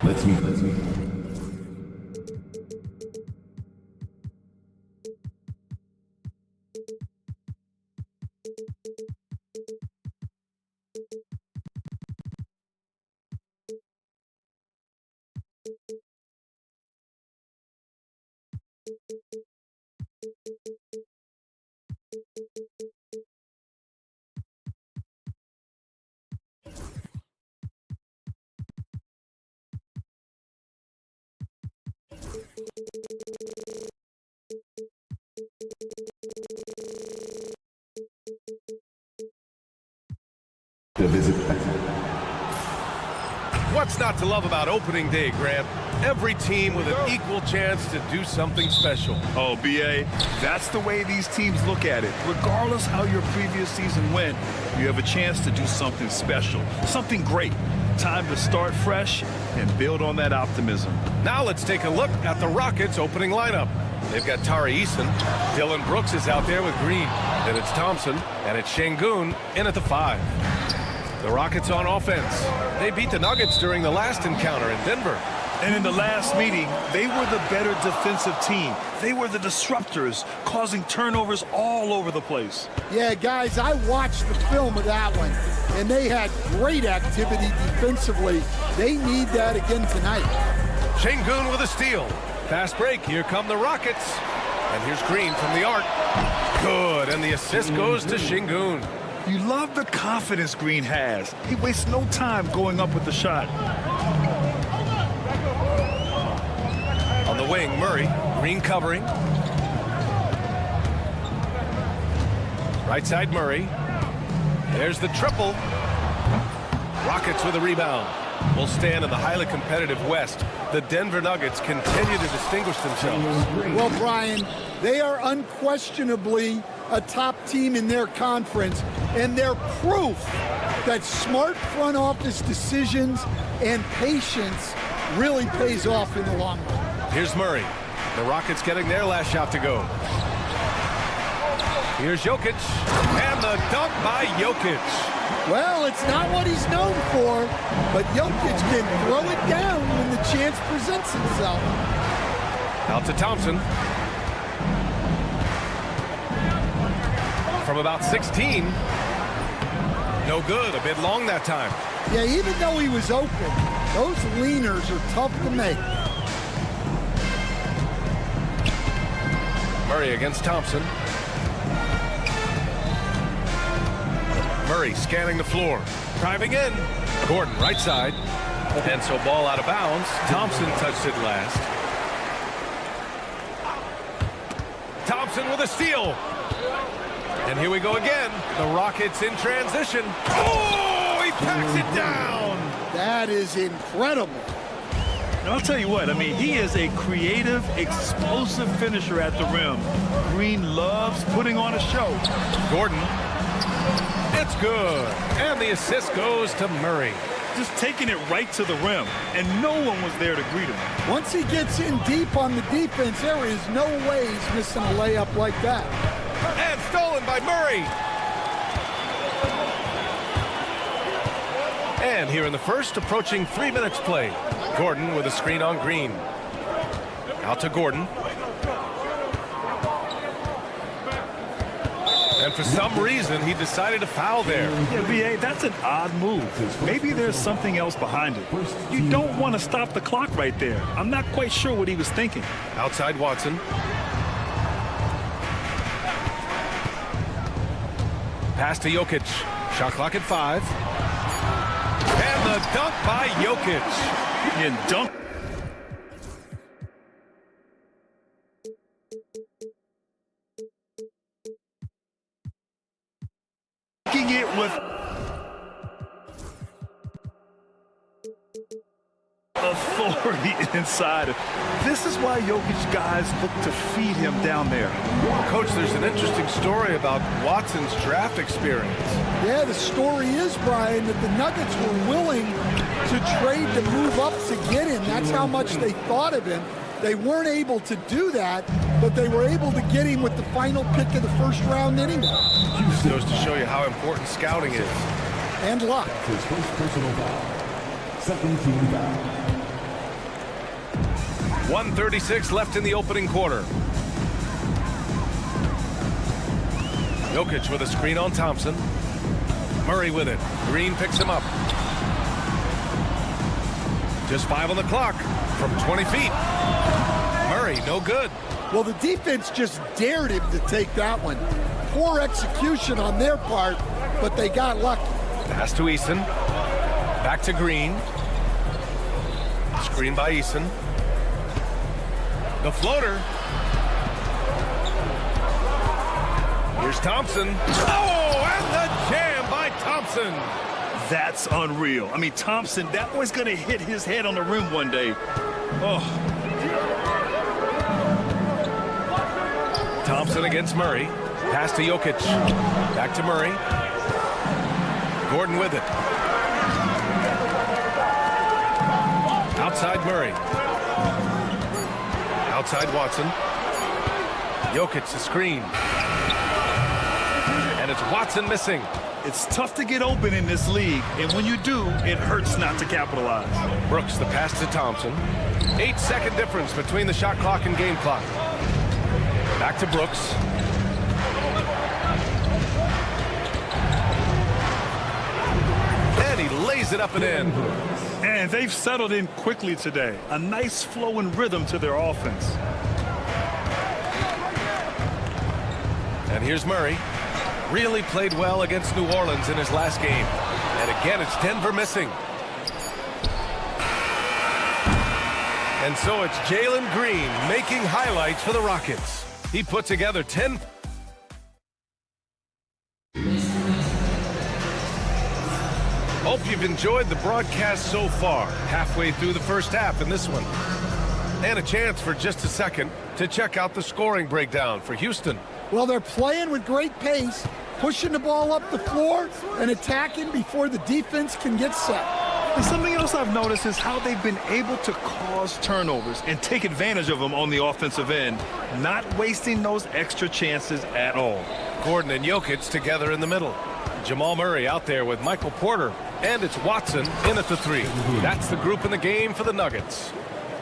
Let's meet. to visit. What's not to love about opening day, Grant? Every team with an equal chance to do something special. Oh, B.A., that's the way these teams look at it. Regardless how your previous season went, you have a chance to do something special, something great. Time to start fresh and build on that optimism. Now let's take a look at the Rockets' opening lineup. They've got Tari Eason. Dylan Brooks is out there with Green. Then it's Thompson, and it's Şengün in at the 5. The Rockets on offense. They beat the Nuggets during the last encounter in Denver. And in the last meeting, they were the better defensive team. They were the disruptors, causing turnovers all over the place. Yeah, guys, I watched the film of that one, and they had great activity defensively. They need that again tonight. Şengün with a steal. Fast break. Here come the Rockets. And here's Green from the arc. Good, and the assist goes to Şengün. You love the confidence Green has. He wastes no time going up with the shot. On the wing, Murray. Green covering. Right side, Murray. There's the triple. Rockets with a rebound. Will stand in the highly competitive West. The Denver Nuggets continue to distinguish themselves. Well, Brian, they are unquestionably a top team in their conference, and they're proof that smart front office decisions and patience really pays off in the long run. Here's Murray. The Rockets getting their last shot to go. Here's Jokic, and the dunk by Jokic. Well, it's not what he's known for, but Jokic can throw it down when the chance presents itself. Out to Thompson. From about 16. No good, a bit long that time. Yeah, even though he was open, those leaners are tough to make. Murray against Thompson. Murray scanning the floor. Driving in. Gordon right side. And so ball out of bounds. Thompson touched it last. Thompson with a steal. And here we go again. The Rockets in transition. Oh, he packs it down. That is incredible. And I'll tell you what, I mean, he is a creative, explosive finisher at the rim. Green loves putting on a show. Gordon. It's good. And the assist goes to Murray. Just taking it right to the rim, and no one was there to greet him. Once he gets in deep on the defense, there is no way he's missing a layup like that. And stolen by Murray. And here in the first, approaching 3 minutes play. Gordon with a screen on Green. Out to Gordon. And for some reason, he decided to foul there. Yeah, B.A., that's an odd move. Maybe there's something else behind it. You don't want to stop the clock right there. I'm not quite sure what he was thinking. Outside Watson. Pass to Jokic. Shot clock at 5. And the dunk by Jokic. And dunk. It with authority inside. This is why Jokic guys look to feed him down there. Coach, there's an interesting story about Watson's draft experience. Yeah, the story is, Brian, that the Nuggets were willing to trade to move up to get him. That's how much they thought of him. They weren't able to do that, but they were able to get him with the final pick of the first round anyway. This goes to show you how important scouting is. And luck. His first personal foul. Second team foul. 1:36 left in the opening quarter. Jokic with a screen on Thompson. Murray with it. Green picks him up. Just 5 on the clock from 20 feet. Murray, no good. Well, the defense just dared him to take that one. Poor execution on their part, but they got lucky. Pass to Eason. Back to Green. Screen by Eason. The floater. Here's Thompson. Oh, and the jam by Thompson. That's unreal. I mean, Thompson, that boy's going to hit his head on the rim one day. Oh. Thompson against Murray. Pass to Jokic. Back to Murray. Gordon with it. Outside Murray. Outside Watson. Jokic the screen. And it's Watson missing. It's tough to get open in this league, and when you do, it hurts not to capitalize. Brooks the pass to Thompson. 8-second difference between the shot clock and game clock. Back to Brooks. And he lays it up and in. And they've settled in quickly today. A nice flow and rhythm to their offense. And here's Murray. Really played well against New Orleans in his last game. And again, it's Denver missing. And so it's Jalen Green making highlights for the Rockets. He put together 10. Hope you've enjoyed the broadcast so far. Halfway through the first half in this one. And a chance for just a second to check out the scoring breakdown for Houston. Well, they're playing with great pace, pushing the ball up the floor and attacking before the defense can get set. And something else I've noticed is how they've been able to cause turnovers and take advantage of them on the offensive end, not wasting those extra chances at all. Gordon and Jokic together in the middle. Jamal Murray out there with Michael Porter. And it's Watson in at the three. That's the group in the game for the Nuggets.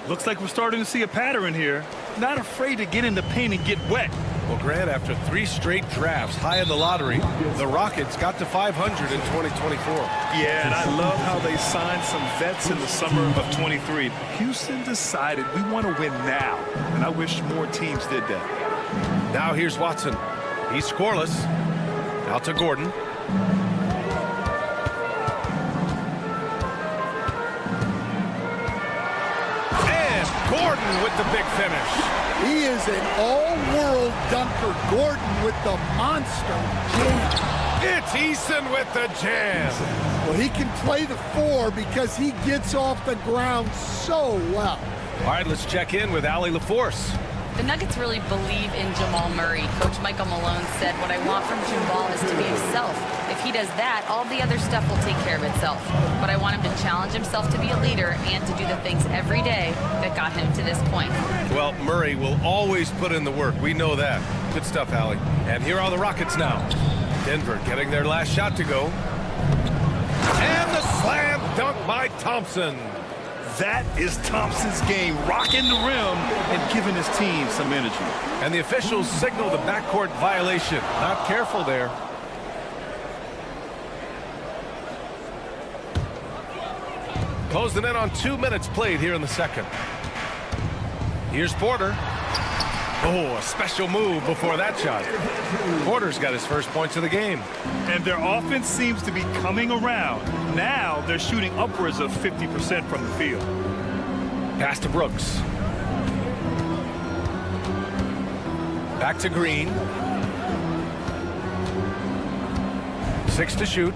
Looks like we're starting to see a pattern here. Not afraid to get in the paint and get wet. Well, Grant, after 3 straight drafts high in the lottery, the Rockets got to 500 in 2024. Yeah, and I love how they signed some vets in the summer of 23. Houston decided we want to win now, and I wish more teams did that. Now here's Watson. He's scoreless. Out to Gordon. Gordon with the big finish. He is an all-world dunker. Gordon with the monster jam. It's Eason with the jam. Well, he can play the 4 because he gets off the ground so well. All right, let's check in with Allie LaForce. The Nuggets really believe in Jamal Murray. Coach Michael Malone said, what I want from Jamal is to be himself. If he does that, all the other stuff will take care of itself. But I want him to challenge himself to be a leader and to do the things every day that got him to this point. Well, Murray will always put in the work. We know that. Good stuff, Allie. And here are the Rockets now. Denver getting their last shot to go. And the slam dunk by Thompson. That is Thompson's game, rocking the rim and giving his team some energy. And the officials signal the backcourt violation. Not careful there. Closing in on 2 minutes played here in the second. Here's Porter. Oh, a special move before that shot. Porter's got his first points of the game. And their offense seems to be coming around. Now they're shooting upwards of 50% from the field. Pass to Brooks. Back to Green. 6 to shoot.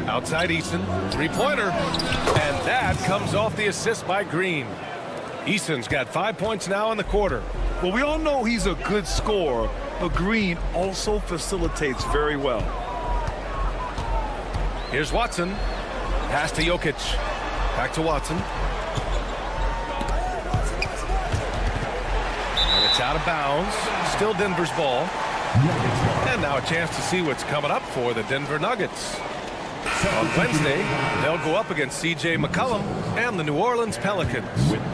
Outside Eason. 3-pointer. And that comes off the assist by Green. Eason's got 5 points now in the quarter. Well, we all know he's a good scorer, but Green also facilitates very well. Here's Watson. Pass to Jokic. Back to Watson. And it's out of bounds. Still Denver's ball. And now a chance to see what's coming up for the Denver Nuggets. On Wednesday, they'll go up against C.J. McCollum and the New Orleans Pelicans.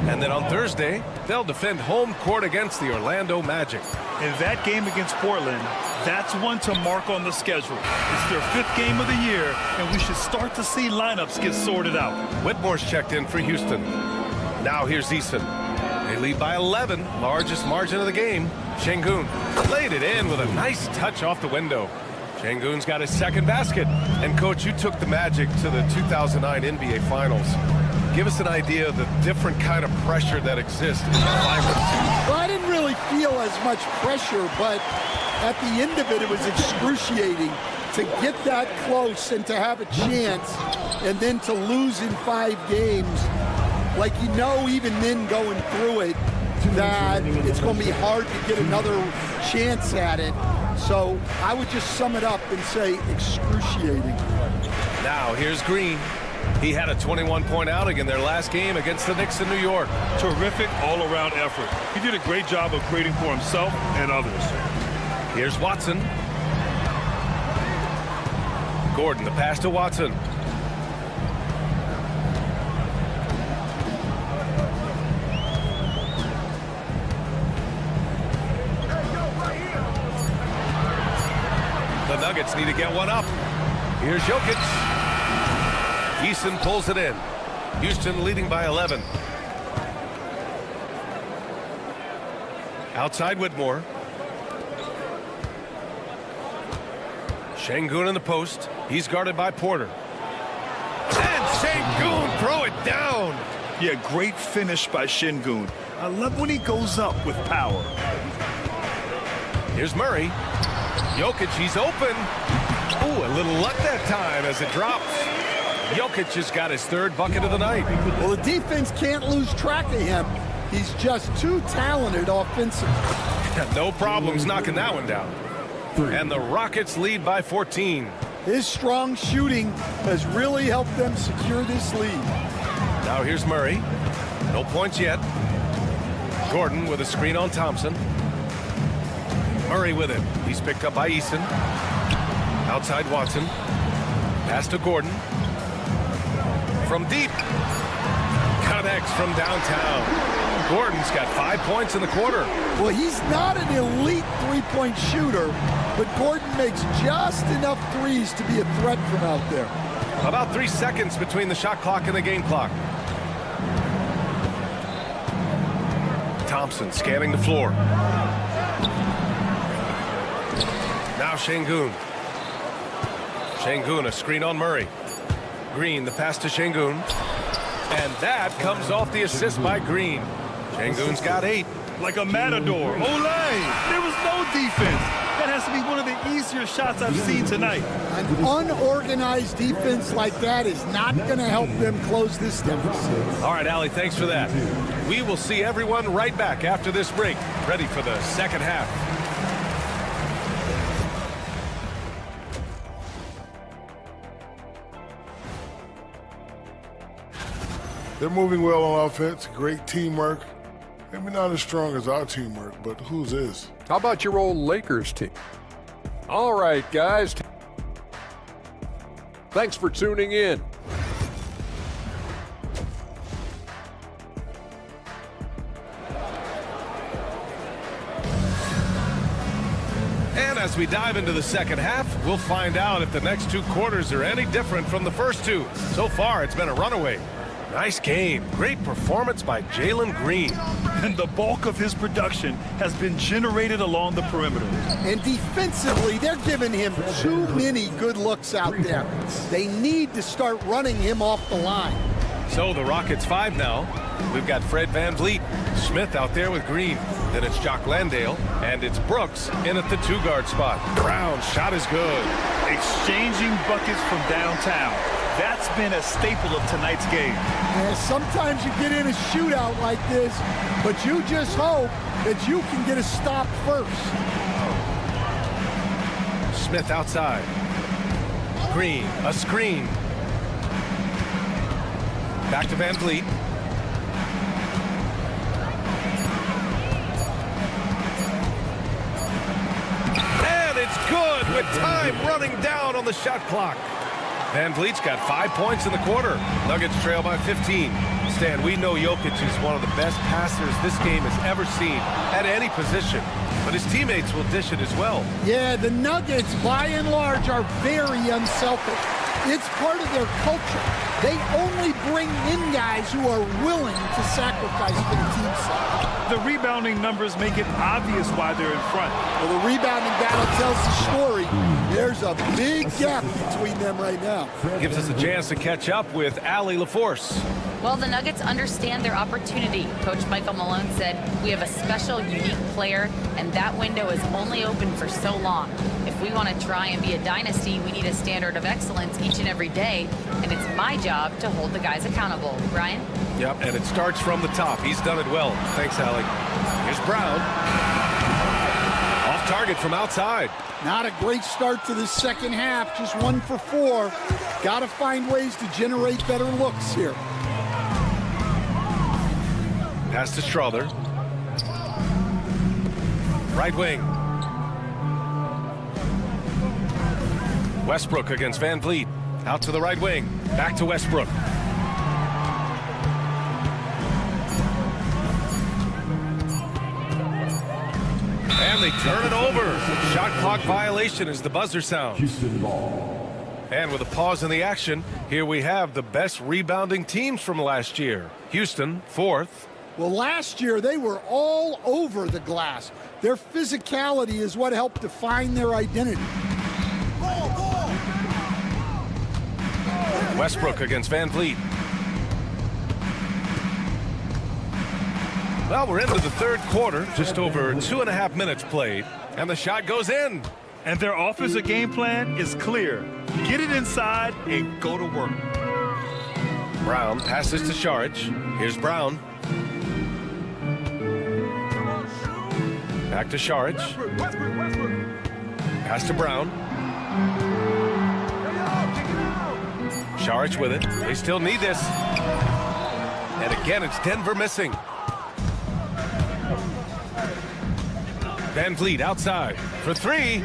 And then on Thursday, they'll defend home court against the Orlando Magic. In that game against Portland, that's one to mark on the schedule. It's their 5th game of the year, and we should start to see lineups get sorted out. Whitmore's checked in for Houston. Now here's Eason. They lead by 11, largest margin of the game. Şengün laid it in with a nice touch off the window. Şengün's got his second basket. And, Coach, you took the Magic to the 2009 NBA Finals. Give us an idea of the different kind of pressure that exists in the finals. Well, I didn't really feel as much pressure, but at the end of it, it was excruciating to get that close and to have a chance and then to lose in 5 games, like even then going through it, that it's going to be hard to get another chance at it. So I would just sum it up and say excruciating. Now here's Green. He had a 21-point outing in their last game against the Knicks in New York. Terrific all-around effort. He did a great job of creating for himself and others. Here's Watson. Gordon, the pass to Watson. The Nuggets need to get one up. Here's Jokic. Eason pulls it in. Houston leading by 11. Outside Whitmore. Şengün in the post. He's guarded by Porter. And Şengün throw it down. Yeah, great finish by Şengün. I love when he goes up with power. Here's Murray. Jokic, he's open. Ooh, a little luck that time as it drops. Jokic has got his 3rd bucket of the night. Well, the defense can't lose track of him. He's just too talented offensively. No problems knocking that one down. And the Rockets lead by 14. His strong shooting has really helped them secure this lead. Now here's Murray. No points yet. Gordon with a screen on Thompson. Murray with it. He's picked up by Eason. Outside Watson. Pass to Gordon. From deep. Connects from downtown. Gordon's got 5 points in the quarter. Well, he's not an elite three-point shooter, but Gordon makes just enough threes to be a threat from out there. About 3 seconds between the shot clock and the game clock. Thompson scanning the floor. Now Şengün. Şengün, a screen on Murray. Green, the pass to Şengün. And that comes off the assist by Green. Şengün's got 8. Like a matador. Olay! There was no defense. That has to be one of the easier shots I've seen tonight. An unorganized defense like that is not going to help them close this deficit. All right, Allie, thanks for that. We will see everyone right back after this break, ready for the second half. They're moving well on offense. Great teamwork. Maybe not as strong as our teamwork, but whose is? How about your old Lakers team? All right, guys. Thanks for tuning in. And as we dive into the second half, we'll find out if the next 2 quarters are any different from the first 2. So far, it's been a runaway. Nice game. Great performance by Jalen Green. And the bulk of his production has been generated along the perimeter. And defensively, they're giving him too many good looks out there. They need to start running him off the line. So the Rockets 5 now. We've got Fred VanVleet, Smith out there with Green. Then it's Jock Landale, and it's Brooks in at the 2-guard spot. Brown's shot is good. Exchanging buckets from downtown. That's been a staple of tonight's game. And sometimes you get in a shootout like this, but you just hope that you can get a stop first. Smith outside. Green, a screen. Back to VanVleet. And it's good with time running down on the shot clock. VanVleet's got 5 points in the quarter. Nuggets trail by 15. Stan, we know Jokic is one of the best passers this game has ever seen at any position, but his teammates will dish it as well. Yeah, the Nuggets, by and large, are very unselfish. It's part of their culture. They only bring in guys who are willing to sacrifice for the team side. The rebounding numbers make it obvious why they're in front. Well, the rebounding battle tells the story. There's a big gap between them right now. Gives us a chance to catch up with Allie LaForce. Well, the Nuggets understand their opportunity. Coach Michael Malone said, "We have a special, unique player, and that window is only open for so long. If we want to try and be a dynasty, we need a standard of excellence each and every day, and it's my job to hold the guys accountable." Brian? Yep, and it starts from the top. He's done it well. Thanks, Allie. Here's Brown. Off target from outside. Not a great start to the second half, just 1 for 4. Got to find ways to generate better looks here. Pass to Strother. Right wing. Westbrook against Van Vliet. Out to the right wing. Back to Westbrook. And they turn it over. Shot clock violation as the buzzer sounds. Houston ball. And with a pause in the action, here we have the best rebounding teams from last year. Houston, 4th. Well, last year they were all over the glass. Their physicality is what helped define their identity. Westbrook against Van Vliet. Well, we're into the third quarter, just over 2.5 minutes played, and the shot goes in. And their offensive game plan is clear. Get it inside and go to work. Brown passes to Saric. Here's Brown. Back to Saric. Pass to Brown. Saric with it. They still need this. And again, it's Denver missing. Van Vliet outside for 3.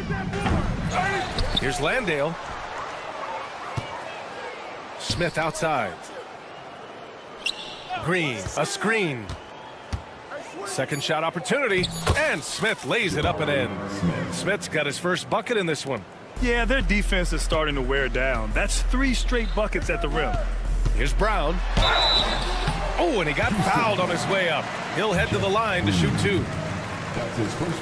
Here's Landale. Smith outside. Green, a screen. Second shot opportunity, and Smith lays it up and in. Smith's got his first bucket in this one. Yeah, their defense is starting to wear down. That's 3 straight buckets at the rim. Here's Brown. Oh, and he got fouled on his way up. He'll head to the line to shoot 2.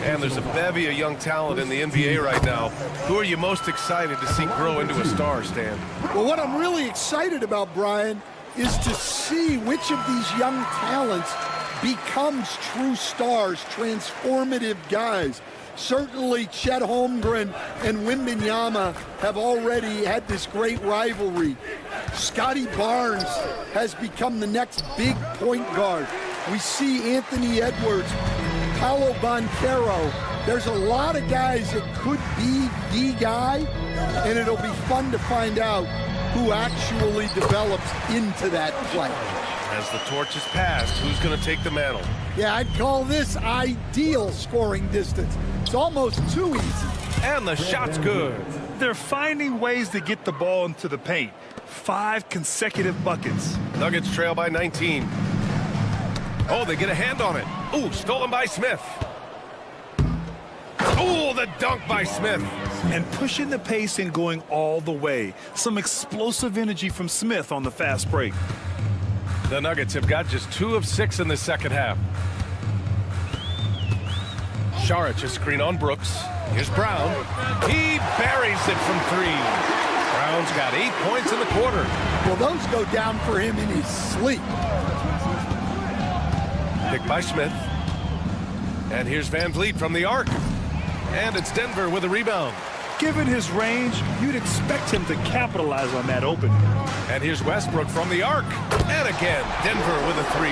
And there's a bevy of young talent in the NBA right now. Who are you most excited to see grow into a star, Stan? Well, what I'm really excited about, Brian, is to see which of these young talents becomes true stars, transformative guys. Certainly Chet Holmgren and Wembanyama have already had this great rivalry. Scotty Barnes has become the next big point guard. We see Anthony Edwards, Paolo Banchero. There's a lot of guys that could be the guy, and it'll be fun to find out who actually develops into that play. As the torch is passed, who's going to take the mantle? Yeah, I'd call this ideal scoring distance. It's almost too easy. And the shot's good. They're finding ways to get the ball into the paint. 5 consecutive buckets. Nuggets trail by 19. Oh, they get a hand on it. Ooh, stolen by Smith. Ooh, the dunk by Smith. And pushing the pace and going all the way. Some explosive energy from Smith on the fast break. The Nuggets have got just 2 of 6 in the second half. Saric a screen on Brooks. Here's Brown. He buries it from 3. Brown's got 8 points in the quarter. Well, those go down for him in his sleep. Picked by Smith. And here's Van Vliet from the arc. And it's Denver with a rebound. Given his range, you'd expect him to capitalize on that opening. And here's Westbrook from the arc. And again, Denver with a 3.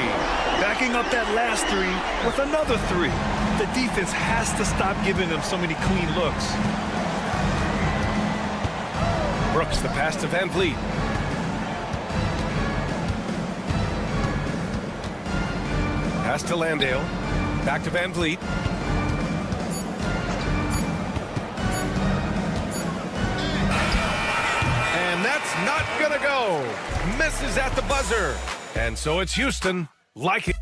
Backing up that last 3 with another 3. The defense has to stop giving them so many clean looks. Brooks, the pass to Van Vliet. Pass to Landale. Back to Van Vliet. And that's not gonna go. Misses at the buzzer. And so it's Houston, like it.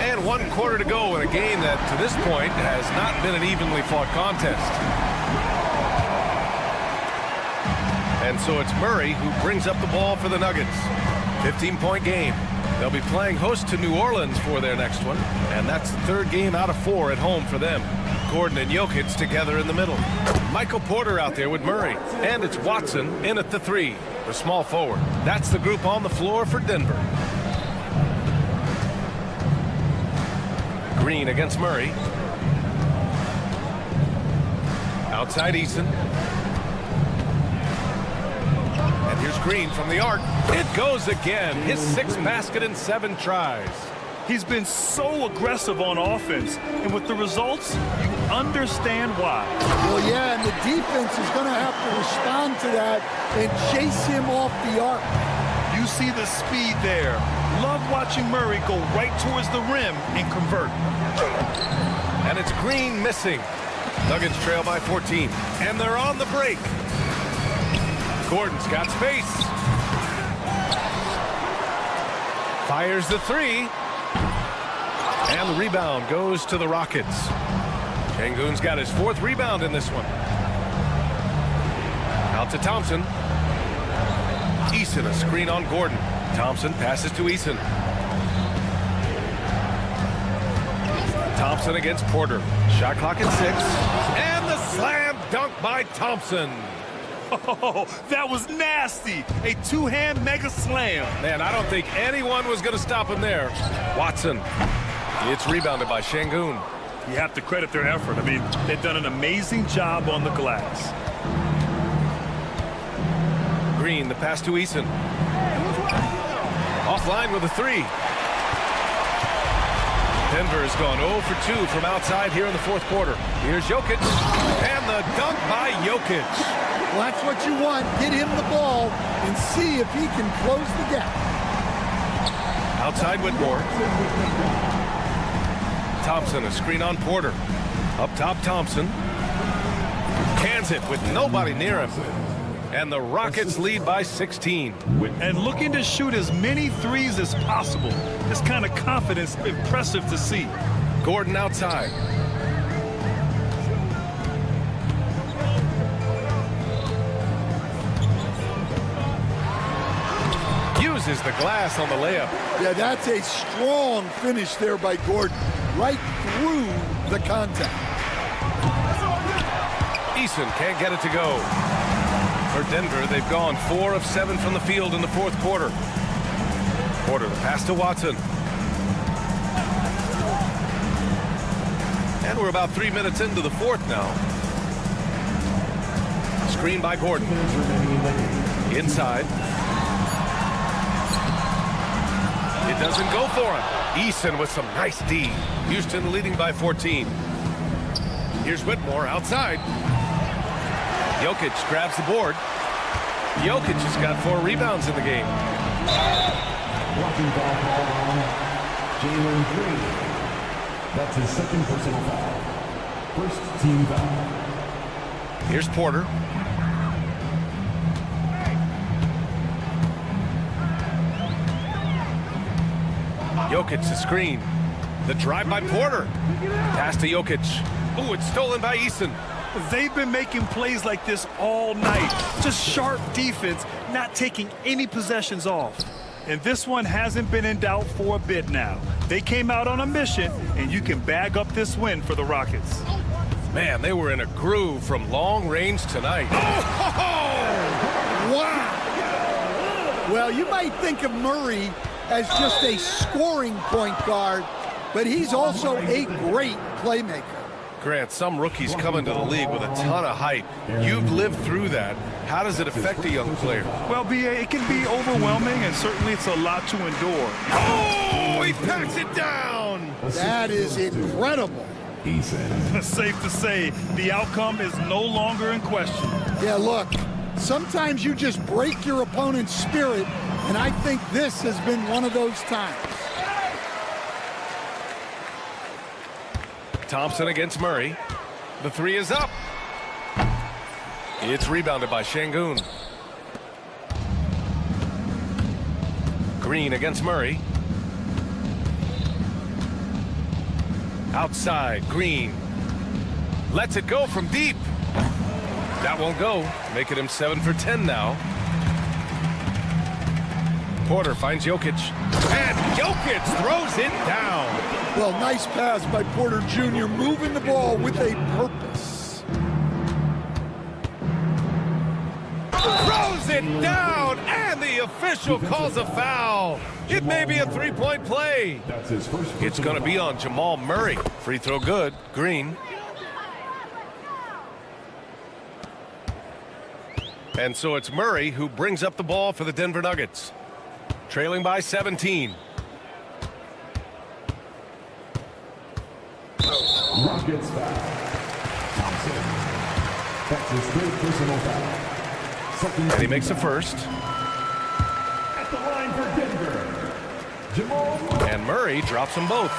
And 1 quarter to go in a game that, to this point, has not been an evenly fought contest. And so it's Murray who brings up the ball for the Nuggets. 15-point game. They'll be playing host to New Orleans for their next one, and that's the 3rd game out of 4 at home for them. Gordon and Jokic together in the middle. Michael Porter out there with Murray. And it's Watson in at the 3, the small forward. That's the group on the floor for Denver. Green against Murray. Outside Eason. And here's Green from the arc. It goes again. His 6th basket in 7 tries. He's been so aggressive on offense, and with the results, you understand why. Well, yeah, and the defense is going to have to respond to that and chase him off the arc. You see the speed there. Love watching Murray go right towards the rim and convert. And it's Green missing. Nuggets trail by 14, and they're on the break. Gordon's got space. Fires the 3. And the rebound goes to the Rockets. Şengün's got his 4th rebound in this one. Out to Thompson. Eason, a screen on Gordon. Thompson passes to Eason. Thompson against Porter. Shot clock at 6. And the slam dunk by Thompson. Oh, that was nasty. A 2-hand mega slam. Man, I don't think anyone was going to stop him there. Watson. It's rebounded by Şengün. You have to credit their effort. I mean, they've done an amazing job on the glass. Green, the pass to Eason. Offline with a 3. Denver has gone 0 for 2 from outside here in the 4th quarter. Here's Jokic. And the dunk by Jokic. Well, that's what you want. Get him the ball and see if he can close the gap. Outside Whitmore. Thompson, a screen on Porter. Up top, Thompson. Cans it with nobody near him. And the Rockets lead by 16. And looking to shoot as many threes as possible. This kind of confidence, impressive to see. Gordon outside. Uses the glass on the layup. Yeah, that's a strong finish there by Gordon. Right through the contact. Eason can't get it to go. For Denver, they've gone 4 of 7 from the field in the 4th quarter. Porter, the pass to Watson. And we're about 3 minutes into the 4th now. Screen by Gordon. Inside. It doesn't go for him. Eason with some nice D. Houston leading by 14. Here's Whitmore outside. Jokic grabs the board. Jokic has got 4 rebounds in the game. Blocking foul called on Jalen Green. That's his 2nd personal foul. 1st team foul. Here's Porter. Jokic, the screen. The drive by Porter. Pass to Jokic. Ooh, it's stolen by Eason. They've been making plays like this all night. Just sharp defense, not taking any possessions off. And this one hasn't been in doubt for a bit now. They came out on a mission, and you can bag up this win for the Rockets. Man, they were in a groove from long range tonight. Oh! Wow! Well, you might think of Murray as just a scoring point guard, but he's also a great playmaker. Grant, some rookies come into the league with a ton of hype. You've lived through that. How does it affect a young player? Well, B.A., it can be overwhelming, and certainly it's a lot to endure. Oh, he packs it down! That is incredible. Safe to say, the outcome is no longer in question. Yeah, look, sometimes you just break your opponent's spirit, and I think this has been one of those times. Thompson against Murray. The 3 is up. It's rebounded by Şengün. Green against Murray. Outside, Green. Lets it go from deep. That won't go. Making him 7 for 10 now. Porter finds Jokic. And Jokic throws it down. Well, nice pass by Porter Jr., moving the ball with a purpose. Throws it down, and the official calls a foul. It may be a three-point play. It's going to be on Jamal Murray. Free throw good. Green. And so it's Murray who brings up the ball for the Denver Nuggets. Trailing by 17. Rockets foul. Thompson. That's his third personal foul. And he makes the first. At the line for Denver, Jamal Murray. And Murray drops them both.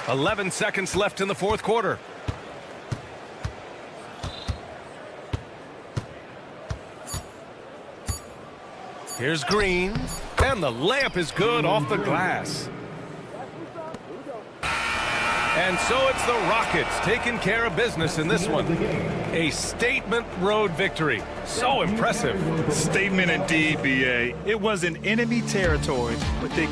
11 seconds left in the fourth quarter. Here's Green. And the layup is good off the glass. And so it's the Rockets taking care of business in this one. A statement road victory. So impressive. Statement indeed, BA. It was in enemy territory, but they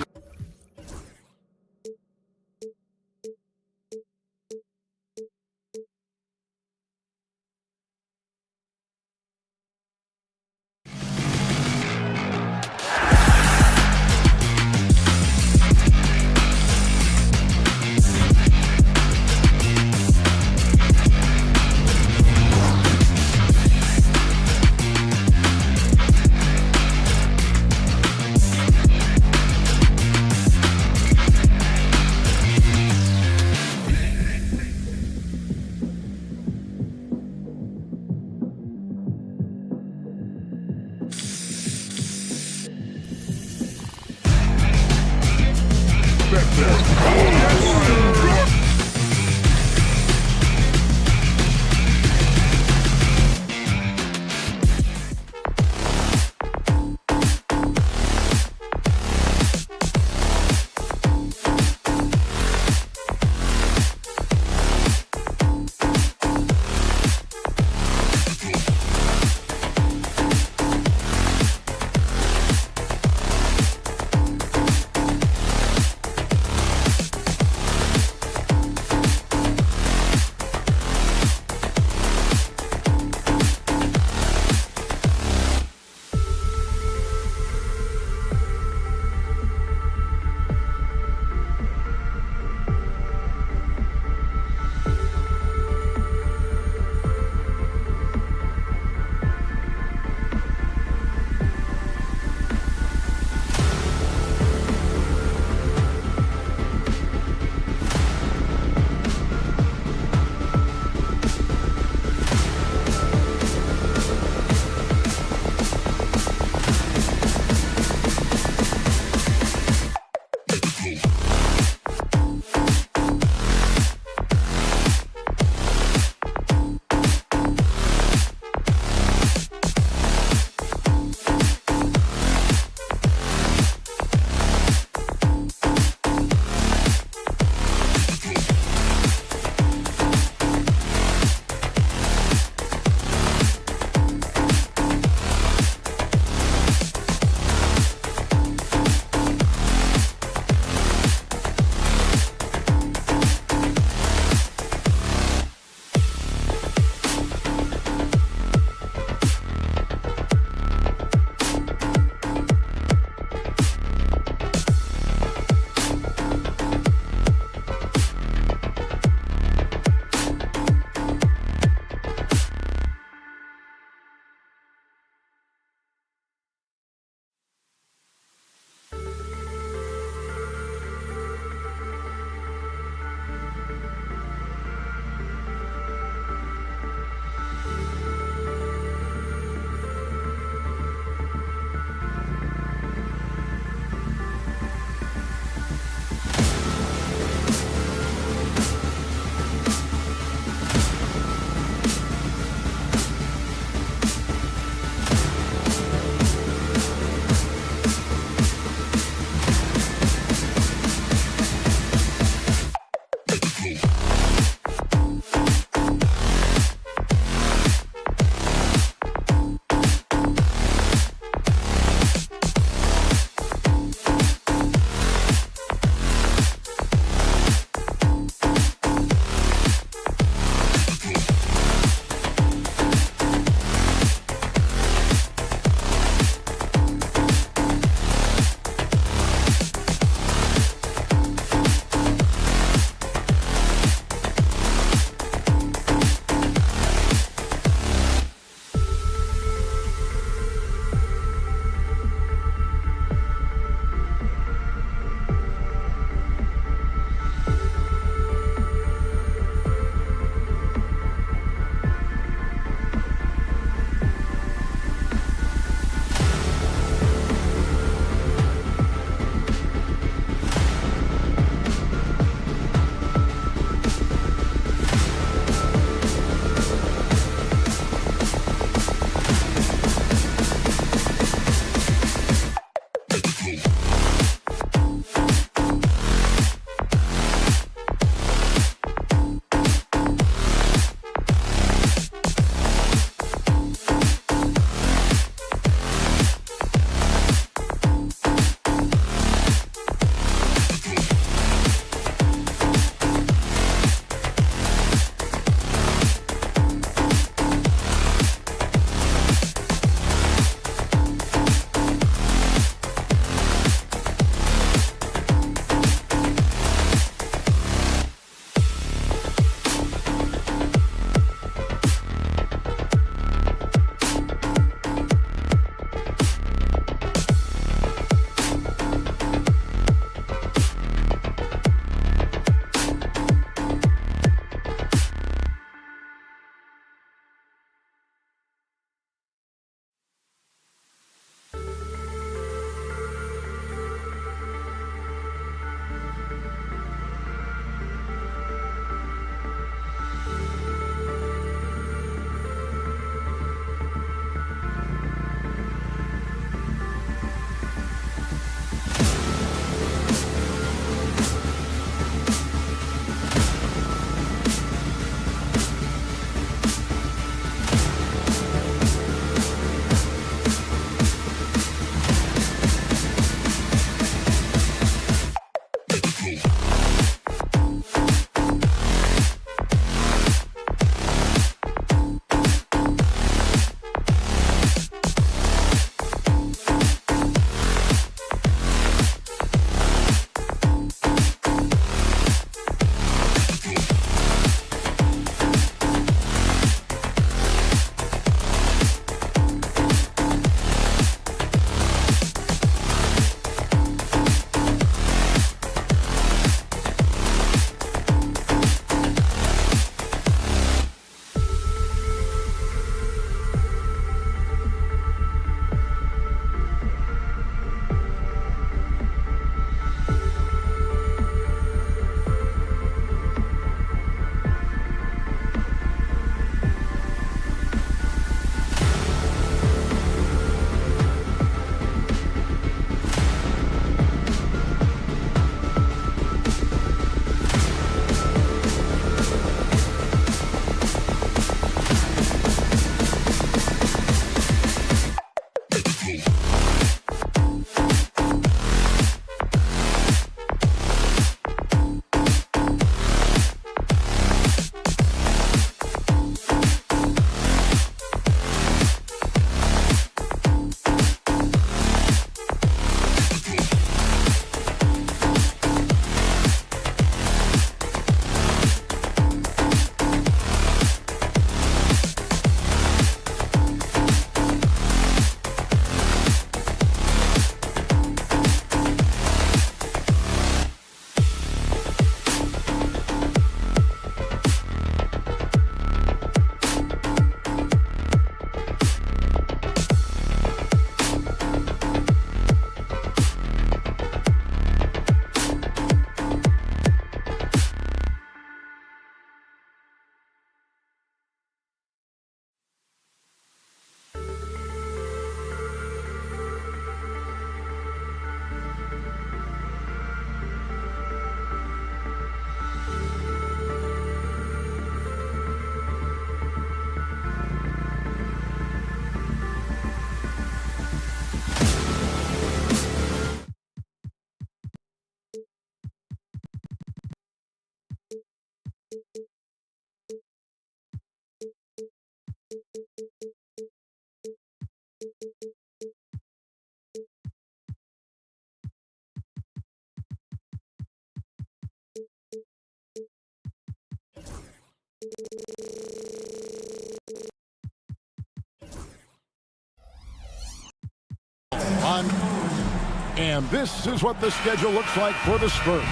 And this is what the schedule looks like for the Spurs.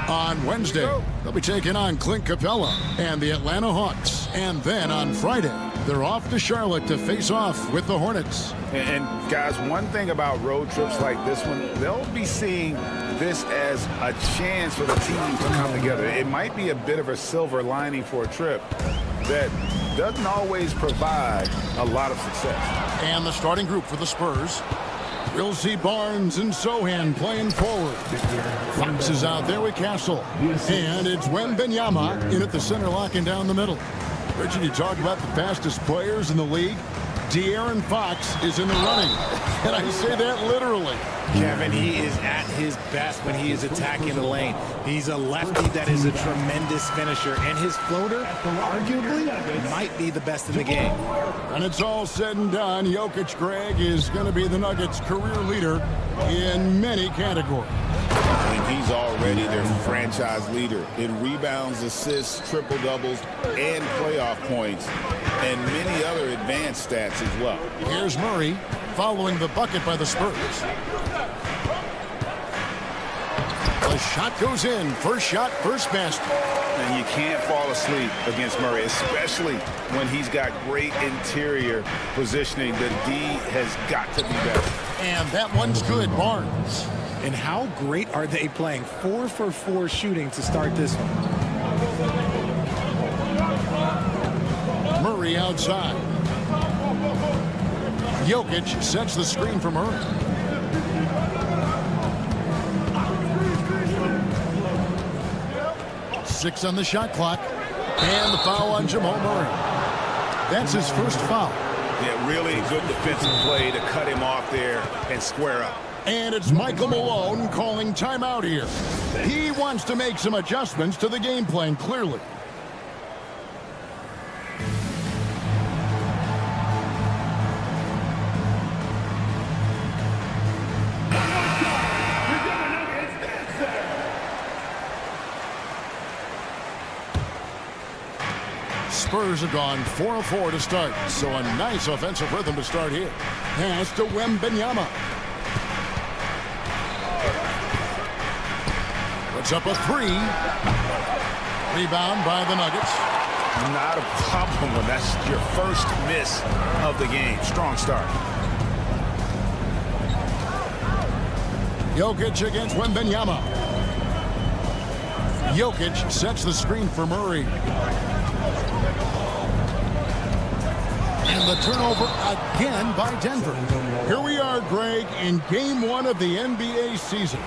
On Wednesday, they'll be taking on Clint Capella and the Atlanta Hawks. And then on Friday, they're off to Charlotte to face off with the Hornets. And guys, one thing about road trips like this one, they'll be seeing this as a chance for the team to come together. It might be a bit of a silver lining for a trip that doesn't always provide a lot of success. And the starting group for the Spurs. We'll see Barnes and Sohan playing forward. Fox is out there with Castle. And it's Wembanyama in at the center, locking down the middle. Richard, you talked about the fastest players in the league. De'Aaron Fox is in the running. And I say that literally. Kevin, he is at his best when he is attacking the lane. He's a lefty that is a tremendous finisher, and his floater, arguably, might be the best in the game. And it's all said and done, Jokic, Greg, is going to be the Nuggets' career leader in many categories. I think he's already their franchise leader in rebounds, assists, triple-doubles, and playoff points, and many other advanced stats as well. Here's Murray following the bucket by the Spurs. The shot goes in. First shot, first basket. And you can't fall asleep against Murray, especially when he's got great interior positioning. The D has got to be better. And that one's good, Barnes. And how great are they playing? 4 for 4 shooting to start this one. Murray outside. Jokic sets the screen for Murray. Six on the shot clock. And the foul on Jamal Murray. That's his first foul. Yeah, really good defensive play to cut him off there and square up. And it's Michael Malone calling timeout here. He wants to make some adjustments to the game plan, clearly. Spurs have gone 4 of 4 to start, so a nice offensive rhythm to start here. Pass to Wembanyama. Puts up a 3. Rebound by the Nuggets. Not a problem when that's your first miss of the game. Strong start. Jokic against Wembanyama. Jokic sets the screen for Murray. And the turnover again by Denver. Here we are, Greg, in game 1 of the NBA season.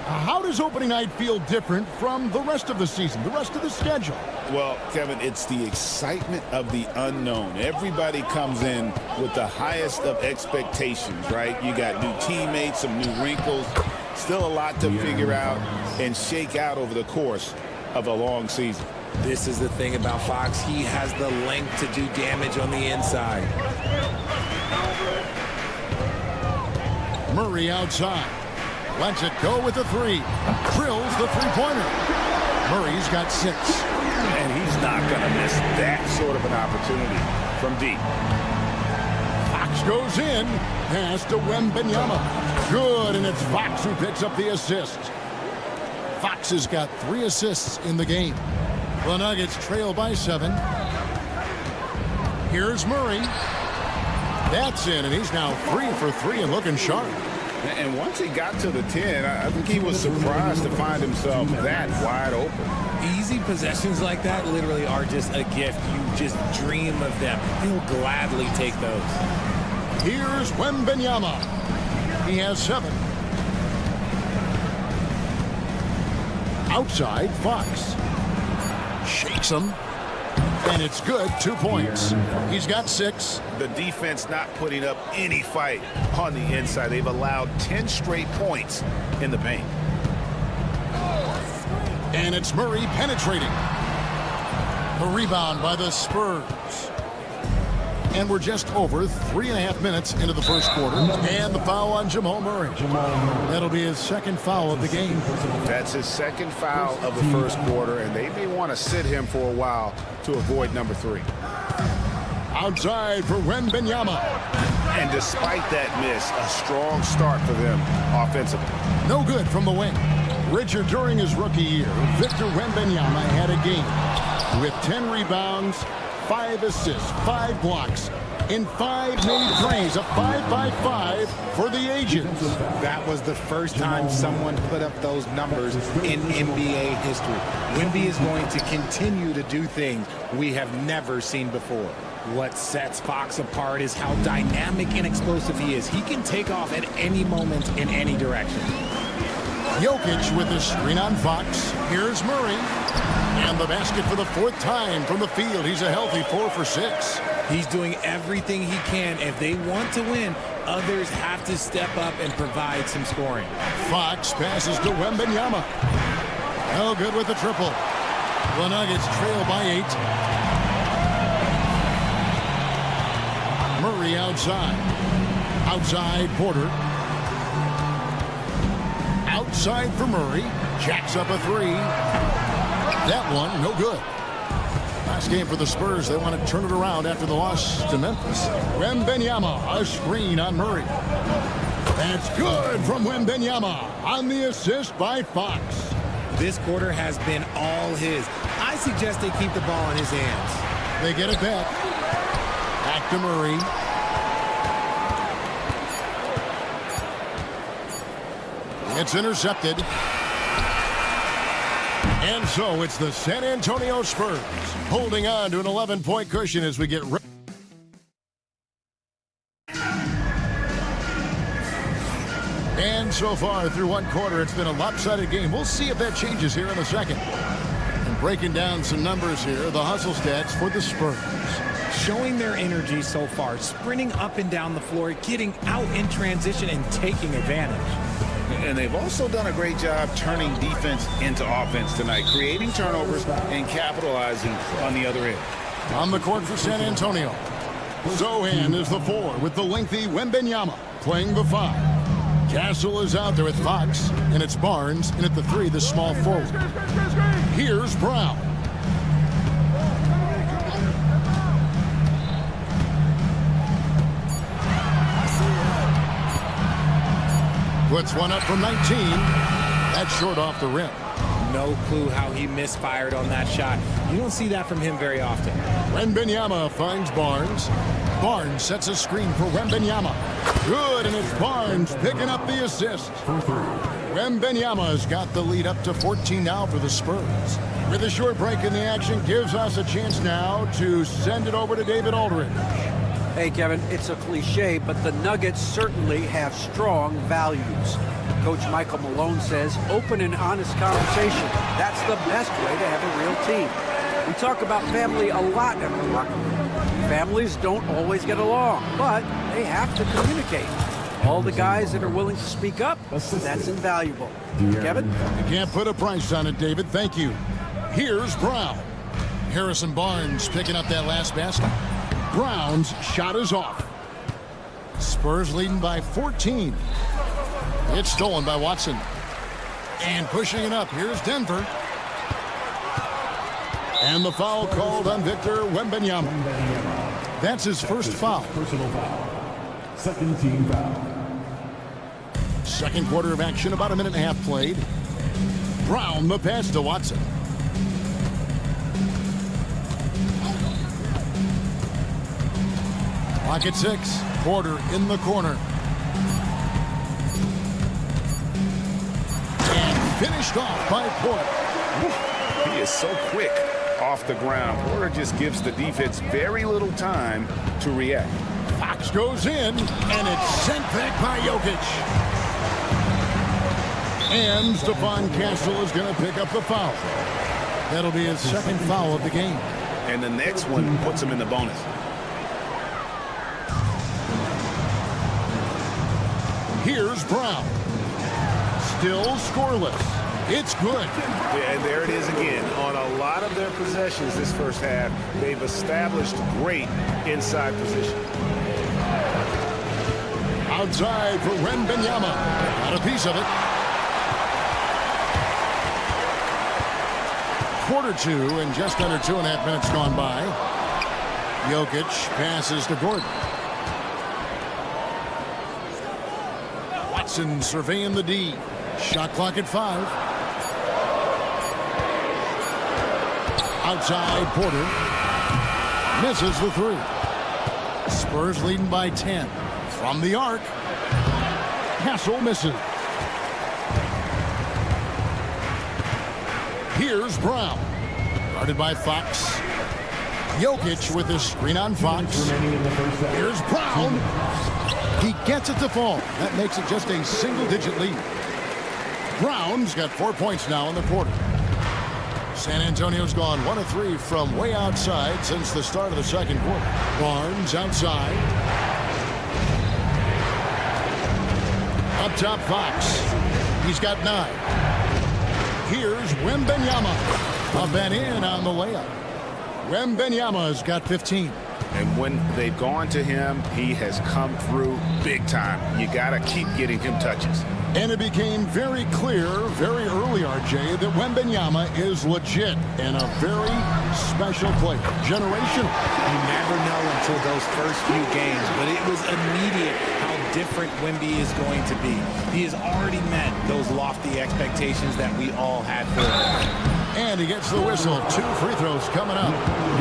How does opening night feel different from the rest of the season, the rest of the schedule? Well, Kevin, it's the excitement of the unknown. Everybody comes in with the highest of expectations, right? You got new teammates, some new wrinkles, still a lot to figure out and shake out over the course of a long season. This is the thing about Fox. He has the length to do damage on the inside. Murray outside. Lets it go with the 3. Drills the three-pointer. Murray's got 6. And he's not going to miss that sort of an opportunity from deep. Fox goes in. Pass to Wembanyama. Good, and it's Fox who picks up the assist. Fox has got 3 assists in the game. The Nuggets trail by 7. Here's Murray. That's in, and he's now 3 for 3 and looking sharp. And once he got to the 10, I think he was surprised to find himself that wide open. Easy possessions like that literally are just a gift. You just dream of them. He'll gladly take those. Here's Wembanyama. He has 7. Outside, Fox. Shakes him. And it's good. 2 points. He's got 6. The defense not putting up any fight on the inside. They've allowed 10 straight points in the paint. And it's Murray penetrating. The rebound by the Spurs. And we're just over 3.5 minutes into the first quarter. And the foul on Jamal Murray. That'll be his second foul of the game. That's his second foul of the first quarter, and they may want want to sit him for a while to avoid number 3. Outside for Wembanyama. And despite that miss, a strong start for them offensively. No good from the wing. Richard, during his rookie year, Victor Wembanyama had a game with 10 rebounds, 5 assists, 5 blocks, and 5 made threes, a 5-by-5 for the Agents. That was the first time someone put up those numbers in NBA history. Wemby is going to continue to do things we have never seen before. What sets Fox apart is how dynamic and explosive he is. He can take off at any moment in any direction. Jokic with his screen on Fox. Here's Murray. And the basket for the 4th time from the field. He's a healthy 4 for 6. He's doing everything he can. If they want to win, others have to step up and provide some scoring. Fox passes to Wembanyama. No good with the triple. The Nuggets trail by 8. Murray outside. Outside Porter. Outside for Murray. Jacks up a 3. That one, no good. Last game for the Spurs. They want to turn it around after the loss to Memphis. Wembanyama, a screen on Murray. That's good from Wembanyama on the assist by Fox. This quarter has been all his. I suggest they keep the ball in his hands. They get it back. Back to Murray. It's intercepted. And so it's the San Antonio Spurs holding on to an 11-point cushion as we get ready. And so far through one quarter, it's been a lopsided game. We'll see if that changes here in a second. And breaking down some numbers here, the hustle stats for the Spurs. Showing their energy so far, sprinting up and down the floor, getting out in transition and taking advantage. And they've also done a great job turning defense into offense tonight, creating turnovers and capitalizing on the other end. On the court for San Antonio, Sohan is the 4 with the lengthy Wembanyama playing the 5. Castle is out there with Fox, and it's Barnes, and at the 3, the small forward. Here's Brown. Puts one up from 19. That's short off the rim. No clue how he misfired on that shot. You don't see that from him very often. Wembanyama finds Barnes. Barnes sets a screen for Wembanyama. Good, and it's Barnes picking up the assist. Wembanyama's got the lead up to 14 now for the Spurs. With a short break in the action, gives us a chance now to send it over to David Aldridge. Hey, Kevin, it's a cliche, but the Nuggets certainly have strong values. Coach Michael Malone says open and honest conversation. That's the best way to have a real team. We talk about family a lot in the locker room. Families don't always get along, but they have to communicate. All the guys that are willing to speak up, that's invaluable. Kevin? You can't put a price on it, David. Thank you. Here's Brown. Harrison Barnes picking up that last basket. Brown's shot is off. Spurs leading by 14. It's stolen by Watson. And pushing it up, here's Denver. And the foul called on Victor Wembanyama. That's his first foul. Personal foul. Second team foul. Second quarter of action, about a minute and a half played. Brown, the pass to Watson. Clock at 6. Porter in the corner. And finished off by Porter. He is so quick off the ground. Porter just gives the defense very little time to react. Fox goes in, and it's sent back by Jokic. And Stephon Castle is going to pick up the foul. That'll be his second foul of the game. And the next one puts him in the bonus. Here's Brown. Still scoreless. It's good. Yeah, and there it is again. On a lot of their possessions this first half, they've established great inside position. Outside for Wembanyama. Got a piece of it. quarter two and just under 2.5 minutes gone by. Jokic passes to Gordon. Watson surveying the D. Shot clock at 5. Outside, Porter. Misses the 3. Spurs leading by 10. From the arc. Castle misses. Here's Brown. Guarded by Fox. Jokic with his screen on Fox. Here's Brown. He gets it to fall. That makes it just a single-digit lead. Brown's got 4 points now in the quarter. San Antonio's gone 1 of 3 from way outside since the start of the second quarter. Barnes outside. Up top, Fox. He's got 9. Here's Wembanyama. Up and in on the layup. Wembanyama's got 15. And when they've gone to him, he has come through big time. You got to keep getting him touches. And it became very clear very early, RJ, that Wembanyama is legit and a very special player. Generational. You never know until those first few games, but it was immediate how different Wemby is going to be. He has already met those lofty expectations that we all had for him. And he gets the whistle. 2 free throws coming up.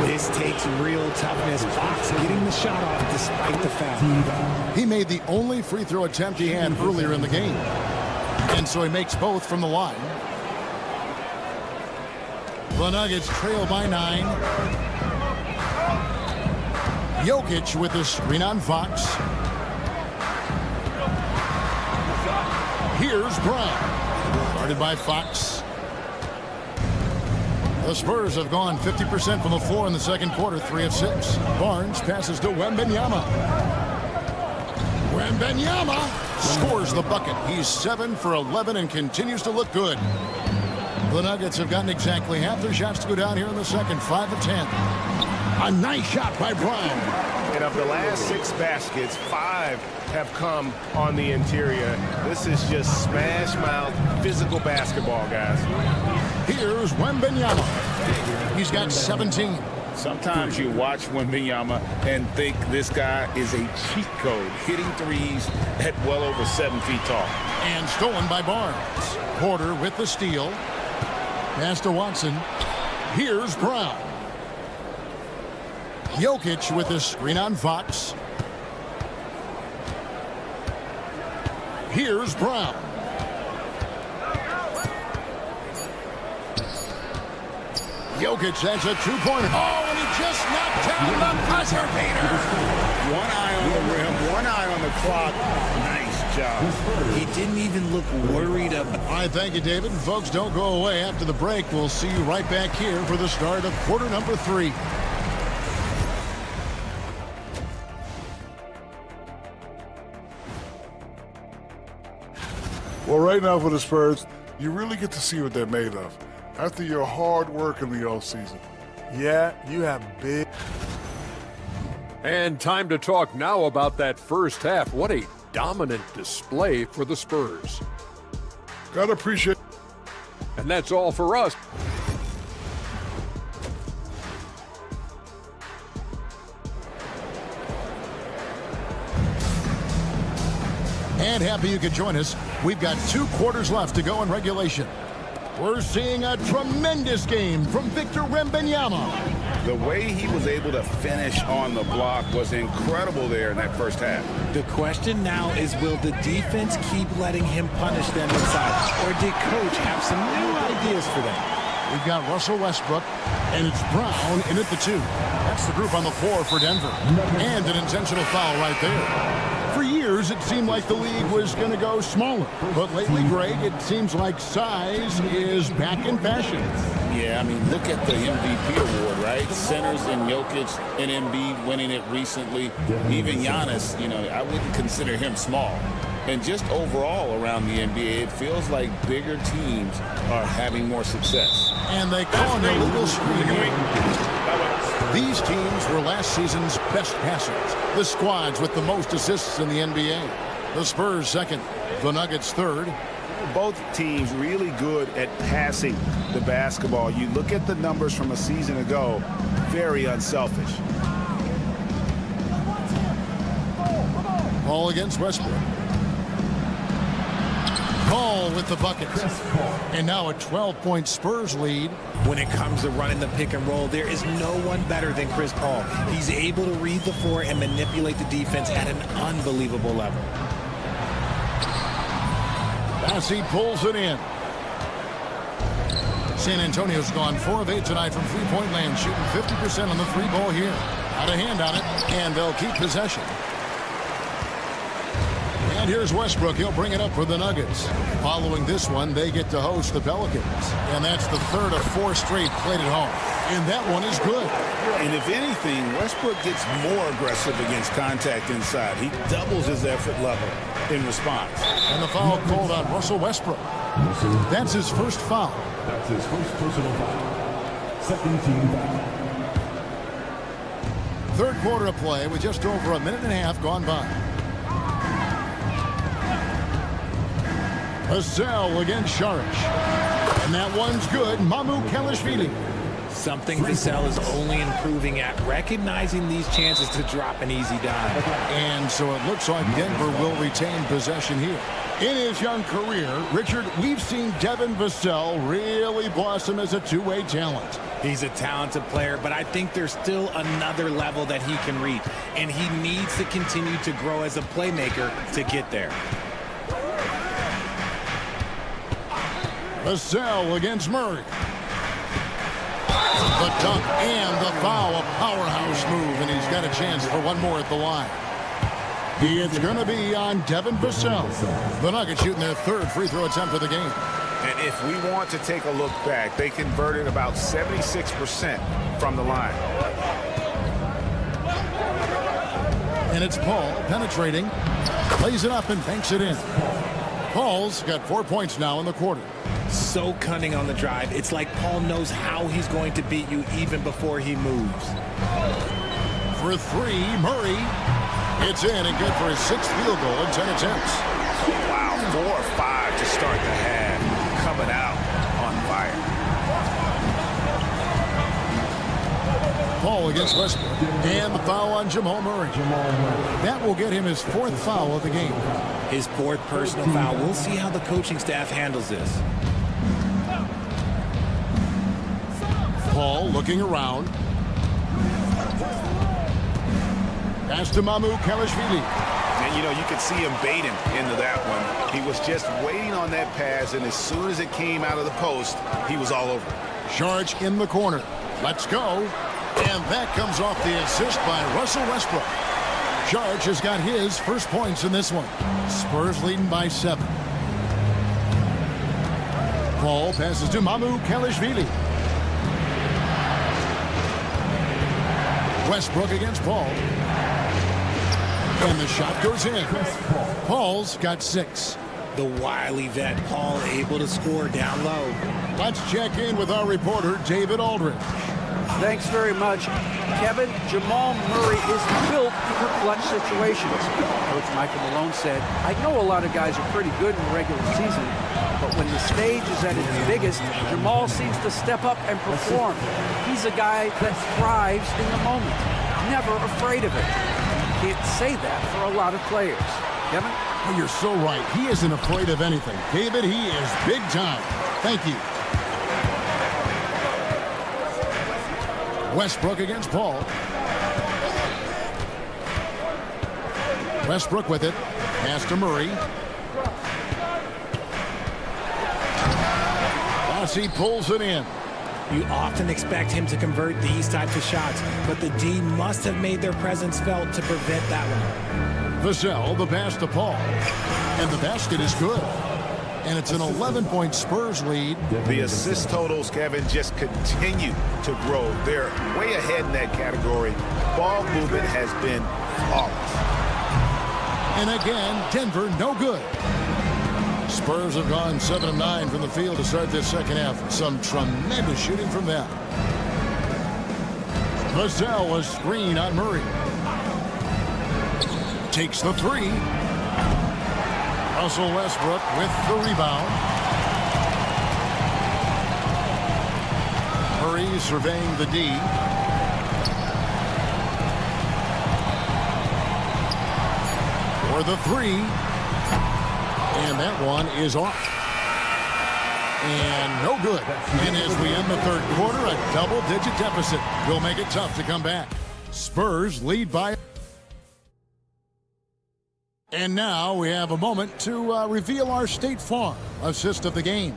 This takes real toughness. Fox getting the shot off despite the foul. He made the only free throw attempt he had earlier in the game. And so he makes both from the line. The Nuggets trail by 9. Jokic with the screen on Fox. Here's Brown. Guarded by Fox. The Spurs have gone 50% from the floor in the second quarter, 3 of 6. Barnes passes to Wembanyama. Wembanyama scores the bucket. He's 7 for 11 and continues to look good. The Nuggets have gotten exactly half their shots to go down here in the second, 5 of 10. A nice shot by Brown. And of the last 6 baskets, 5 have come on the interior. This is just smash mouth physical basketball, guys. Here's Wembanyama. He's got 17. Sometimes you watch Wembanyama and think this guy is a cheat code, hitting threes at well over 7 feet tall. And stolen by Barnes. Porter with the steal. Pass to Watson. Here's Brown. Jokic with the screen on Fox. Here's Brown. Jokic, that's a 2-pointer. Oh, and he just knocked down the buzzer beater. One eye on the rim, one eye on the clock. Nice job. He didn't even look worried about. All right, thank you, David. And folks, don't go away. After the break, we'll see you right back here for the start of quarter number 3. Well, right now for the Spurs, you really get to see what they're made of after your hard work in the offseason. Yeah, you have big. And time to talk now about that first half. What a dominant display for the Spurs. Gotta appreciate. And that's all for us. And happy you could join us. We've got 2 quarters left to go in regulation. We're seeing a tremendous game from Victor Wembanyama. The way he was able to finish on the block was incredible there in that first half. The question now is, will the defense keep letting him punish them inside? Or did Coach have some new ideas for them? We've got Russell Westbrook, and it's Brown in at the 2. That's the group on the floor for Denver. And an intentional foul right there. For years, it seemed like the league was going to go smaller. But lately, Greg, it seems like size is back in fashion. Yeah, I mean, look at the MVP award, right? Centers and Jokic and Embiid winning it recently. Even Giannis, you know, I wouldn't consider him small. And just overall around the NBA, it feels like bigger teams are having more success. And they call an illegal screen. These teams were last season's best passers. The squads with the most assists in the NBA. The Spurs second. The Nuggets third. Both teams really good at passing the basketball. You look at the numbers from a season ago, very unselfish. Ball against Westbrook. Paul with the bucket. And now a 12-point Spurs lead. When it comes to running the pick and roll, there is no one better than Chris Paul. He's able to read the floor and manipulate the defense at an unbelievable level. Bassey pulls it in. San Antonio's gone 4 of 8 tonight from three-point land, shooting 50% on the three ball here. Out of hand on it, and they'll keep possession. And here's Westbrook. He'll bring it up for the Nuggets. Following this one, they get to host the Pelicans. And that's the third of 4 straight played at home. And that one is good. And if anything, Westbrook gets more aggressive against contact inside. He doubles his effort level in response. And the foul called on Russell Westbrook. That's his first foul. That's his first personal foul. Second team foul. Third quarter of play with just over a minute and a half gone by. Vassell against Saric. And that one's good. Mamu Kelishvili. Something Vassell is only improving at, recognizing these chances to drop an easy dime. And so it looks like Denver will retain possession here. In his young career, Richard, we've seen Devin Vassell really blossom as a two-way talent. He's a talented player, but I think there's still another level that he can reach. And he needs to continue to grow as a playmaker to get there. Vassell against Murray. The dunk and the foul, a powerhouse move, and he's got a chance for one more at the line. It's going to be on Devin Vassell. The Nuggets shooting their third free throw attempt of the game. And if we want to take a look back, they converted about 76% from the line. And it's Paul penetrating, lays it up and banks it in. Paul's got 4 points now in the quarter. So cunning on the drive. It's like Paul knows how he's going to beat you even before he moves. For three, Murray. It's in and good for his 6th field goal in 10 attempts. Wow, 4 or 5 to start the half. Coming out on fire. Paul against Westbrook. And the foul on Jamal Murray. That will get him his 4th foul of the game. His 4th personal foul. We'll see how the coaching staff handles this. Paul looking around. Pass to Mamu Kelishvili. And, you know, you could see him baiting into that one. He was just waiting on that pass, and as soon as it came out of the post, he was all over. Saric in the corner. Let's go. And that comes off the assist by Russell Westbrook. Saric has got his first points in this one. Spurs leading by 7. Paul passes to Mamu Kelishvili. Westbrook against Paul. And the shot goes in. Paul's got 6. The wily vet Paul able to score down low. Let's check in with our reporter, David Aldridge. Thanks very much. Kevin, Jamal Murray is built for clutch situations. Coach Michael Malone said, I know a lot of guys are pretty good in the regular season, but when the stage is at its biggest, Jamal seems to step up and perform. He's a guy that thrives in the moment, never afraid of it. You can't say that for a lot of players. Kevin? Oh, you're so right. He isn't afraid of anything. David, he is big time. Thank you. Westbrook against Paul. Westbrook with it. Pass to Murray. He pulls it in. You often expect him to convert these types of shots, but the D must have made their presence felt to prevent that one. Vassell, the pass to Paul. And the basket is good. And it's an 11-point Spurs lead. The assist totals, Kevin, just continue to grow. They're way ahead in that category. Ball movement has been flawless. And again, Denver no good. Spurs have gone 7 of 9 from the field to start this second half. Some tremendous shooting from them. Vassell, a screen on Murray. Takes the 3. Russell Westbrook with the rebound. Murray surveying the D. For the three. And that one is off. And no good. And as we end the third quarter, a double-digit deficit will make it tough to come back. Spurs lead by... And now we have a moment to reveal our State Farm assist of the game.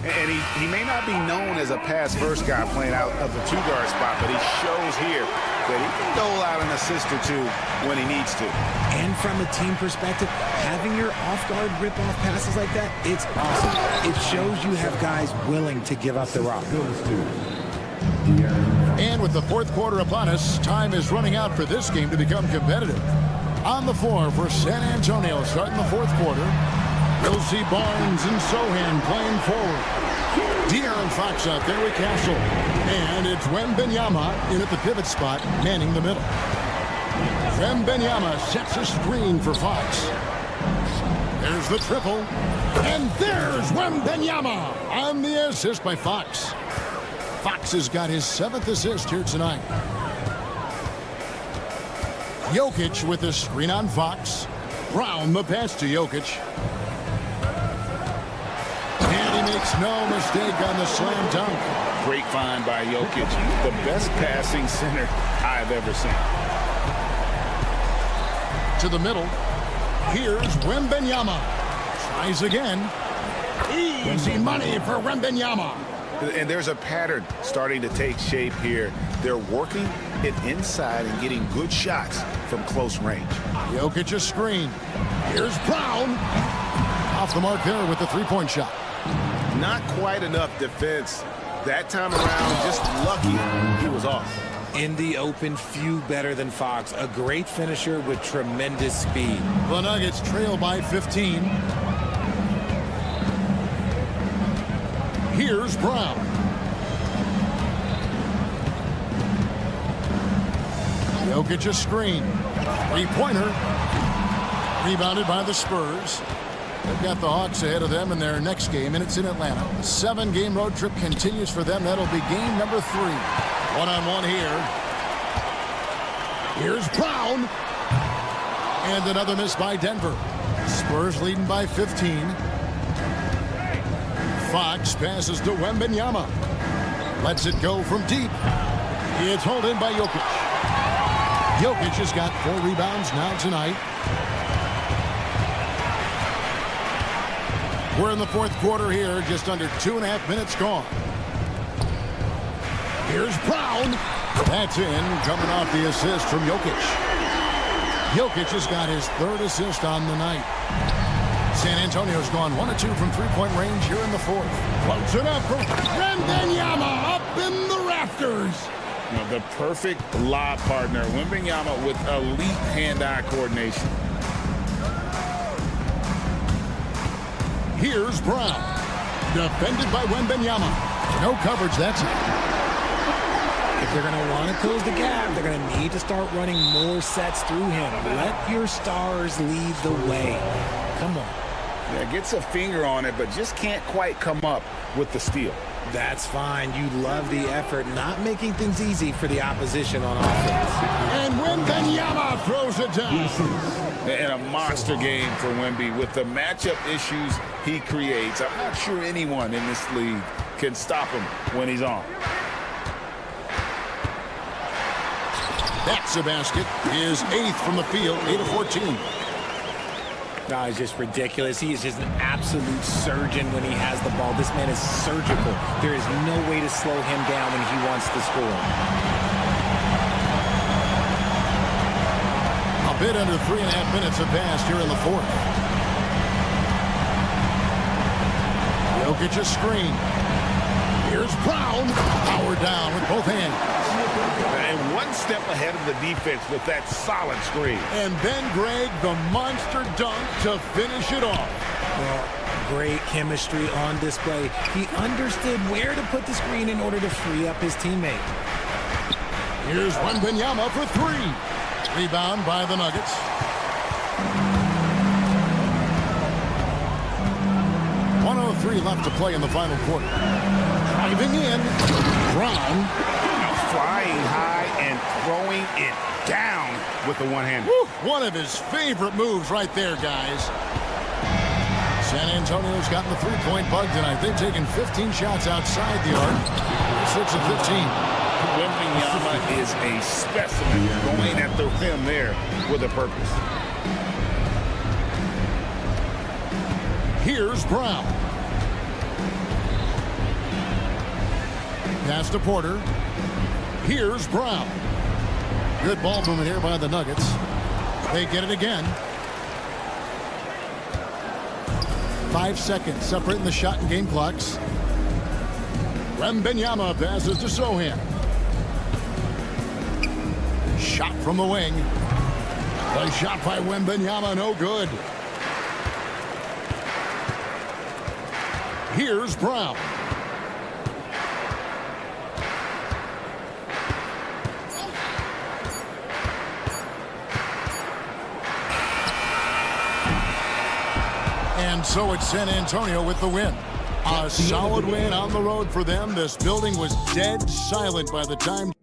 And he may not be known as a pass-first guy playing out of the two-guard spot, but he shows here that he can dole out an assist or two when he needs to. And from a team perspective, having your off-guard rip-off passes like that, it's awesome. It shows you have guys willing to give up the rock. And with the fourth quarter upon us, time is running out for this game to become competitive. On the floor for San Antonio, starting the fourth quarter, we'll see Barnes and Sohan playing forward. De'Aaron Fox out there with Castle. And it's Wembanyama in at the pivot spot, manning the middle. Wembanyama sets a screen for Fox. There's the triple. And there's Wembanyama on the assist by Fox. Fox has got his 7th assist here tonight. Jokic with a screen on Fox. Brown the pass to Jokic. And he makes no mistake on the slam dunk. Great find by Jokic. The best passing center I've ever seen. To the middle. Here's Wembanyama. Tries again. Easy money for Wembanyama. And there's a pattern starting to take shape here. They're working it inside and getting good shots from close range. Jokic a screen. Here's Brown. Off the mark there with the three-point shot. Not quite enough defense that time around. Just lucky he was off. In the open, few better than Fox. A great finisher with tremendous speed. The Nuggets trail by 15. Here's Brown. Jokic a screen. Three-pointer. Rebounded by the Spurs. They've got the Hawks ahead of them in their next game, and it's in Atlanta. A 7-game road trip continues for them. That'll be game number 3. One-on-one here. Here's Brown. And another miss by Denver. Spurs leading by 15. Fox passes to Wembanyama. Lets it go from deep. It's hauled in by Jokic. Jokic has got 4 rebounds now tonight. We're in the fourth quarter here, just under 2.5 minutes gone. Here's Brown. That's in, coming off the assist from Jokic. Jokic has got his 3rd assist on the night. San Antonio's gone 1 of 2 from three-point range here in the fourth. Floats it up for Wembanyama up in the rafters. You know, the perfect lob partner. Wembanyama with elite hand-eye coordination. Here's Brown. Defended by Wembanyama. No coverage, that's it. If they're going to want to close the gap, they're going to need to start running more sets through him. Let your stars lead the way. Come on. Yeah, gets a finger on it, but just can't quite come up with the steal. That's fine. You love the effort, not making things easy for the opposition on offense. And Wembanyama throws it down. And a monster game for Wemby with the matchup issues he creates. I'm not sure anyone in this league can stop him when he's on. That's a basket. His 8th from the field, 8 of 14. No, it's just ridiculous. He is just an absolute surgeon when he has the ball. This man is surgical. There is no way to slow him down when he wants to score. A bit under 3.5 minutes have passed here in the fourth. Jokic a screen. Here's Brown. Power down with both hands. And one step ahead of the defense with that solid screen. And then Greg, the monster dunk to finish it off. Well, great chemistry on display. He understood where to put the screen in order to free up his teammate. Here's Wembanyama for 3. Rebound by the Nuggets. 2:33 left to play in the final quarter. Driving in. Brown. Flying high and throwing it down with the one-hander. One of his favorite moves right there, guys. San Antonio's gotten the three-point bug tonight. They've taken 15 shots outside the arc. 6 of 15. Wembanyama is a specimen going at the rim there with a purpose. Here's Brown. Pass to Porter. Here's Brown. Good ball movement here by the Nuggets. They get it again. 5 seconds separating the shot and game clocks. Wembanyama passes to Sohan. Shot from the wing. The shot by Wembanyama, no good. Here's Brown. And so it's San Antonio with the win. A solid win on the road for them. This building was dead silent by the time